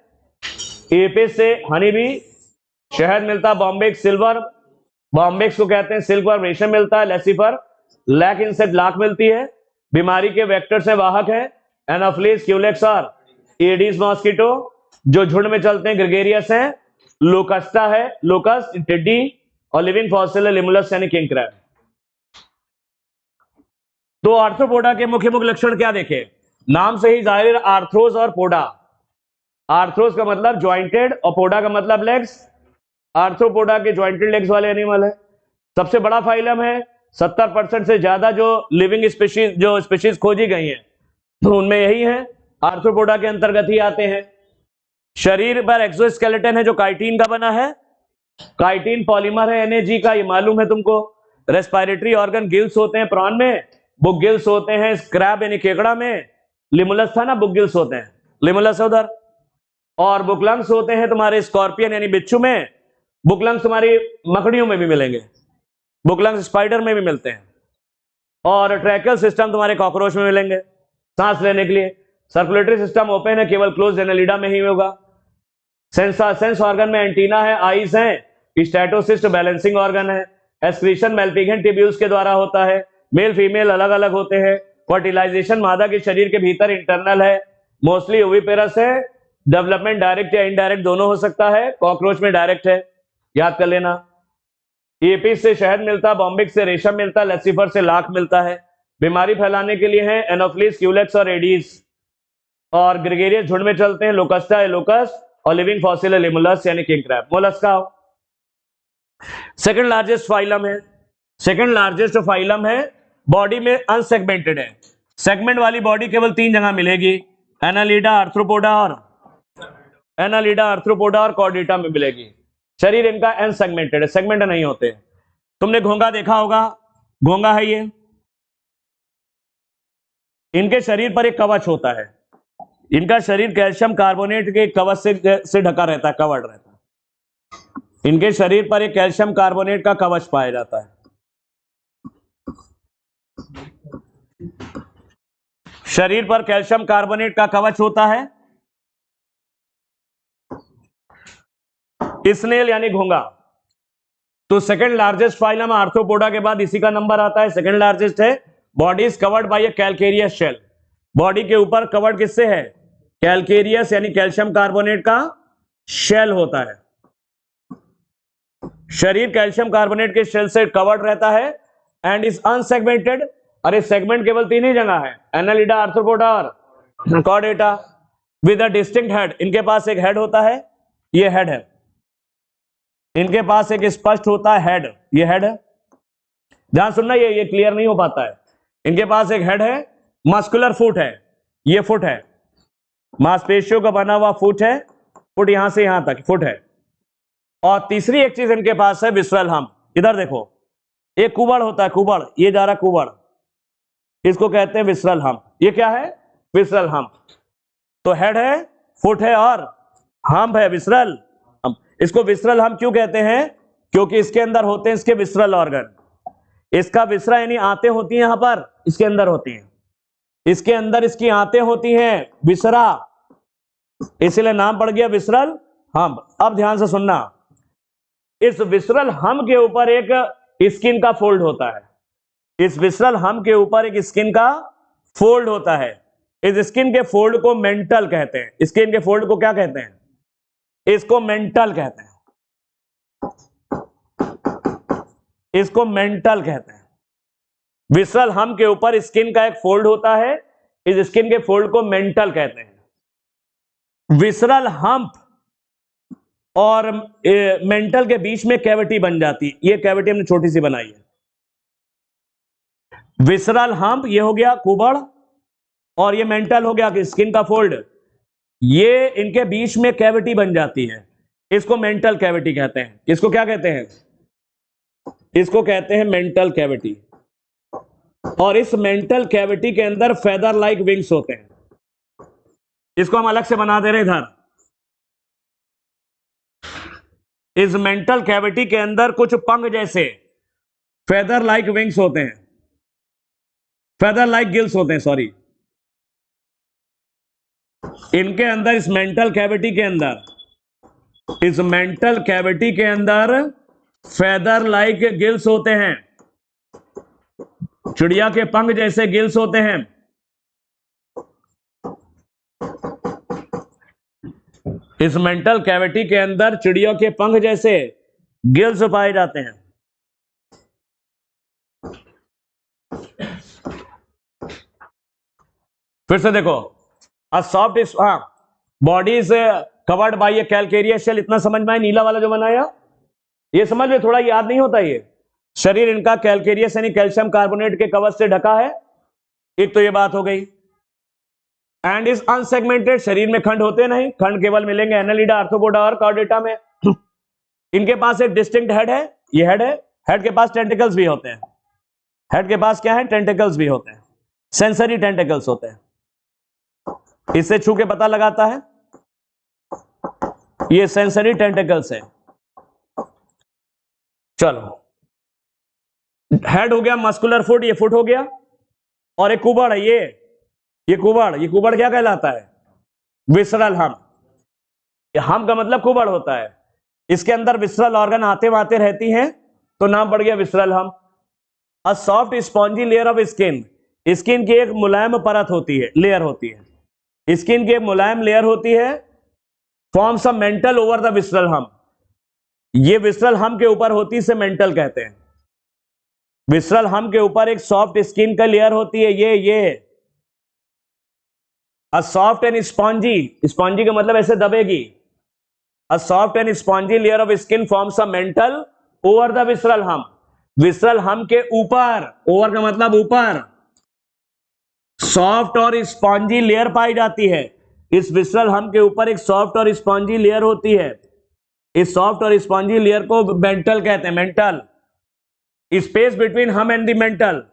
एपिस से हनी भी, शहद मिलता, बॉम्बेक्स सिल्वर, बॉम्बेक्स को कहते हैं सिल्क, रेशम मिलता है। लेसिफर लैक इंसेक्ट, लाख मिलती है। बीमारी के वेक्टर से वाहक है, एनोफिलीज, क्यूलेक्स और एडीज मॉस्किटो। जो झुंड में चलते हैं ग्रेगेरियस है। लोकस्टा है, लोकस टिड्डी, और लिविंग फॉसिल है लिमुलस यानी किंग क्रैब। तो आर्थ्रोपोडा के मुख्य मुख्य लक्षण क्या देखे? नाम से ही जाहिर, आर्थ्रोस और पोडा। आर्थ्रोस का मतलब ज्वाइंटेड और पोडा का मतलब लेग्स। आर्थ्रोपोडा के ज्वाइंटेड लेग्स वाले एनिमल है। सबसे बड़ा फाइलम है, 70% से ज्यादा जो लिविंग स्पीशीज, जो स्पीशीज खोजी गई हैं तो उनमें यही है, आर्थ्रोपोडा के अंतर्गत ही आते हैं। शरीर पर एक्सोस्केलेटन है जो काइटिन का बना है, काइटिन पॉलीमर है NAG का, ये मालूम है तुमको। रेस्पिरेटरी ऑर्गन गिल्स होते हैं प्रॉन में, बुक गिल्स होते हैं स्क्रैब यानी केकड़ा में, लिमुलस था ना, बुक गिल्स होते हैं, लिमुलस है उधर। और बुकलंग्स होते हैं तुम्हारे स्कॉर्पियन यानी बिच्छू में, बुकलंग्स तुम्हारी मकड़ियों में भी मिलेंगे, बुकलंग्स स्पाइडर में भी मिलते हैं। और ट्रैकियल सिस्टम तुम्हारे कॉकरोच में मिलेंगे सांस लेने के लिए। सर्कुलेटरी सिस्टम ओपन है, केवल क्लोज एनालिडा में ही होगा। सेंस ऑर्गन में एंटीना है, आईज है, स्टैटोसिस्ट बैलेंसिंग ऑर्गन है। एक्सक्रीशन मेल्पिघन टिब्यूल्स के द्वारा होता है, मेल फीमेल अलग अलग होते हैं। फर्टिलाइजेशन मादा के शरीर के भीतर इंटरनल है, मोस्टली ओविपेरस है। डेवलपमेंट डायरेक्ट या इनडायरेक्ट दोनों हो सकता है, कॉकरोच में डायरेक्ट है, याद कर लेना। एपिस से शहद मिलता, बॉम्बिक से रेशम मिलता, लसीफर से लाख मिलता है। बीमारी फैलाने के लिए है एनोफ्लिस, क्यूलेक्स और एडीज। और ग्रेगेरियस झुंड में चलते हैं, लोकस्टा है लोकस, और लिविंग फॉसिल है लिमुलस यानी king crab. Mollusca second largest phylum है, सेकंड लार्जेस्ट फाइलम है, बॉडी में अनसेगमेंटेड है। सेगमेंट वाली बॉडी केवल 3 जगह मिलेगी, एनालिडा, आर्थ्रोपोडा और कॉर्डेटा में मिलेगी। शरीर इनका अनसेगमेंटेड है, सेगमेंट नहीं होते। तुमने घोंगा देखा होगा, घोंगा है ये, इनके शरीर पर एक कवच होता है, इनका शरीर कैल्शियम कार्बोनेट के कवच से ढका रहता है, कवर्ड रहता है। इनके शरीर पर एक कैल्शियम कार्बोनेट का कवच पाया जाता है। शरीर पर कैल्शियम कार्बोनेट का कवच होता है। स्नेल यानी घोंगा। तो सेकंड लार्जेस्ट फाइलम आर्थ्रोपोडा के बाद इसी का नंबर आता है, सेकंड लार्जेस्ट है। Body is covered by a calcareous shell, body के ऊपर कवर्ड किससे है, कैलकेरियस यानी कैल्शियम कार्बोनेट का शेल होता है। शरीर कैल्शियम कार्बोनेट के शेल से कवर्ड रहता है एंड इज अनसेगमेंटेड। अरे सेगमेंट केवल 3 ही जगह है, एनालिडा, आर्थ्रोपोडा और Chordata, with a distinct head. इनके पास एक हेड होता है, ये हेड है, इनके पास एक स्पष्ट होता है हेड, ये हेड है। ध्यान सुनना, ये क्लियर नहीं हो पाता है। इनके पास एक हेड है, मस्कुलर फुट है, ये फुट है, मांसपेशियों का बना हुआ फुट है, फुट यहां से यहां तक फुट है। और तीसरी एक चीज इनके पास है विसरल हम्प। इधर देखो, एक कुबड़ होता है, कुबड़, ये जा रहा कुबड़, इसको कहते हैं विसरल हम्प। ये क्या है, विसरल हम्प। तो हेड है, फुट है और हम्प है, विसरल हम्प। इसको विसरल हम्प क्यों कहते हैं, क्योंकि इसके अंदर होते हैं इसके विसरल ऑर्गन। इसका विसरा यानी आंतें होती हैं, यहां पर इसके अंदर होती हैं, इसके अंदर इसकी आंतें होती हैं, विसरा, इसलिए नाम पड़ गया विसरल हम्प। अब ध्यान से सुनना, इस विसरल हम्प के ऊपर एक स्किन का फोल्ड होता है, इस विसरल हम्प के ऊपर एक स्किन का फोल्ड होता है। इस स्किन के फोल्ड को मेंटल कहते हैं। स्किन के फोल्ड को क्या कहते हैं, इसको मेंटल कहते हैं, इसको मेंटल कहते हैं। विसरल हम्प के ऊपर स्किन का एक फोल्ड होता है, इस स्किन के फोल्ड को मेंटल कहते हैं। विसरल हम्प और मेंटल के बीच में कैविटी बन जाती है, ये कैविटी हमने छोटी सी बनाई है। विसरल हम्प ये हो गया कुबड़, और ये मेंटल हो गया कि स्किन का फोल्ड, ये इनके बीच में कैविटी बन जाती है, इसको मेंटल कैविटी कहते हैं। इसको क्या कहते हैं, इसको कहते हैं मेंटल कैविटी। और इस मेंटल कैविटी के अंदर फेदर लाइक विंग्स होते हैं, इसको हम अलग से बना दे रहे हैं इधर। इस मेंटल कैविटी के अंदर कुछ पंख जैसे फेदर लाइक विंग्स होते हैं, फेदर लाइक गिल्स होते हैं, सॉरी। इनके अंदर इस मेंटल कैविटी के अंदर, इस मेंटल कैविटी के अंदर फेदर लाइक गिल्स होते हैं, चिड़िया के पंख जैसे गिल्स होते हैं। इस मेंटल कैविटी के अंदर चिड़ियों के पंख जैसे गिल्स पाए जाते हैं। फिर से देखो, a soft is body is covered by a calcareous shell. इतना समझ में आया, नीला वाला जो बनाया ये समझ में, थोड़ा याद नहीं होता ये। शरीर इनका कैलकेरियस यानी कैल्शियम कार्बोनेट के कवच से ढका है, एक तो ये बात हो गई। एंड इज अनसेगमेंटेड, शरीर में खंड होते नहीं, खंड केवल मिलेंगे एनालिडा, आर्थ्रोपोडा और कॉर्डेटा में। इनके पास एक डिस्टिंक्ट हेड है, ये हेड है, हेड के पास टेंटिकल्स भी होते हैं, हेड के पास क्या है, टेंटिकल्स भी होते हैं, सेंसरी टेंटिकल्स होते हैं, इससे छू के पता लगाता है, ये सेंसरी टेंटिकल्स है। चलो, हेड हो गया, मस्कुलर फुट, ये फुट हो गया, और एक कुबड़ है, ये कुबड़ क्या कहलाता है, विसरल हम। हम का मतलब कुबड़ होता है, इसके अंदर विसरल ऑर्गन आते आते रहती हैं, तो नाम पड़ गया विसरल हम। A soft spongy layer of skin, skin की एक मुलायम परत होती है, लेयर होती है, स्किन की एक मुलायम लेयर होती है, forms a mantle over the visceral हम, ये विसरल हम के ऊपर होती है, इसे मेंटल कहते हैं। विसरल हम के ऊपर एक सॉफ्ट स्किन का लेयर होती है, ये a soft and spongy, spongy का मतलब ऐसे दबेगी, a soft and spongy layer of skin forms a mantle over the visceral hump, visceral hump के ऊपर, ओवर का मतलब ऊपर, सॉफ्ट और स्पॉन्जी लेयर पाई जाती है। इस विसरल हम के ऊपर एक सॉफ्ट और स्पॉन्जी लेयर होती है, इस सॉफ्ट और स्पॉन्जी लेयर को मेंटल कहते हैं, मेंटल। स्पेस बिटवीन हम एंड द मेंटल,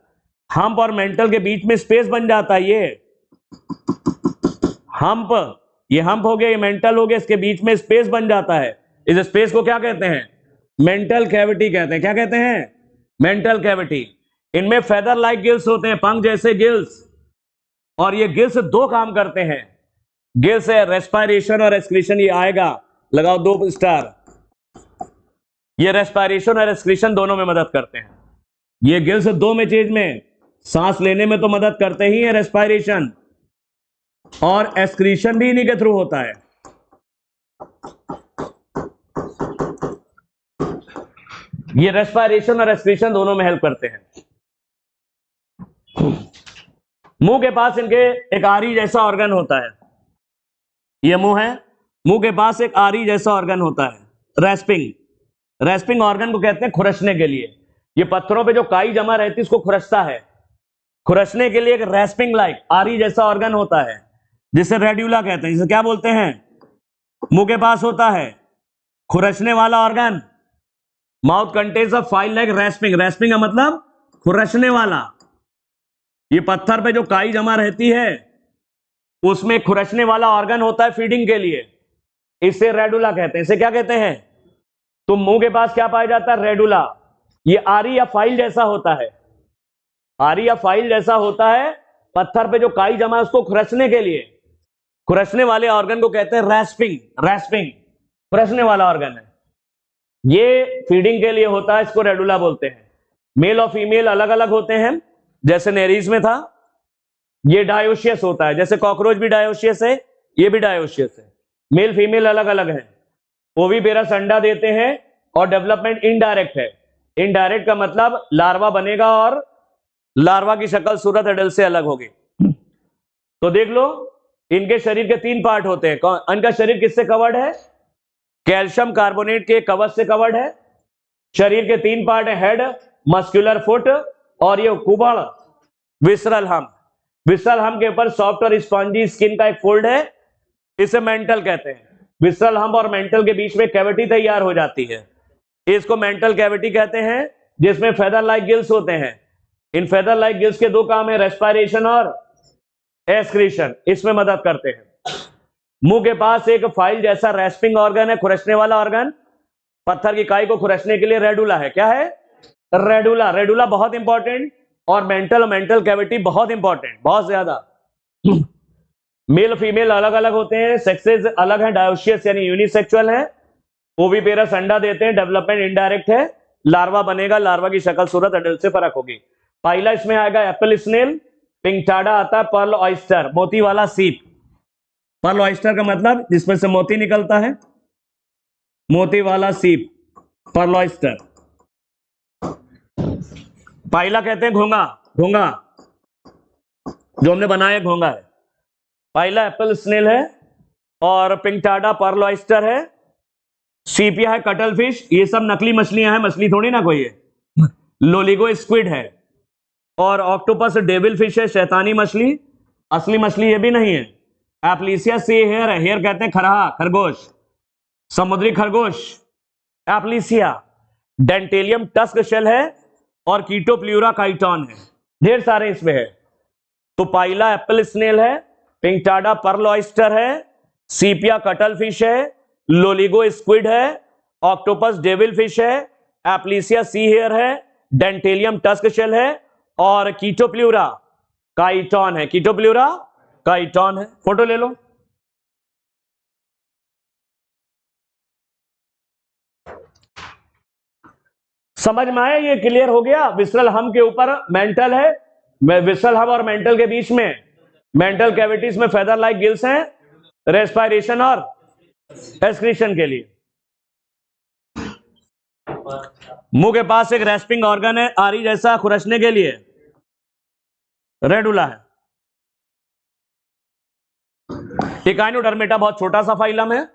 हम्प और मेंटल के बीच में स्पेस बन जाता है, ये हम्प, ये हम्प हो गया, ये मेंटल हो गया, इसके बीच में स्पेस बन जाता है, इस स्पेस को क्या कहते हैं, मेंटल कैविटी कहते हैं। क्या कहते हैं, मेंटल कैविटी। इनमें फेदर लाइक गिल्स होते हैं, पंख जैसे गिल्स, और ये गिल्स दो काम करते हैं, गिल्स है रेस्पिरेशन और एक्सक्रीशन, ये आएगा, लगाओ 2 स्टार, ये रेस्पिरेशन और एक्सक्रीशन दोनों में मदद करते हैं। ये गिल्स दो में चीज में, सांस लेने में तो मदद करते ही है रेस्पिरेशन, और एक्सक्रीशन भी इन्हीं के थ्रू होता है। ये रेस्पिरेशन और एक्सक्रीशन दोनों में हेल्प करते हैं। मुंह के पास इनके एक आरी जैसा ऑर्गन होता है, ये मुंह है, मुंह के पास एक आरी जैसा ऑर्गन होता है, रेस्पिंग, रेस्पिंग ऑर्गन को कहते हैं खुरसने के लिए। ये पत्थरों पे जो काई जमा रहती है उसको खुरसता है, खुरसने के लिए एक रेस्पिंग लाइक आरी जैसा ऑर्गन होता है, जिसे रेड्यूला कहते हैं। जिसे क्या बोलते हैं, मुंह के पास होता है खुरसने वाला organ, mouth contains a file like respiring, respiring का मतलब खुरसने वाला। ये पत्थर पे जो काई जमा रहती है उसमें खुरसने वाला ऑर्गन होता है फीडिंग के लिए, इसे रेडुला कहते हैं। इसे क्या कहते हैं, तो मुंह के पास क्या पाया जाता है, रेडुला। ये आरी या फाइल जैसा होता है, आरी या फाइल जैसा होता है, पत्थर पे जो काई जमा है उसको खुरसने के लिए, खुरसने वाले ऑर्गन को कहते हैं रेस्पिंग, रेस्पिंग खुरसने वाला ऑर्गन है, ये फीडिंग के लिए होता है, इसको रेडुला बोलते हैं। मेल और फीमेल अलग अलग होते हैं, जैसे नेरीज में था, ये डायोशियस होता है, जैसे कॉकरोच भी डायोशियस है, ये भी डायोशियस है। मेल फीमेल अलग अलग है, ओविपेरस अंडा देते हैं, और डेवलपमेंट इनडायरेक्ट है। इनडायरेक्ट का मतलब लार्वा बनेगा और लार्वा की शक्ल सूरत एडल्ट से अलग होगी। तो देख लो, इनके शरीर के 3 पार्ट होते हैं। इनका शरीर किससे कवर्ड है, कैल्शियम कार्बोनेट के कवच से कवर्ड है। शरीर के 3 पार्ट है, हेड, मस्कुलर फुट, और ये कुबड़, विसरल हम। विसरल हम के ऊपर सॉफ्ट और स्पॉन्जी स्किन का एक फोल्ड है, इसे मेंटल कहते हैं। विसरल हम और मेंटल के बीच में कैविटी तैयार हो जाती है, इसको मेंटल कैविटी कहते हैं, जिसमें फेदर लाइक गिल्स होते हैं। इन फेदर लाइक गिल्स के 2 काम है, रेस्पिरेशन और एक्सक्रीशन, इसमें मदद करते हैं। मुंह के पास एक फाइल जैसा रेस्पिंग ऑर्गन है, खुरसने वाला ऑर्गन, पत्थर की काई को खुरसने के लिए रेडुला है। क्या है, रेडुला। रेडुला बहुत इंपॉर्टेंट, और मेंटल कैविटी बहुत इंपॉर्टेंट, बहुत ज्यादा। मेल फीमेल अलग अलग होते हैं, सेक्सेस अलग हैं, डायोशियस यानी यूनिसेक्सुअल है, ओविपेरस अंडा देते हैं, डेवलपमेंट इनडायरेक्ट है, लार्वा बनेगा, लार्वा की शक्ल सूरत एडल्ट से फर्क होगी। पाइला इसमें आएगा एप्पल स्नेल, पिंकटाडा आता है पर्ल ऑयस्टर, मोती वाला सीप। पर्ल ऑयस्टर का मतलब जिसमें से मोती निकलता है, मोती वाला सीप, पर्ल ऑयस्टर। पाइला कहते हैं घोंगा, घोंगा जो हमने बनाया घोंगा है। पाइला एप्पल स्नेल है, और पिंकटाडा पर्ल ऑयस्टर है, सीपिया है कटल फिश, ये सब नकली मछलियां हैं, मछली थोड़ी ना कोई है। लोलिगो स्क्विड है, और ऑक्टोपस डेविल फिश है, शैतानी मछली, असली मछली ये भी नहीं है। एप्लीसिया सी हेयर है, हेयर कहते हैं खरहा, खरगोश, समुद्री खरगोश, एप्लीसिया। डेंटेलियम टस्क शेल है और कीटोप्ल्यूरा काइटॉन है, ढेर सारे इसमें है। तो पाइला एप्पल स्नेल है, पिंकटाडा पर्ल ऑयस्टर है, सीपिया कटल फिश है, लोलिगो स्क्विड है, ऑक्टोपस डेविल फिश है, एप्लीसिया सी हेयर है, डेंटेलियम टस्क शेल है और कीटोप्ल्यूरा काइटॉन है, कीटोप्ल्यूरा काइटॉन है। फोटो ले लो। समझ में आया? ये क्लियर हो गया। विसरल हम के ऊपर मेंटल है, विसरल हम और मेंटल के बीच में मेंटल कैविटीज में फेदर लाइक गिल्स हैं, रेस्पिरेशन और एक्सक्रीशन के लिए। मुंह के पास एक रेस्पिंग ऑर्गन है, आरी जैसा खुरचने के लिए, रेडुला है। इकाइनोडर्मेटा बहुत छोटा सा फाइलम है,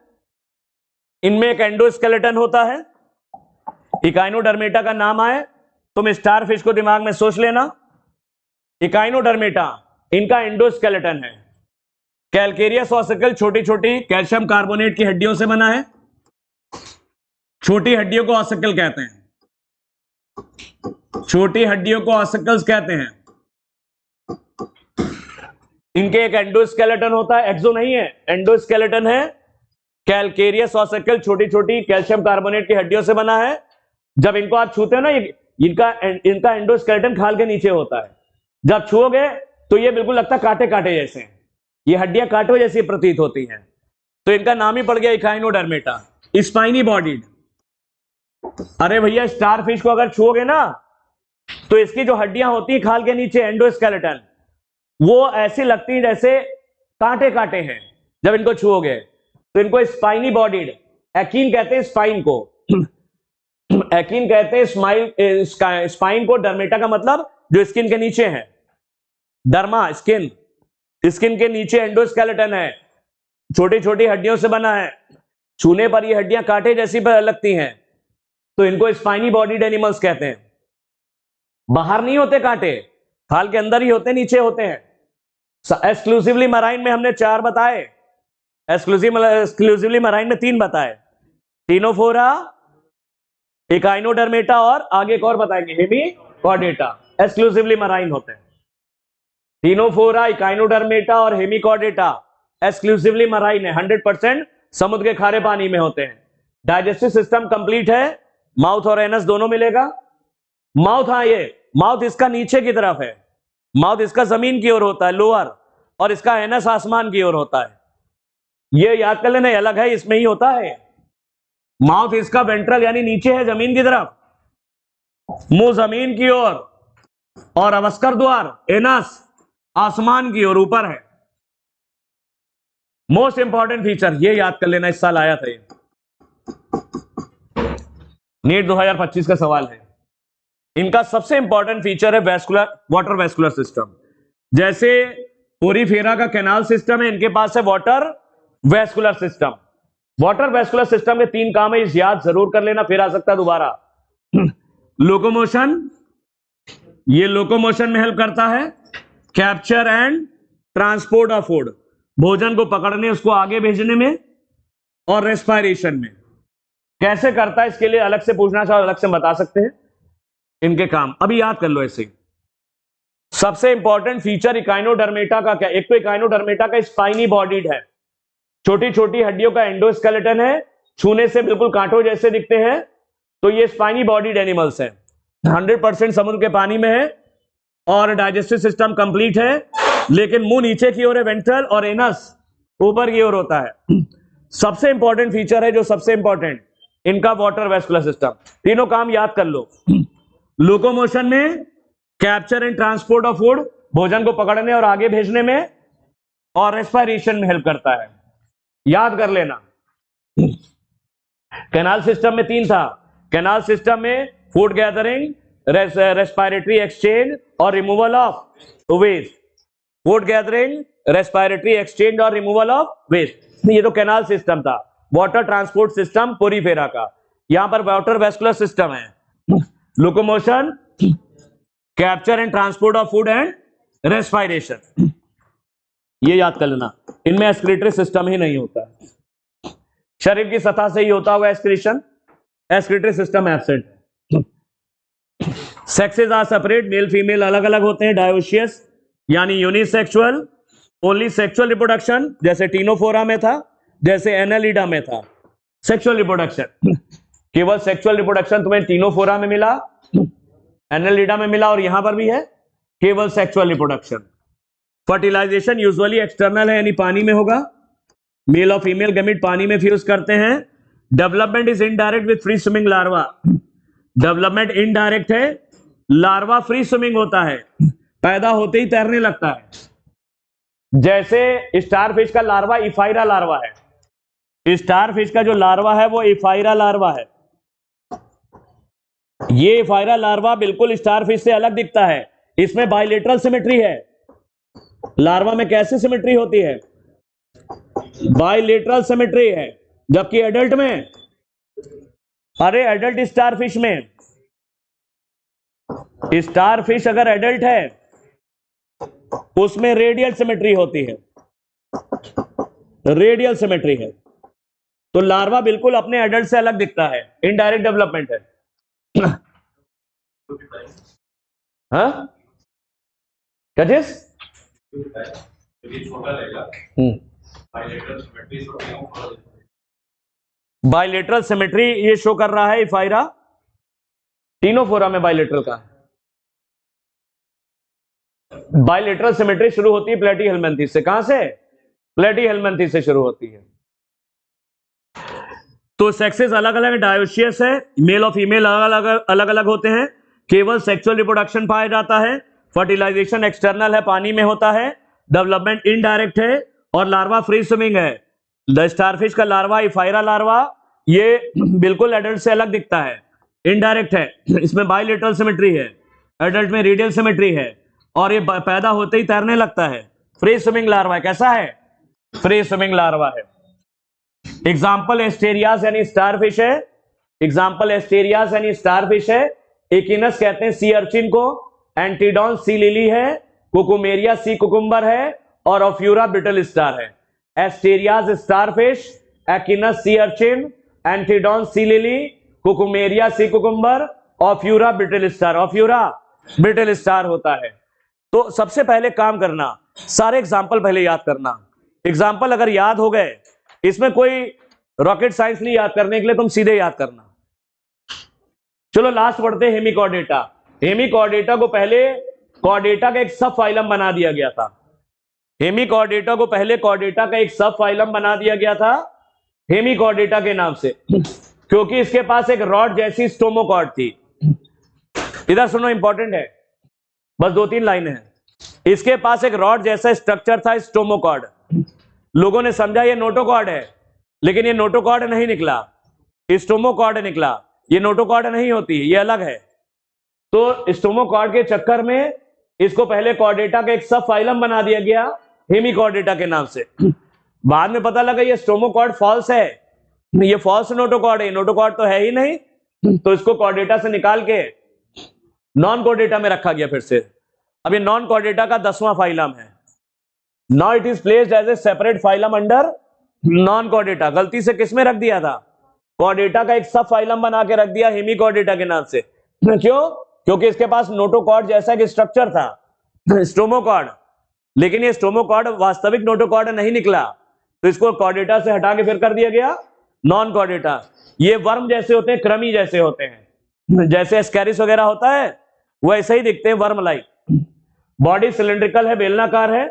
इनमें एक एंडोस्केलेटन होता है। इकाइनोडर्मेटा का नाम आए तुम स्टारफिश को दिमाग में सोच लेना। इकाइनोडर्मेटा इनका एंडोस्केलेटन है। कैलकेरियस ऑसिकल छोटी छोटी कैल्शियम कार्बोनेट की हड्डियों से बना है, छोटी हड्डियों को ऑसिकल कहते हैं, छोटी हड्डियों को ऑसिकल्स कहते हैं। इनके एक एंडोस्केलेटन होता है, एक्सो नहीं है, एंडोस्केलेटन है। कैलकेरियस ऑसिकल छोटी छोटी कैल्शियम कार्बोनेट की हड्डियों से बना है। जब इनको आप छूते हो ना, इनका एंडोस्केलेटन खाल के नीचे होता है। जब छुओगे तो ये बिल्कुल लगता है कांटे कांटे जैसे हैं, ये हड्डियां कांटों जैसी प्रतीत होती हैं। तो इनका नाम ही पड़ गया इकाइनोडर्मेटा, स्पाइनी बॉडीड। अरे भैया स्टारफिश को अगर छुओगे ना तो इसकी जो हड्डियां होती है खाल के नीचे, एंडोस्केलेटन, वो ऐसी लगती है जैसे कांटे कांटे हैं जब इनको छुओगे। तो इनको स्पाइनी बॉडीड, एकीन कहते हैं स्पाइन को, एकीन कहते हैं स्पाइन को। डर्मेटा का मतलब जो स्किन के नीचे है, डर्मा स्किन, स्किन के नीचे एंडोस्केलेटन है, छोटी छोटी हड्डियों से बना है। छूने पर ये हड्डियां कांटे जैसी लगती हैं, तो इनको स्पाइनी बॉडीड एनिमल्स कहते हैं। बाहर नहीं होते कांटे, खाल के अंदर ही होते, नीचे होते हैं। एक्सक्लूसिवली मराइन में हमने 4 बताए, एक्सक्लूसिवली मराइन में 3 बताए, टीनोफोरा, इकाइनोडर्मेटा और आगे एक और बताएंगे, हेमिकॉर्डेटा। एक्सक्लूसिवली मराइन होते हैं। टीनोफोरा, इकाइनोडर्मेटा और हेमिकॉर्डेटा एक्सक्लूसिवली मराइन है, 100% समुद्र के खारे पानी में होते हैं। डाइजेस्टिव सिस्टम कंप्लीट है, माउथ और एनस दोनों मिलेगा। माउथ, हाँ ये माउथ इसका नीचे की तरफ है, माउथ इसका जमीन की ओर होता है, लोअर, और इसका एनस आसमान की ओर होता है। ये याद कर लेना, अलग है, इसमें ही होता है। माउथ इसका वेंट्रल यानी नीचे है, जमीन की तरफ, मुंह जमीन की ओर, और अवस्कर द्वार एनस आसमान की ओर ऊपर है। मोस्ट इंपॉर्टेंट फीचर ये याद कर लेना, इस साल आया था ये, नीट 2025 का सवाल है। इनका सबसे इंपॉर्टेंट फीचर है वेस्कुलर, वाटर वेस्कुलर सिस्टम। जैसे पोरीफेरा का कैनाल सिस्टम है, इनके पास है water vascular system. Water vascular system के 3 काम है, इस याद जरूर कर लेना, फिर आ सकता है दोबारा। लोकोमोशन, ये लोकोमोशन में हेल्प करता है। Capture and transport of food, भोजन को पकड़ने, उसको आगे भेजने में। और रेस्पिरेशन में कैसे करता है, इसके लिए अलग से पूछना चाहो अलग से बता सकते हैं इनके काम, अभी याद कर लो ऐसे। सबसे इंपॉर्टेंट फीचर इकाइनोडर्मेटा का क्या, एक तो इकाइनोडर्मेटा का स्पाइनी बॉडीड है, छोटी छोटी हड्डियों का एंडोस्केलेटन है, छूने से बिल्कुल कांटों जैसे दिखते हैं। तो ये स्पाइनी बॉडीड एनिमल्स हैं, 100% समुद्र के पानी में है, और डाइजेस्टिव सिस्टम कंप्लीट है, लेकिन मुंह नीचे की ओर है, वेंट्रल, और एनस ऊपर की ओर होता है। सबसे इंपॉर्टेंट फीचर है जो सबसे इंपॉर्टेंट, इनका वाटर वेस्कुलर सिस्टम। तीनों काम याद कर लो। लोकोमोशन में, capture and transport of food, भोजन को पकड़ने और आगे भेजने में, और रेस्पिरेशन में हेल्प करता है, याद कर लेना। कैनाल सिस्टम में 3 था, कैनाल सिस्टम में फूड गैदरिंग, रेस्पिरेटरी एक्सचेंज और removal of waste. Food gathering, respiratory exchange और रिमूवल ऑफ वेस्ट, ये तो कैनाल सिस्टम था। वाटर ट्रांसपोर्ट सिस्टम पोरीफेरा का, यहां पर वाटर वेस्कुलर सिस्टम है। Locomotion, capture and transport of food and respiration, ये याद कर लेना, इनमें एक्सक्रीटरी सिस्टम ही नहीं होता है। शरीर की सतह से ही होता होगा एक्सक्रीशन, एक्सक्रीटरी सिस्टम एब्सेंट है। Sexes are separate, male female अलग अलग होते हैं। डायोशियस यानी यूनिसेक्सुअल, ओनली सेक्सुअल रिप्रोडक्शन, जैसे टीनोफोरा में था, जैसे एनालिडा में था। सेक्सुअल रिप्रोडक्शन, केवल सेक्सुअल रिप्रोडक्शन तुम्हें टीनोफोरा में मिला, एनालिडा में मिला, और यहां पर भी है केवल sexual reproduction. Fertilisation usually external है, यानी पानी में होगा। मेल और फीमेल गैमेट पानी में फ्यूज करते हैं। Development is indirect with free swimming larva. Development indirect है, लार्वा फ्री स्विमिंग होता है, पैदा होते ही तैरने लगता है। जैसे स्टारफिश का लार्वा इफाइरा लार्वा है, स्टारफिश का जो लार्वा है वो इफाइरा लार्वा है। ये इफाइरा लार्वा बिल्कुल स्टारफिश से अलग दिखता है, इसमें बाइलेटरल सिमेट्री है। लार्वा में कैसी सिमेट्री होती है? बाइलेटरल सिमेट्री है, जबकि एडल्ट में, अरे एडल्ट स्टारफिश में, स्टारफिश अगर एडल्ट है उसमें रेडियल सिमेट्री होती है, रेडियल सिमेट्री है। तो लार्वा बिल्कुल अपने एडल्ट से अलग दिखता है, इनडायरेक्ट डेवलपमेंट है। हाँ क्या चीज? बाइलेटरल सिमेट्री ये शो कर रहा है इफाइरा, टीनोफोरा में बाइलेटरल का है। बाइलेटरल सिमेट्री शुरू होती है प्लेटीहेल्मिन्थेस से। कहां से? प्लेटीहेल्मिन्थेस से शुरू होती है। तो सेक्सेस अलग अलग, डायोशियस है, मेल और फीमेल अलग अलग होते हैं, केवल सेक्सुअल रिप्रोडक्शन पाया जाता है। फर्टिलाइजेशन एक्सटर्नल है, पानी में होता है। डेवलपमेंट इनडायरेक्ट है, और लार्वा फ्री स्विमिंग है। द स्टारफिश का लार्वा इफाइरा लार्वा ये बिल्कुल एडल्ट से अलग दिखता है, इनडायरेक्ट है, इसमें बाइलेटरल सिमेट्री है, एडल्ट में रेडियल सिमेट्री है, और ये पैदा होते ही तैरने लगता है। फ्री स्विमिंग लार्वा कैसा है? फ्री स्विमिंग लार्वा है। एग्जाम्पल एस्टेरियास यानी स्टारफिश है, एग्जाम्पल एस्टेरियास यानी स्टारफिश है। एकिनस कहते हैं सी अर्चिन को, एंटीडॉन सी लिली है, कुकुमेरिया सी कुकुम्बर है, और ऑफ्यूरा ब्रिटल स्टार है। Asterias starfish, Echinus sea urchin, Antedon sea lily, Cucumaria sea cucumber, Ophiura brittle star. Ophiura brittle star होता है। तो सबसे पहले काम करना, सारे एग्जाम्पल पहले याद करना। एग्जाम्पल अगर याद हो गए, इसमें कोई रॉकेट साइंस नहीं याद करने के लिए, तुम सीधे याद करना। चलो लास्ट पढ़ते हैं हेमिकॉर्डेटा। हेमिकॉर्डेटा को पहले कॉर्डेटा का एक सब फाइलम बना दिया गया था। हेमिकॉर्डेटा को पहले कॉर्डेटा का एक सब फाइलम बना दिया गया था हेमिकॉर्डेटा के नाम से, क्योंकि इसके पास एक रॉड जैसी स्टोमोकॉर्ड थी। इधर सुनो, इंपॉर्टेंट है, बस 2-3 लाइनें हैं। इसके पास एक रॉड जैसा स्ट्रक्चर था, स्टोमोकॉर्ड। लोगों ने समझा ये नोटोकॉर्ड है, लेकिन ये नोटोकॉर्ड नहीं निकला, स्टोमोकॉर्ड निकला। ये नोटोकॉर्ड नहीं होती, ये अलग है। तो स्टोमोकॉर्ड के चक्कर में इसको पहले कॉर्डेटा का एक सब फाइलम बना दिया गया हेमिकॉर्डेटा के नाम से। बाद में पता लगा ये स्टोमोकॉर्ड फॉल्स है, ये फॉल्स नोटोकॉर्ड है, नोटोकॉर्ड तो है ही नहीं। तो इसको कॉर्डेटा से निकाल के नॉन कॉर्डेटा में रखा गया फिर से। अब ये नॉन कॉर्डेटा का 10वां फाइलम है। Now it is placed as a separate phylum under non chordata. गलती से किस में रख दिया था? कॉर्डेटा का एक सब फाइलम बना के रख दिया हेमिकॉर्डेटा के नाम से। क्यों? क्योंकि इसके पास नोटोकॉर्ड जैसा एक स्ट्रक्चर था, स्टोमोकॉर्ड, लेकिन ये स्टोमोकॉर्ड वास्तविक नोटोकॉर्ड नहीं निकला। तो इसको कॉर्डेटा से हटा के फिर कर दिया गया नॉन कॉर्डेटा। ये वर्म जैसे होते हैं, क्रमी जैसे होते हैं, जैसे एस्कैरिस वगैरह होता है वैसे ही दिखते हैं, वर्म लाइक। बॉडी सिलिंड्रिकल है, बेलनाकार है,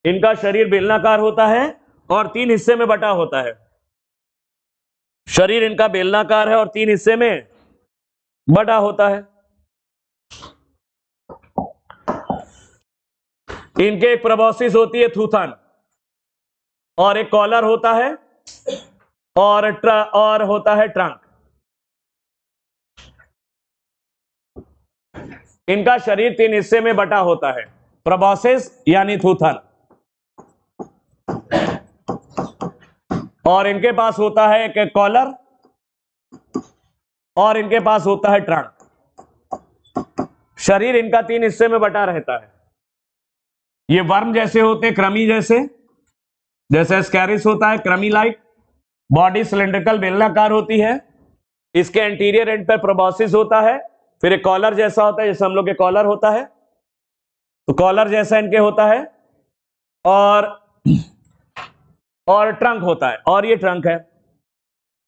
इनका शरीर बेलनाकार होता है और 3 हिस्से में बटा होता है। शरीर इनका बेलनाकार है और 3 हिस्से में बटा होता है। इनके एक प्रोबॉस्सिस होती है थूथन, और एक कॉलर होता है, और होता है ट्रंक। इनका शरीर 3 हिस्से में बटा होता है, प्रोबॉस्सिस यानी थूथन, और इनके पास होता है एक कॉलर, और इनके पास होता है ट्रंक। शरीर इनका 3 हिस्से में बटा रहता है। ये वर्म जैसे होते हैं, क्रमी जैसे, जैसे स्कैरिस होता है क्रमी लाइक। बॉडी सिलेंड्रिकल बेलनाकार होती है, इसके एंटीरियर एंड पर प्रोबॉसिस होता है, फिर एक कॉलर जैसा होता है, जैसे हम लोग के कॉलर होता है, तो कॉलर जैसा इनके होता है, और ट्रंक होता है, और ये ट्रंक है।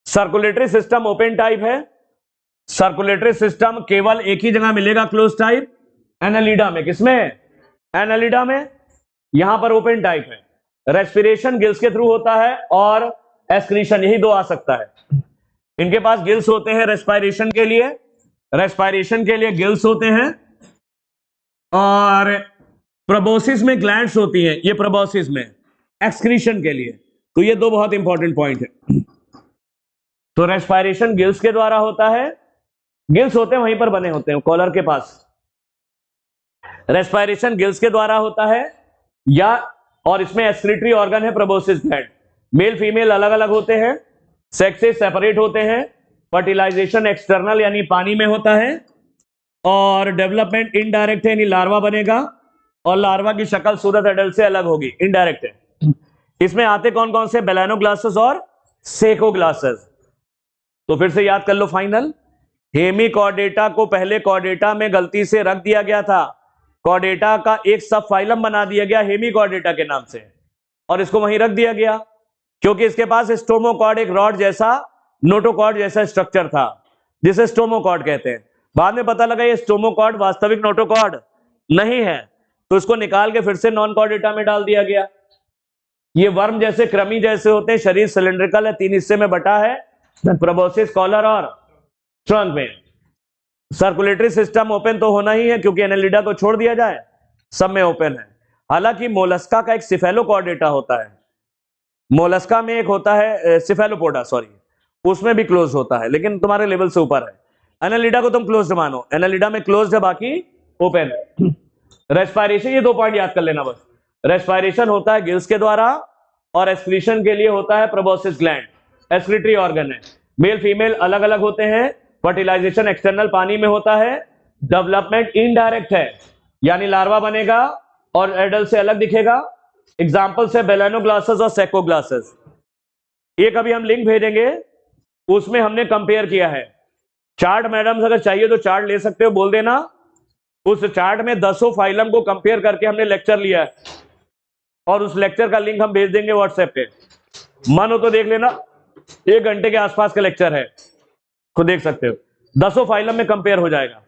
सर्कुलेटरी सिस्टम ओपन टाइप है। सर्कुलेटरी सिस्टम केवल एक ही जगह मिलेगा क्लोज टाइप, एनालिडा में। किसमें? एनालिडा में। यहां पर ओपन टाइप है। रेस्पिरेशन गिल्स के थ्रू होता है और एक्सक्रीशन, यही दो आ सकता है। इनके पास गिल्स होते हैं रेस्पिरेशन के लिए, गिल्स होते हैं, और प्रोबोसिस में ग्लैंड्स होती हैं, ये प्रोबोसिस में एक्सक्रीशन के लिए। तो ये दो बहुत इंपॉर्टेंट पॉइंट है। तो रेस्पिरेशन गिल्स के द्वारा होता है, गिल्स होते हैं वहीं पर बने होते हैं कॉलर के पास। रेस्पिरेशन गिल्स के द्वारा होता है, या और इसमें एक्सक्रीटरी ऑर्गन है प्रोबोसिस ग्लैंड। मेल फीमेल अलग अलग होते हैं, सेक्सेस सेपरेट होते हैं, फर्टिलाइजेशन एक्सटर्नल यानी पानी में होता है, और डेवलपमेंट इनडायरेक्ट है, यानी लार्वा बनेगा, और लार्वा की शक्ल सूरत एडल्ट से अलग होगी, इनडायरेक्ट है। इसमें आते कौन कौन से? बेलानोग्लासेस और सेकोग्लासेस। तो फिर से याद कर लो फाइनल। हेमिकॉर्डेटा को पहले कॉर्डेटा में गलती से रख दिया गया था, कॉर्डेटा का एक सब फाइलम बना दिया गया हेमिकॉर्डेटा के नाम से, और इसको वहीं रख दिया गया क्योंकि इसके पास स्टोमोकॉर्ड एक रॉड जैसा, नोटोकॉर्ड जैसा स्ट्रक्चर था, जिसे स्टोमोकॉर्ड कहते हैं। बाद में पता लगा ये स्टोमोकॉर्ड वास्तविक नोटोकॉर्ड नहीं है, तो इसको निकाल के फिर से नॉन कॉर्डेटा में डाल दिया गया। ये वर्म जैसे, क्रमी जैसे होते हैं, शरीर सिलेंड्रिकल है, 3 हिस्से में बटा है, प्रोबोसिस, कॉलर और ट्रंक में। सर्कुलेटरी सिस्टम ओपन तो होना ही है क्योंकि एनालिडा को छोड़ दिया जाए, सब में ओपन है। हालांकि मोलस्का का एक सिफेलोकॉर्डेटा होता है, मोलस्का में एक होता है सिफेलोपोडा, सॉरी, उसमें भी क्लोज होता है, लेकिन तुम्हारे लेवल से ऊपर है। एनालिडा को तुम क्लोज्ड मानो, एनालिडा में क्लोज्ड है, बाकी ओपन है। रेस्पिरेशन, ये 2 पॉइंट याद कर लेना बस। रेस्पिरेशन होता है गिल्स के द्वारा, और एक्सक्रीशन के लिए होता है प्रोबोसिस ग्लैंड, एक्सक्रीटरी ऑर्गन है। मेल फीमेल अलग अलग होते हैं, फर्टिलाइजेशन एक्सटर्नल पानी में होता है, डेवलपमेंट इनडायरेक्ट है, यानी लार्वा बनेगा और एडल्ट से अलग दिखेगा। एग्जाम्पल्स है बेलानोग्लासेस और सेकोग्लासेस। एक अभी हम लिंक भेजेंगे, उसमें हमने कंपेयर किया है। चार्ट मैडम अगर चाहिए तो चार्ट ले सकते हो, बोल देना। उस चार्ट में 10 फाइलम को कंपेयर करके हमने लेक्चर लिया है, और उस लेक्चर का लिंक हम भेज देंगे व्हाट्सएप पे। मन हो तो देख लेना, 1 घंटे के आसपास का लेक्चर है, खुद देख सकते हो। 10 फाइलम में कंपेयर हो जाएगा।